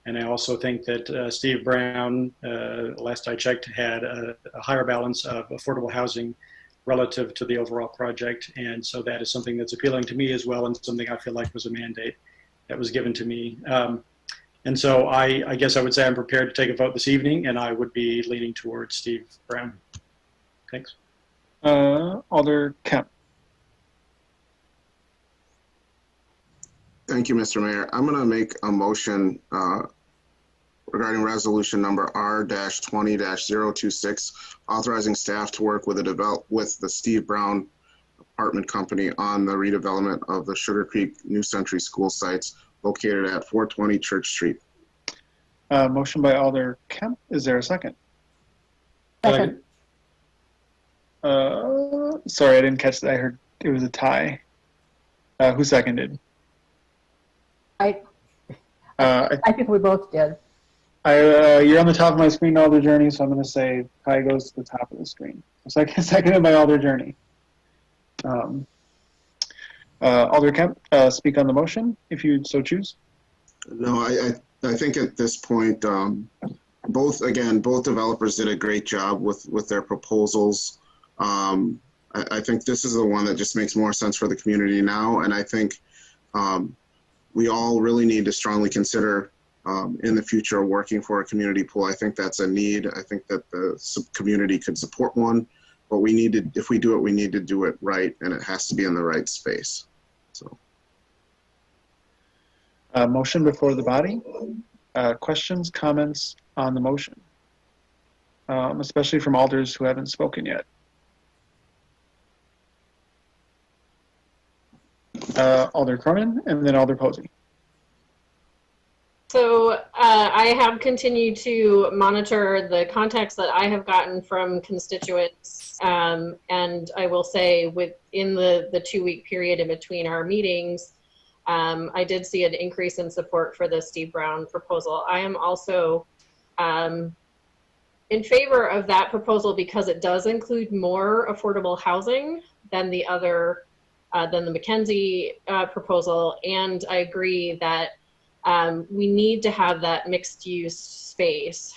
And I also think that Steve Brown, last I checked, had a higher balance of affordable housing relative to the overall project. And so that is something that's appealing to me as well, and something I feel like was a mandate that was given to me. And so I guess I would say I'm prepared to take a vote this evening, and I would be leaning towards Steve Brown. Thanks. Alder Kemp. Thank you, Mr. Mayor. I'm going to make a motion regarding resolution number R-20-026, authorizing staff to work with the Steve Brown Apartment Company on the redevelopment of the Sugar Creek New Century School sites located at 420 Church Street. Motion by Alder Kemp. Is there a second? Second. Sorry, I didn't catch that. I heard it was a tie. Who seconded? I think we both did. You're on the top of my screen, Alder Journey, so I'm going to say tie goes to the top of the screen. Seconded by Alder Journey. Alder Kemp, speak on the motion, if you so choose. No, I think at this point, both developers did a great job with their proposals. I think this is the one that just makes more sense for the community now, and I think we all really need to strongly consider in the future working for a community pool. I think that's a need. I think that the community could support one, but if we do it, we need to do it right, and it has to be in the right space. So, motion before the body. Questions, comments on the motion, especially from alders who haven't spoken yet. Alder Cronin and then Alder Posey. So I have continued to monitor the contacts that I have gotten from constituents, and I will say within the 2-week period in between our meetings, I did see an increase in support for the Steve Brown proposal. I am also in favor of that proposal because it does include more affordable housing than the other, than the McKenzie proposal, and I agree that we need to have that mixed use space.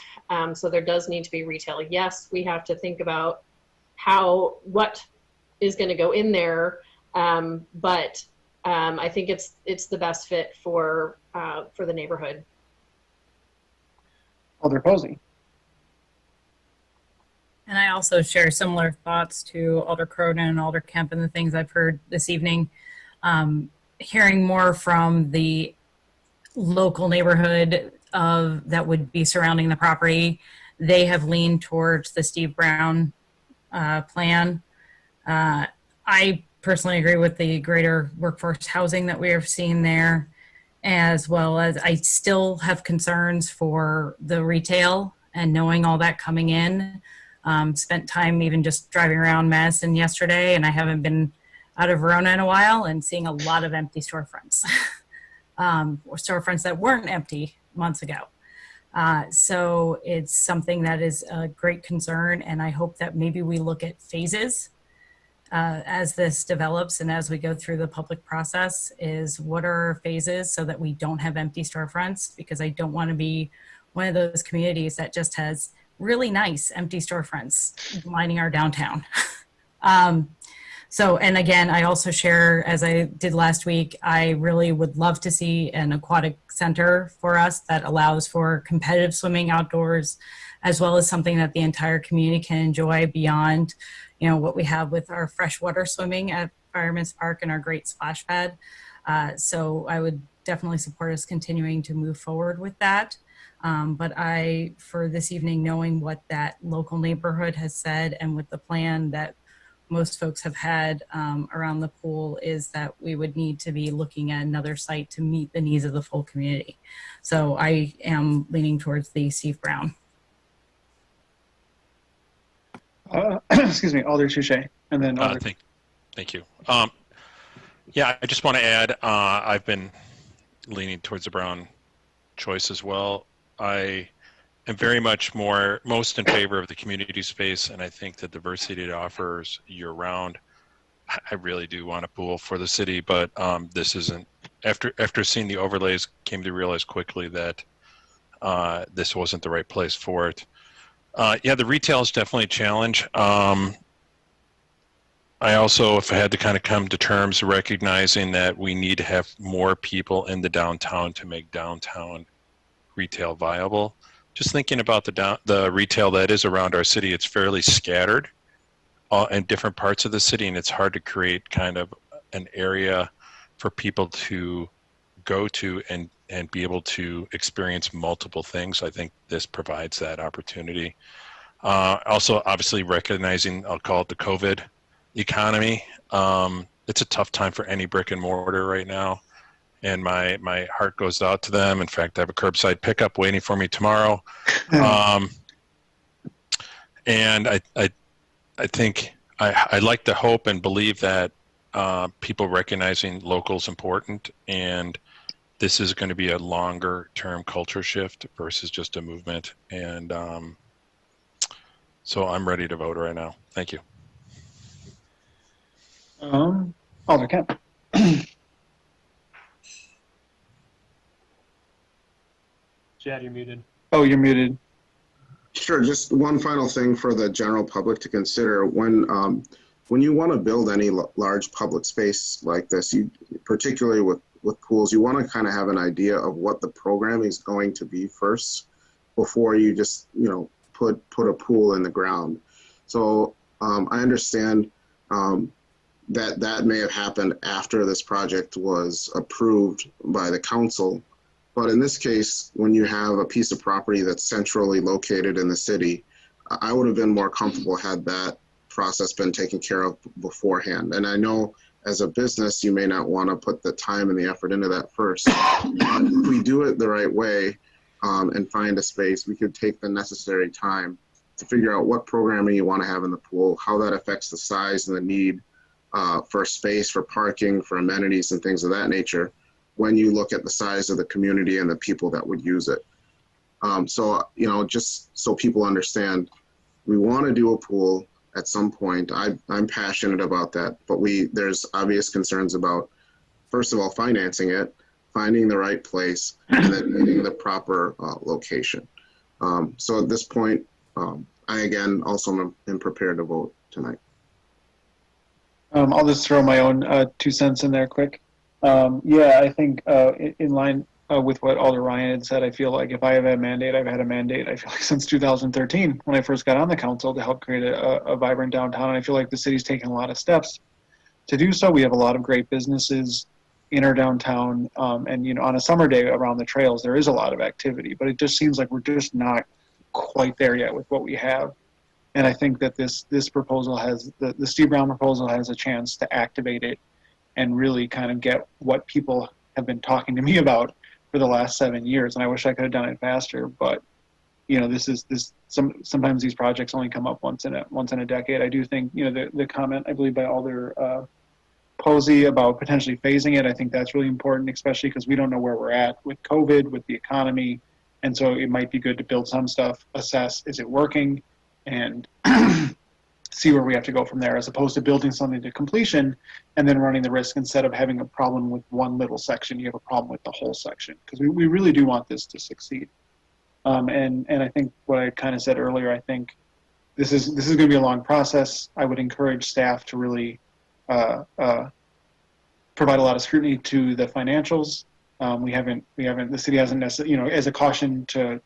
So there does need to be retail. Yes, we have to think about what is going to go in there, but I think it's the best fit for the neighborhood. Alder Posey. And I also share similar thoughts to Alder Cronin and Alder Kemp and the things I've heard this evening. Hearing more from the local neighborhood that would be surrounding the property, they have leaned towards the Steve Brown plan. I personally agree with the greater workforce housing that we are seeing there, as well as I still have concerns for the retail and knowing all that coming in. Spent time even just driving around Madison yesterday, and I haven't been out of Verona in a while, and seeing a lot of empty storefronts. Or storefronts that weren't empty months ago. So it's something that is a great concern, and I hope that maybe we look at phases as this develops and as we go through the public process, is what are our phases so that we don't have empty storefronts, because I don't want to be one of those communities that just has really nice empty storefronts lining our downtown. So, and again, I also share, as I did last week, I really would love to see an aquatic center for us that allows for competitive swimming outdoors, as well as something that the entire community can enjoy beyond, you know, what we have with our freshwater swimming at Fireman's Park and our great splash pad. So I would definitely support us continuing to move forward with that. But for this evening, knowing what that local neighborhood has said and with the plan that most folks have had around the pool, is that we would need to be looking at another site to meet the needs of the full community. So I am leaning towards the Steve Brown. Excuse me, Alder Touche, and then Alder. Thank you. Yeah, I just want to add, I've been leaning towards the Brown choice as well. I am very much most in favor of the community space, and I think the diversity it offers year-round. I really do want a pool for the city, but this isn't. After seeing the overlays, came to realize quickly that this wasn't the right place for it. Yeah, the retail is definitely a challenge. I also, if I had to kind of come to terms recognizing that we need to have more people in the downtown to make downtown retail viable. Just thinking about the retail that is around our city, it's fairly scattered in different parts of the city, and it's hard to create kind of an area for people to go to and be able to experience multiple things. I think this provides that opportunity. Also, obviously recognizing, I'll call it the COVID economy. It's a tough time for any brick and mortar right now. And my heart goes out to them. In fact, I have a curbside pickup waiting for me tomorrow. And I think I like to hope and believe that people recognizing local is important, and this is going to be a longer term culture shift versus just a movement. And so I'm ready to vote right now. Thank you. Alder Kemp. Chad, you're muted. Oh, you're muted. Sure. Just one final thing for the general public to consider. When you want to build any large public space like this, particularly with pools, you want to kind of have an idea of what the programming is going to be first before you just, put a pool in the ground. So I understand that may have happened after this project was approved by the council. But in this case, when you have a piece of property that's centrally located in the city, I would have been more comfortable had that process been taken care of beforehand. And I know as a business, you may not want to put the time and the effort into that first. But if we do it the right way and find a space, we could take the necessary time to figure out what programming you want to have in the pool, how that affects the size and the need for space, for parking, for amenities and things of that nature when you look at the size of the community and the people that would use it. So, you know, just so people understand, we want to do a pool at some point. I'm passionate about that, but there's obvious concerns about, first of all, financing it, finding the right place, and then getting the proper location. So at this point, I again also am prepared to vote tonight. I'll just throw my own 2 cents in there quick. Yeah, I think in line with what Alder Ryan had said, I feel like if I have a mandate, I've had a mandate, I feel like since 2013 when I first got on the council to help create a vibrant downtown. And I feel like the city's taken a lot of steps to do so. We have a lot of great businesses in our downtown. And, you know, on a summer day around the trails, there is a lot of activity, but it just seems like we're just not quite there yet with what we have. And I think that this proposal has, the Steve Brown proposal has a chance to activate it and really kind of get what people have been talking to me about for the last 7 years. And I wish I could have done it faster, but you know, sometimes these projects only come up once in a decade. I do think, you know, the comment, I believe by Alder Posey about potentially phasing it, I think that's really important, especially because we don't know where we're at with COVID, with the economy. And so it might be good to build some stuff, assess, is it working, and see where we have to go from there, as opposed to building something to completion and then running the risk, instead of having a problem with one little section, you have a problem with the whole section, because we really do want this to succeed. And I think what I kind of said earlier, I think this is going to be a long process. I would encourage staff to really provide a lot of scrutiny to the financials. The city hasn't necessarily, you know, as a caution to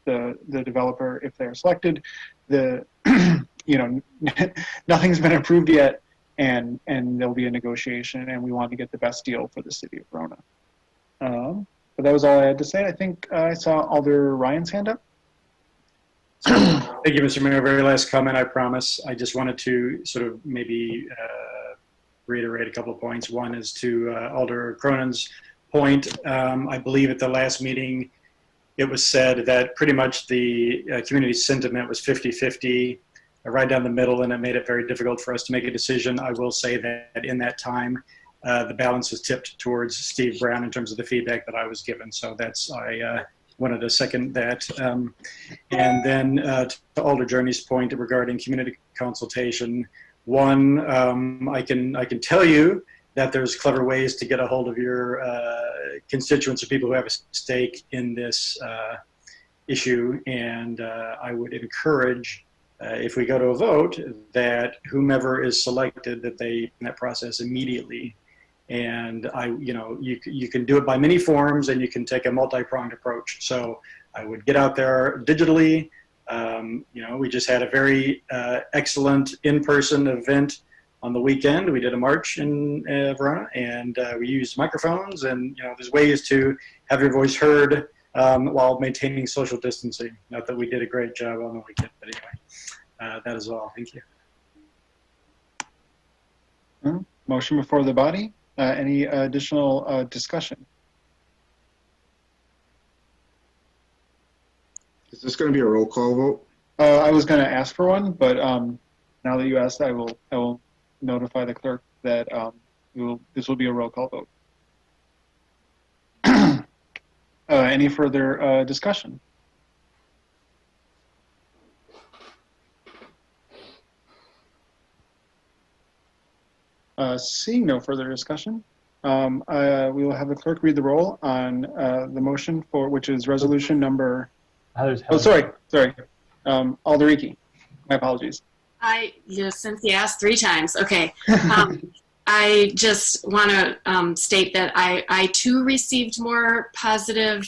the developer, if they're selected, you know, nothing's been approved yet, and there'll be a negotiation, and we want to get the best deal for the city of Verona. But that was all I had to say. I think I saw Alder Ryan's hand up. Thank you, Mr. Mayor. Very last comment, I promise. I just wanted to sort of maybe reiterate a couple of points. One is to Alder Cronin's point. I believe at the last meeting, it was said that pretty much the community sentiment was 50-50, right down the middle, and it made it very difficult for us to make a decision. I will say that in that time, the balance was tipped towards Steve Brown in terms of the feedback that I was given. So I wanted to second that. And then to Alder Journey's point regarding community consultation, one, I can tell you that there's clever ways to get a hold of your constituents or people who have a stake in this issue. And I would encourage, if we go to a vote, that whomever is selected, that they in that process immediately. And you can do it by many forms, and you can take a multi-pronged approach. So I would get out there digitally. We just had a very excellent in-person event on the weekend. We did a march in Verona, and we used microphones, and there's ways to have your voice heard while maintaining social distancing. Not that we did a great job on the weekend, but anyway, that is all. Thank you. Motion before the body. Any additional discussion? Is this going to be a roll call vote? I was going to ask for one, but now that you asked, I will notify the clerk that this will be a roll call vote. Any further discussion? Seeing no further discussion, we will have the clerk read the roll on the motion for which is resolution number. Sorry. Alderiki. My apologies. Cynthia asked 3 times. Okay. I just want to state that I too received more positive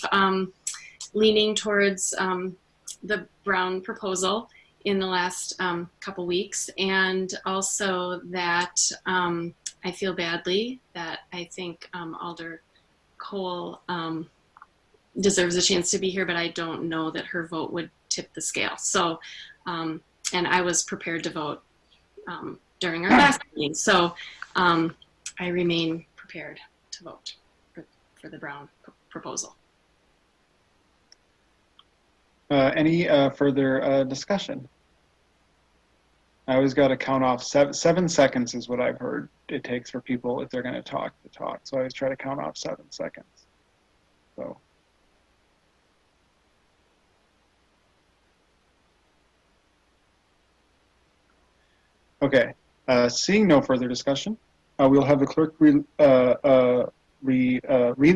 leaning towards the Brown proposal in the last couple weeks, and also that I feel badly that I think Alder Cole deserves a chance to be here, but I don't know that her vote would tip the scale. So, and I was prepared to vote during our last meeting. So I remain prepared to vote for the Brown proposal. Any further discussion? I always got to count off 7 seconds is what I've heard it takes for people if they're going to talk. So I always try to count off 7 seconds. So. Okay, seeing no further discussion, we'll have the clerk read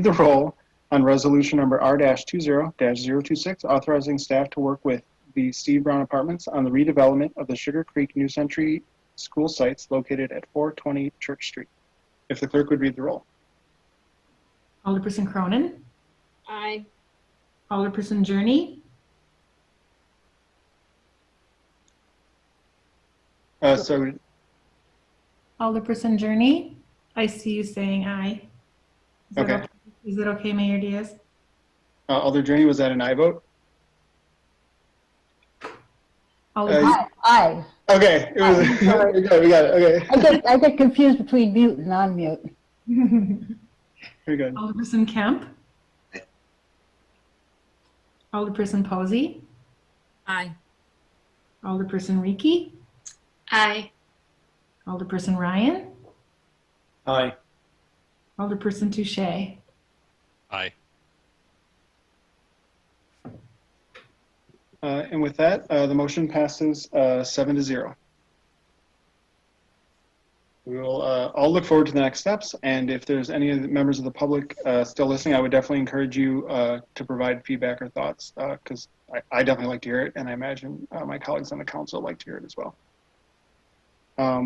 the roll on resolution number R-20-026, authorizing staff to work with the Steve Brown Apartments on the redevelopment of the Sugar Creek New Century school sites located at 420 Church Street. If the clerk would read the roll. Alderperson Cronin? Aye. Alderperson Journey? So Alderperson Journey? I see you saying aye. Okay. Is it okay, Mayor Diaz? Alder Journey, was that an aye vote? Aye. Okay, it was, Sorry. we got it, okay. I get confused between mute and unmute. Very good. Alderperson Kemp? Alderperson Posey? Aye. Alderperson Reekie? Aye. Alderperson Ryan? Aye. Alderperson Touche? Aye. And with that, the motion passes 7-0. We will all look forward to the next steps, and if there's any of the members of the public still listening, I would definitely encourage you to provide feedback or thoughts, because I definitely like to hear it, and I imagine my colleagues on the council like to hear it as well.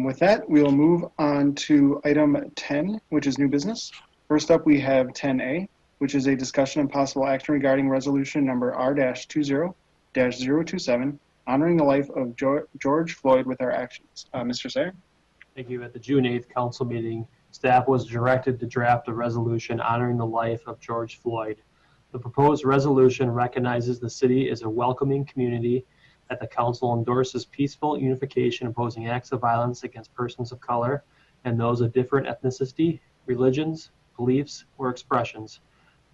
With that, we will move on to item 10, which is new business. First up, we have 10A, which is a discussion and possible action regarding resolution number R-20-027, honoring the life of George Floyd with our actions. Mr. Sayer? Thank you. At the June 8th council meeting, staff was directed to draft a resolution honoring the life of George Floyd. The proposed resolution recognizes the city as a welcoming community, that the council endorses peaceful unification opposing acts of violence against persons of color and those of different ethnicity, religions, beliefs, or expressions.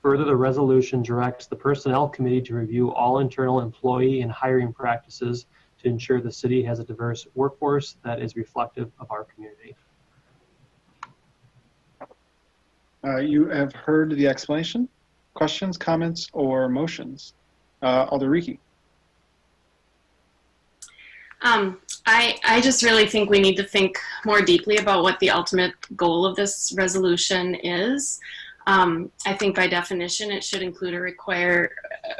Further, the resolution directs the Personnel Committee to review all internal employee and hiring practices to ensure the city has a diverse workforce that is reflective of our community. You have heard the explanation. Questions, comments, or motions? Alder Reekie. I just really think we need to think more deeply about what the ultimate goal of this resolution is. I think by definition it should include a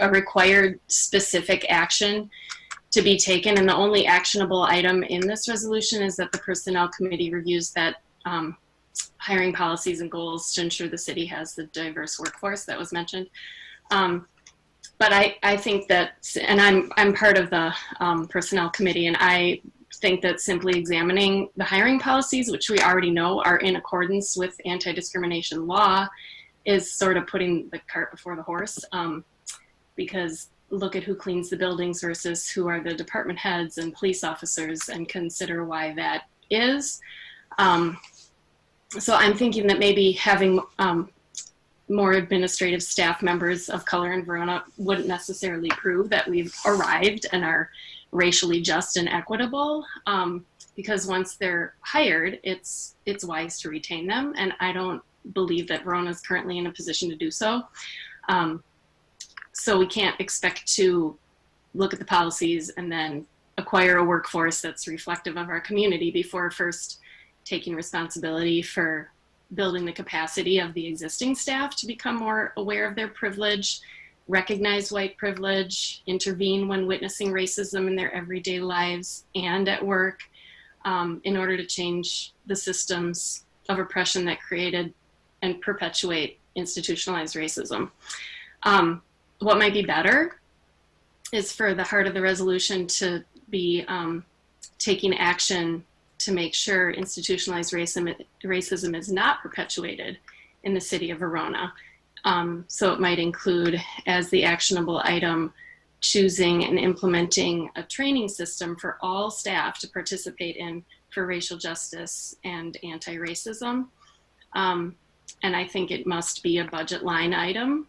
required specific action to be taken, and the only actionable item in this resolution is that the Personnel Committee reviews that hiring policies and goals to ensure the city has the diverse workforce that was mentioned. But I think that, and I'm part of the Personnel Committee, and I think that simply examining the hiring policies, which we already know are in accordance with anti-discrimination law, is sort of putting the cart before the horse, because look at who cleans the buildings versus who are the department heads and police officers, and consider why that is. So I'm thinking that maybe having more administrative staff members of color in Verona wouldn't necessarily prove that we've arrived and are racially just and equitable, because once they're hired, it's wise to retain them, and I don't believe that Verona is currently in a position to do so. So we can't expect to look at the policies and then acquire a workforce that's reflective of our community before first taking responsibility for building the capacity of the existing staff to become more aware of their privilege, recognize white privilege, intervene when witnessing racism in their everyday lives and at work, in order to change the systems of oppression that created and perpetuate institutionalized racism. What might be better is for the heart of the resolution to be taking action to make sure institutionalized racism is not perpetuated in the city of Verona. So it might include, as the actionable item, choosing and implementing a training system for all staff to participate in for racial justice and anti-racism. And I think it must be a budget line item.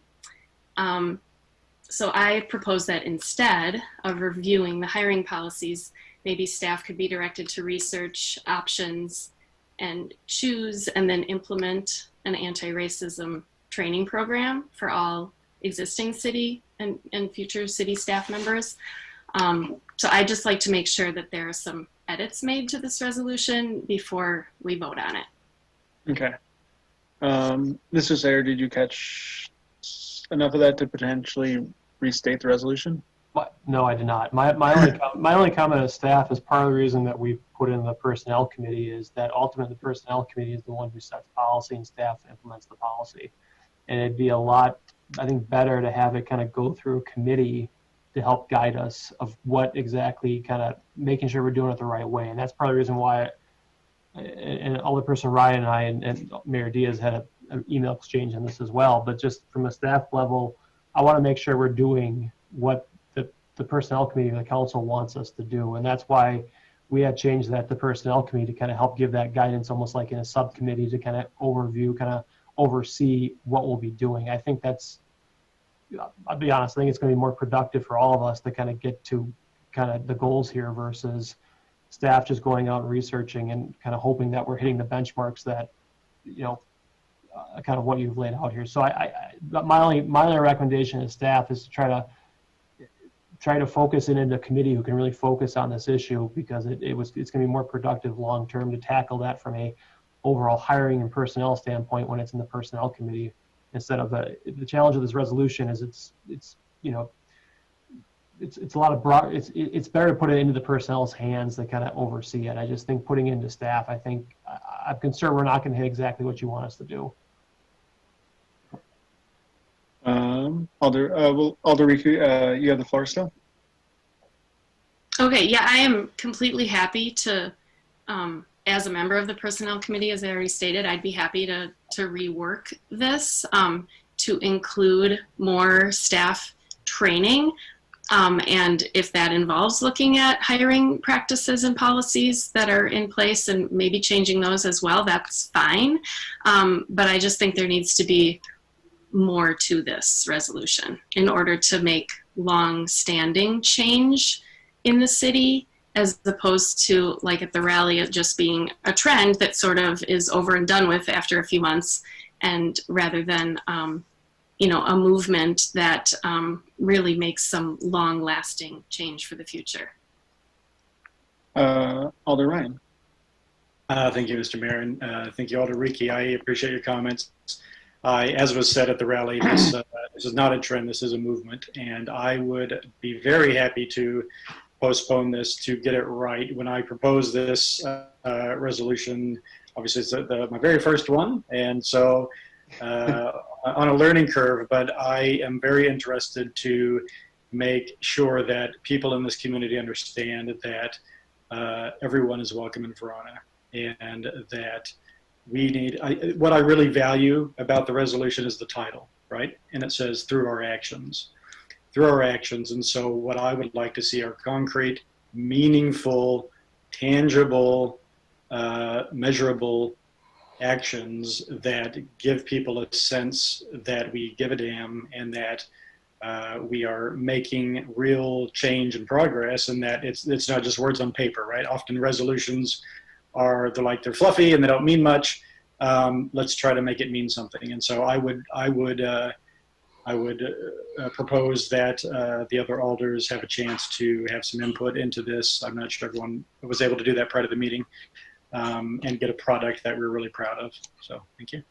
So I propose that instead of reviewing the hiring policies, maybe staff could be directed to research options and choose and then implement an anti-racism training program for all existing city and future city staff members. So I'd just like to make sure that there are some edits made to this resolution before we vote on it. Okay. Mr. Sayer, did you catch enough of that to potentially restate the resolution? No, I did not. My only comment as staff is part of the reason that we put in the personnel committee is that ultimately the personnel committee is the one who sets policy and staff implements the policy. And it'd be a lot, I think, better to have it kind of go through a committee to help guide us of what exactly kind of making sure we're doing it the right way. And that's part of the reason why, and Alderperson Ryan and I and Mayor Diaz had an email exchange on this as well. But just from a staff level, I want to make sure we're doing what the personnel committee of the council wants us to do. And that's why we had changed that to personnel committee to kind of help give that guidance almost like in a subcommittee to kind of overview, kind of oversee what we'll be doing. I think that's, I'll be honest, I think it's going to be more productive for all of us to kind of get to kind of the goals here versus staff just going out and researching and kind of hoping that we're hitting the benchmarks that, you know, kind of what you've laid out here. So my only recommendation as staff is to try to focus it into a committee who can really focus on this issue, because it's going to be more productive long term to tackle that from a overall hiring and personnel standpoint when it's in the personnel committee instead of the challenge of this resolution is it's you know it's a lot of broad, it's better to put it into the personnel's hands to kind of oversee it. I just think putting it into staff, I think I'm concerned we're not going to hit exactly what you want us to do. Alder Riku, you have the floor still. Okay, yeah, I am completely happy to, as a member of the Personnel Committee, as I already stated, I'd be happy to rework this to include more staff training. And if that involves looking at hiring practices and policies that are in place and maybe changing those as well, that's fine. But I just think there needs to be more to this resolution in order to make long-standing change in the city, as opposed to, like at the rally, it just being a trend that sort of is over and done with after a few months, and rather than you know, a movement that really makes some long-lasting change for the future. Alder Ryan. Thank you, Mr. Mayor, and thank you, Alder Riki. I appreciate your comments. As was said at the rally, this is not a trend, this is a movement, and I would be very happy to postpone this to get it right. When I proposed this resolution, obviously it's my very first one, and so on a learning curve, but I am very interested to make sure that people in this community understand that everyone is welcome in Verona, and that we need, what I really value about the resolution is the title, right? And it says through our actions. Through our actions. And so what I would like to see are concrete, meaningful, tangible, measurable actions that give people a sense that we give a damn and that we are making real change and progress, and that it's not just words on paper, right? Often resolutions they're fluffy and they don't mean much. Let's try to make it mean something. And so I would propose that the other alders have a chance to have some input into this. I'm not sure everyone was able to do that prior to the meeting, and get a product that we're really proud of. So thank you.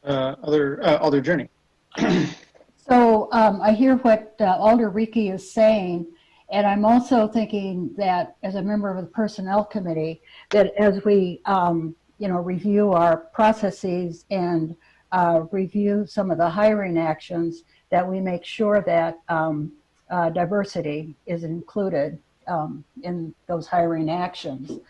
Alder Journey. So I hear what Alder Riki is saying, and I'm also thinking that as a member of the Personnel Committee, that as we review our processes and review some of the hiring actions, that we make sure that diversity is included in those hiring actions.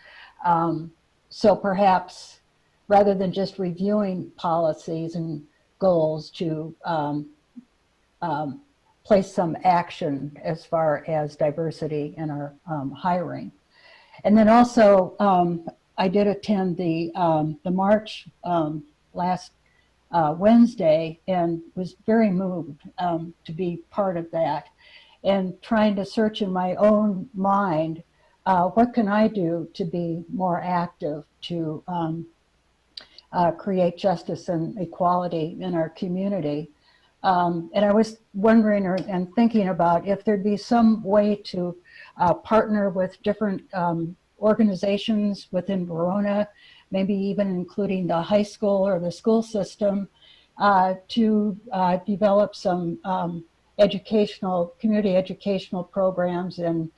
So perhaps rather than just reviewing policies and goals, to place some action as far as diversity in our hiring. And then also, I did attend the march last Wednesday and was very moved to be part of that, and trying to search in my own mind, what can I do to be more active to create justice and equality in our community. And I was wondering and thinking about if there'd be some way to partner with different organizations within Verona, maybe even including the high school or the school system, to develop some community educational programs and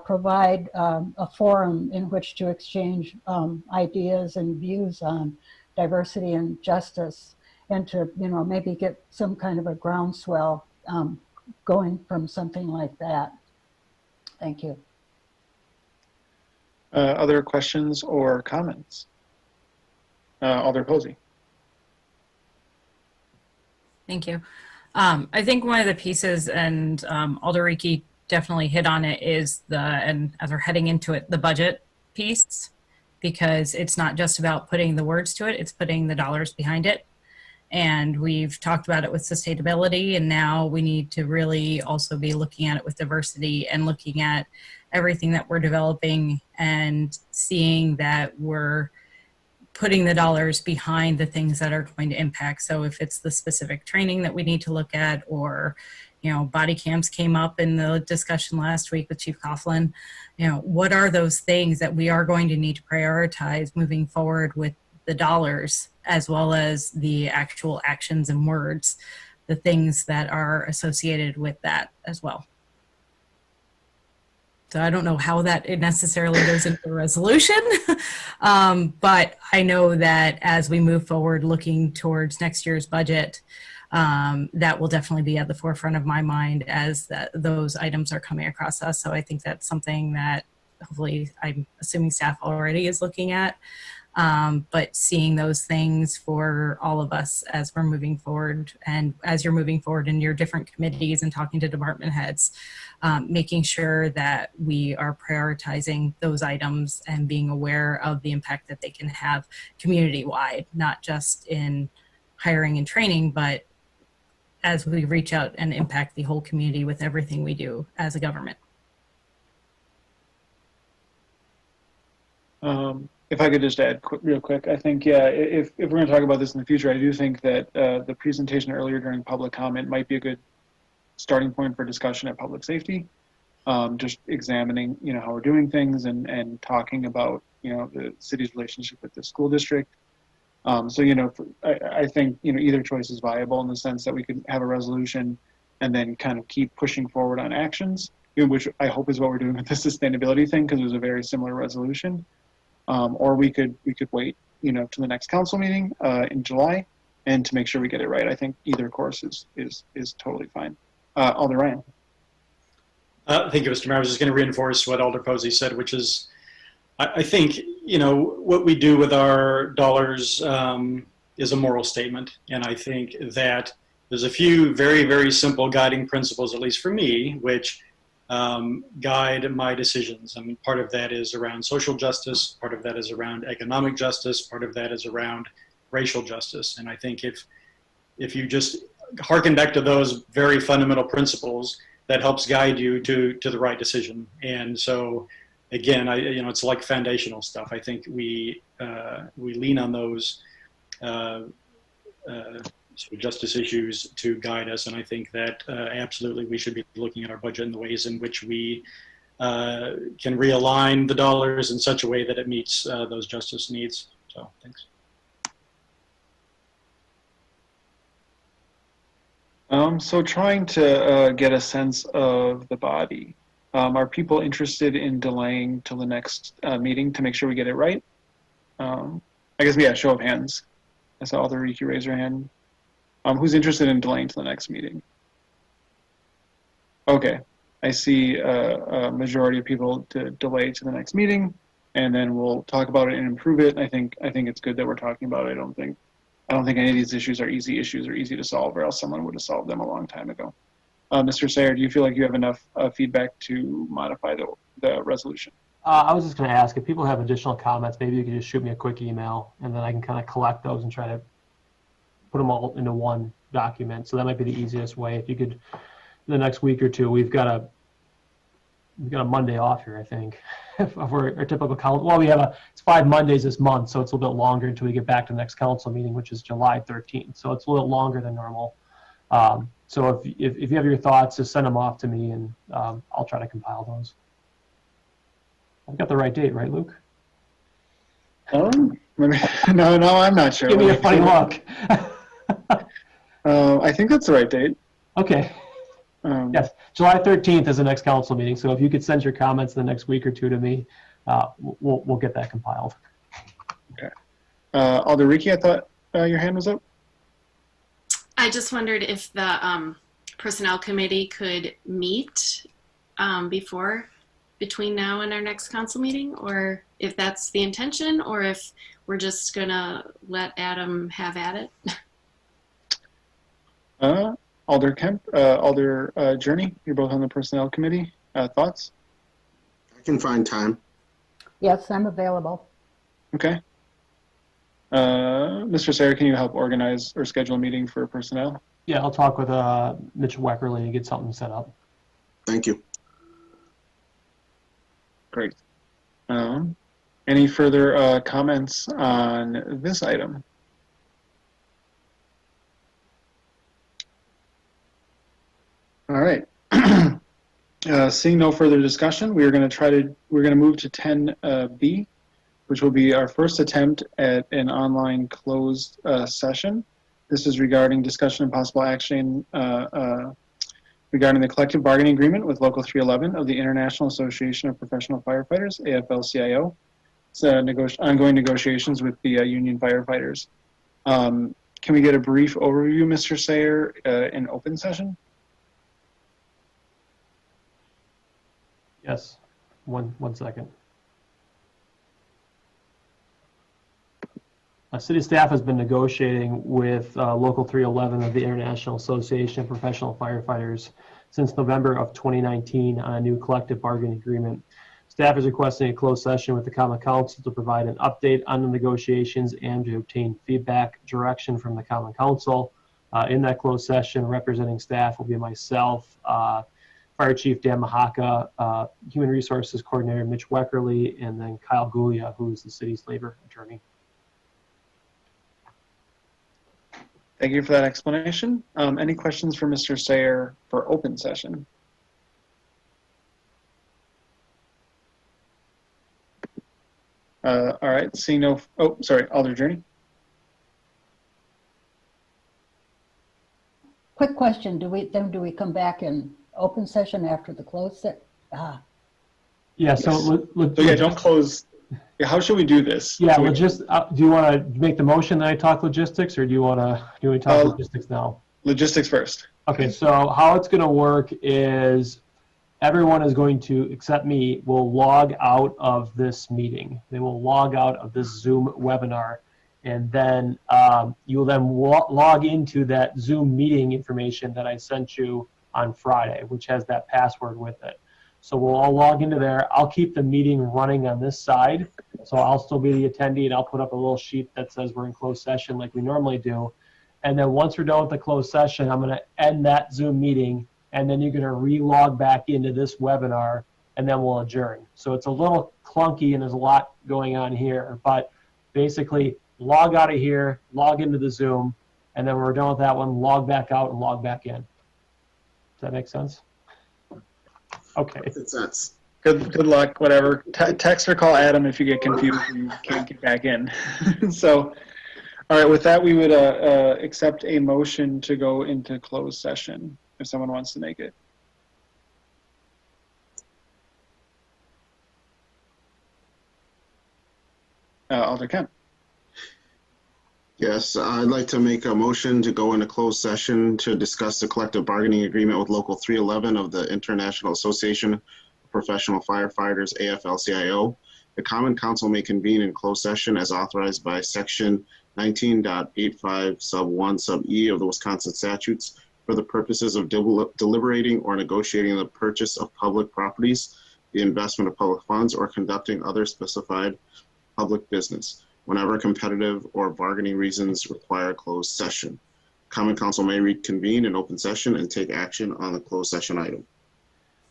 provide a forum in which to exchange ideas and views on diversity and justice, and to maybe get some kind of a groundswell going from something like that. Thank you. Other questions or comments? Alder Posey. Thank you. I think one of the pieces, and Alder Rieke definitely hit on it, is and as we're heading into it, the budget piece, because it's not just about putting the words to it, it's putting the dollars behind it. And we've talked about it with sustainability, and now we need to really also be looking at it with diversity and looking at everything that we're developing and seeing that we're putting the dollars behind the things that are going to impact. So if it's the specific training that we need to look at, or body cams came up in the discussion last week with Chief Coughlin, what are those things that we are going to need to prioritize moving forward with the dollars, as well as the actual actions and words, the things that are associated with that as well. So I don't know how that it necessarily goes into a resolution, but I know that as we move forward looking towards next year's budget, that will definitely be at the forefront of my mind as those items are coming across us. So I think that's something that hopefully, I'm assuming staff already is looking at, but seeing those things for all of us as we're moving forward, and as you're moving forward in your different committees and talking to department heads, making sure that we are prioritizing those items and being aware of the impact that they can have community-wide, not just in hiring and training, but as we reach out and impact the whole community with everything we do as a government. If I could just add real quick, I think, if we're going to talk about this in the future, I do think that the presentation earlier during public comment might be a good starting point for discussion at public safety. Just examining, how we're doing things and talking about, the city's relationship with the school district. So, I think, either choice is viable in the sense that we could have a resolution and then kind of keep pushing forward on actions, which I hope is what we're doing with the sustainability thing, because it was a very similar resolution. Or we could wait, to the next council meeting in July, and to make sure we get it right. I think either course is totally fine. Alder Ryan. Thank you, Mr. Mayor. I was just going to reinforce what Alder Posey said, which is, I think, what we do with our dollars is a moral statement. And I think that there's a few very, very simple guiding principles, at least for me, which guide my decisions. I mean, part of that is around social justice, part of that is around economic justice, part of that is around racial justice. And I think if you just harken back to those very fundamental principles, that helps guide you to the right decision. And so, again, it's like foundational stuff. I think we lean on those sort of justice issues to guide us, and I think that absolutely we should be looking at our budget and the ways in which we can realign the dollars in such a way that it meets those justice needs. So, thanks. So trying to get a sense of the body. Are people interested in delaying till the next meeting to make sure we get it right? I guess, yeah, show of hands. I saw Alder Rieke raise her hand. Who's interested in delaying to the next meeting? Okay, I see a majority of people to delay to the next meeting, and then we'll talk about it and improve it. I think it's good that we're talking about it. I don't think any of these issues are easy to solve, or else someone would have solved them a long time ago. Mr. Sayer, do you feel like you have enough feedback to modify the resolution? I was just going to ask if people have additional comments, maybe you could just shoot me a quick email and then I can kind of collect those and try to put them all into one document. So that might be the easiest way. If you could, in the next week or two, we've got a Monday off here, I think. If we're our typical council, well, it's 5 Mondays this month, so it's a little bit longer until we get back to the next council meeting, which is July 13th. So it's a little longer than normal. So if you have your thoughts, just send them off to me, and I'll try to compile those. I've got the right date, right, Luke? No, I'm not sure. Give me a funny look. I think that's the right date. Okay. Yes, July 13th is the next council meeting. So if you could send your comments in the next week or two to me, we'll get that compiled. Okay. Alder Ricky, I thought your hand was up. I just wondered if the Personnel Committee could meet between now and our next council meeting, or if that's the intention, or if we're just gonna let Adam have at it. Alder Kemp, Alder Journey, you're both on the Personnel Committee. Thoughts? I can find time. Yes, I'm available. Okay. Mr. Sayer, can you help organize or schedule a meeting for personnel? Yeah, I'll talk with Mitch Weckerly and get something set up. Thank you. Great. Any further comments on this item? All right. Seeing no further discussion, we're going to move to 10B, which will be our first attempt at an online closed session. This is regarding discussion and possible action regarding the collective bargaining agreement with Local 311 of the International Association of Professional Firefighters, AFL-CIO. It's ongoing negotiations with the union firefighters. Can we get a brief overview, Mr. Sayer, in open session? Yes, one second. City staff has been negotiating with Local 311 of the International Association of Professional Firefighters since November of 2019 on a new collective bargaining agreement. Staff is requesting a closed session with the Common Council to provide an update on the negotiations and to obtain feedback direction from the Common Council. In that closed session, representing staff will be myself, Fire Chief Dan Mahaka, Human Resources Coordinator Mitch Weckerly, and then Kyle Gulia, who is the city's labor attorney. Thank you for that explanation. Any questions for Mr. Sayer for open session? All right, seeing no, Alder Journey. Quick question, do we come back in open session after the closed set? Yeah, so yeah, don't close. Yeah, how should we do this? Yeah, do you want to make the motion that I talk logistics, or do you want to talk logistics now? Logistics first. Okay, so how it's going to work is everyone is going to, except me, will log out of this meeting. They will log out of this Zoom webinar, and then you will then log into that Zoom meeting information that I sent you on Friday, which has that password with it. So we'll all log into there. I'll keep the meeting running on this side. So I'll still be the attendee, and I'll put up a little sheet that says we're in closed session like we normally do. And then once we're done with the closed session, I'm going to end that Zoom meeting, and then you're going to re-log back into this webinar, and then we'll adjourn. So it's a little clunky, and there's a lot going on here. But basically, log out of here, log into the Zoom, and then when we're done with that one, log back out and log back in. Does that make sense? Okay. Makes sense. Good luck, whatever. Text or call Adam if you get confused and you can't get back in. So, all right, with that, we would accept a motion to go into closed session if someone wants to make it. Alder Kemp. Yes, I'd like to make a motion to go into closed session to discuss the collective bargaining agreement with Local 311 of the International Association of Professional Firefighters, AFL-CIO. The Common Council may convene in closed session as authorized by Section 19.85 sub 1 sub E of the Wisconsin statutes for the purposes of deliberating or negotiating the purchase of public properties, the investment of public funds, or conducting other specified public business, whenever competitive or bargaining reasons require closed session. Common Council may reconvene in open session and take action on the closed session item.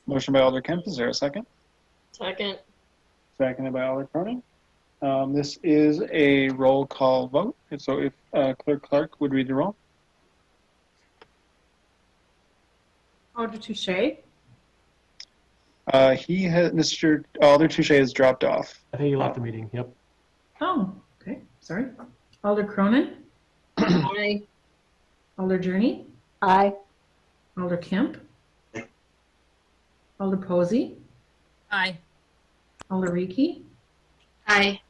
Motion by Alder Kemp. Is there a second? Second. Seconded by Alder Cronin. This is a roll call vote. And so if Clerk Clark would read the roll. Alder Touche. Mr. Alder Touche has dropped off. I think he left the meeting. Yep. Oh, okay. Sorry. Alder Cronin. Aye. Alder Journey. Aye. Alder Kemp. Alder Posey. Aye. Alder Reiki. Aye.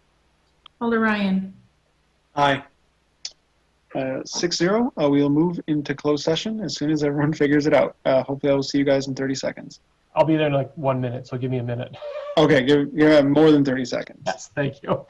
Alder Ryan. Aye. 6-0. We'll move into closed session as soon as everyone figures it out. Hopefully I will see you guys in 30 seconds. I'll be there in like 1 minute, so give me a minute. Okay, give more than 30 seconds. Yes, thank you.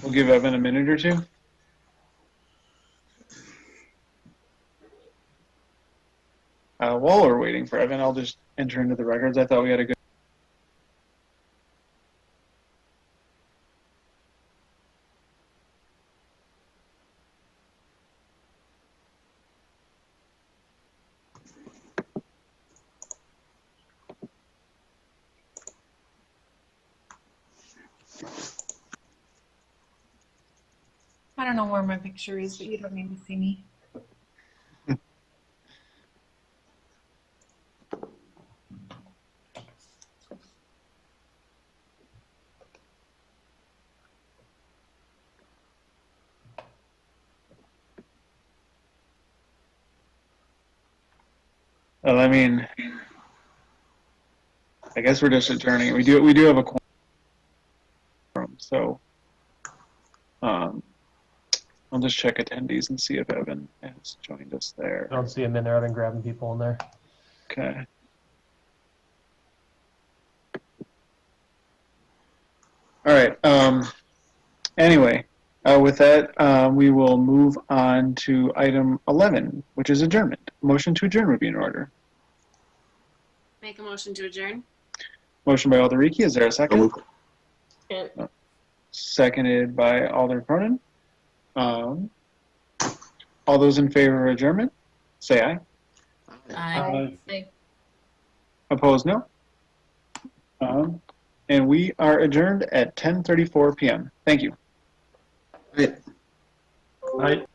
We'll give Evan a minute or two. While we're waiting for Evan, I'll just enter into the records. I thought we had a good. I don't know where my picture is, but you don't need to see me. Well, I mean, I guess we're just adjourning. We do have a quorum, so I'll just check attendees and see if Evan has joined us there. I don't see him in there. I've been grabbing people in there. Okay. All right. Anyway, with that, we will move on to item 11, which is adjournment. Motion to adjourn would be in order. Make a motion to adjourn. Motion by Alderiki. Is there a second? Yeah. Seconded by Alder Cronin. All those in favor of adjournment, say aye. Aye. Opposed, no. And we are adjourned at 10:34 p.m. Thank you. Right. Right.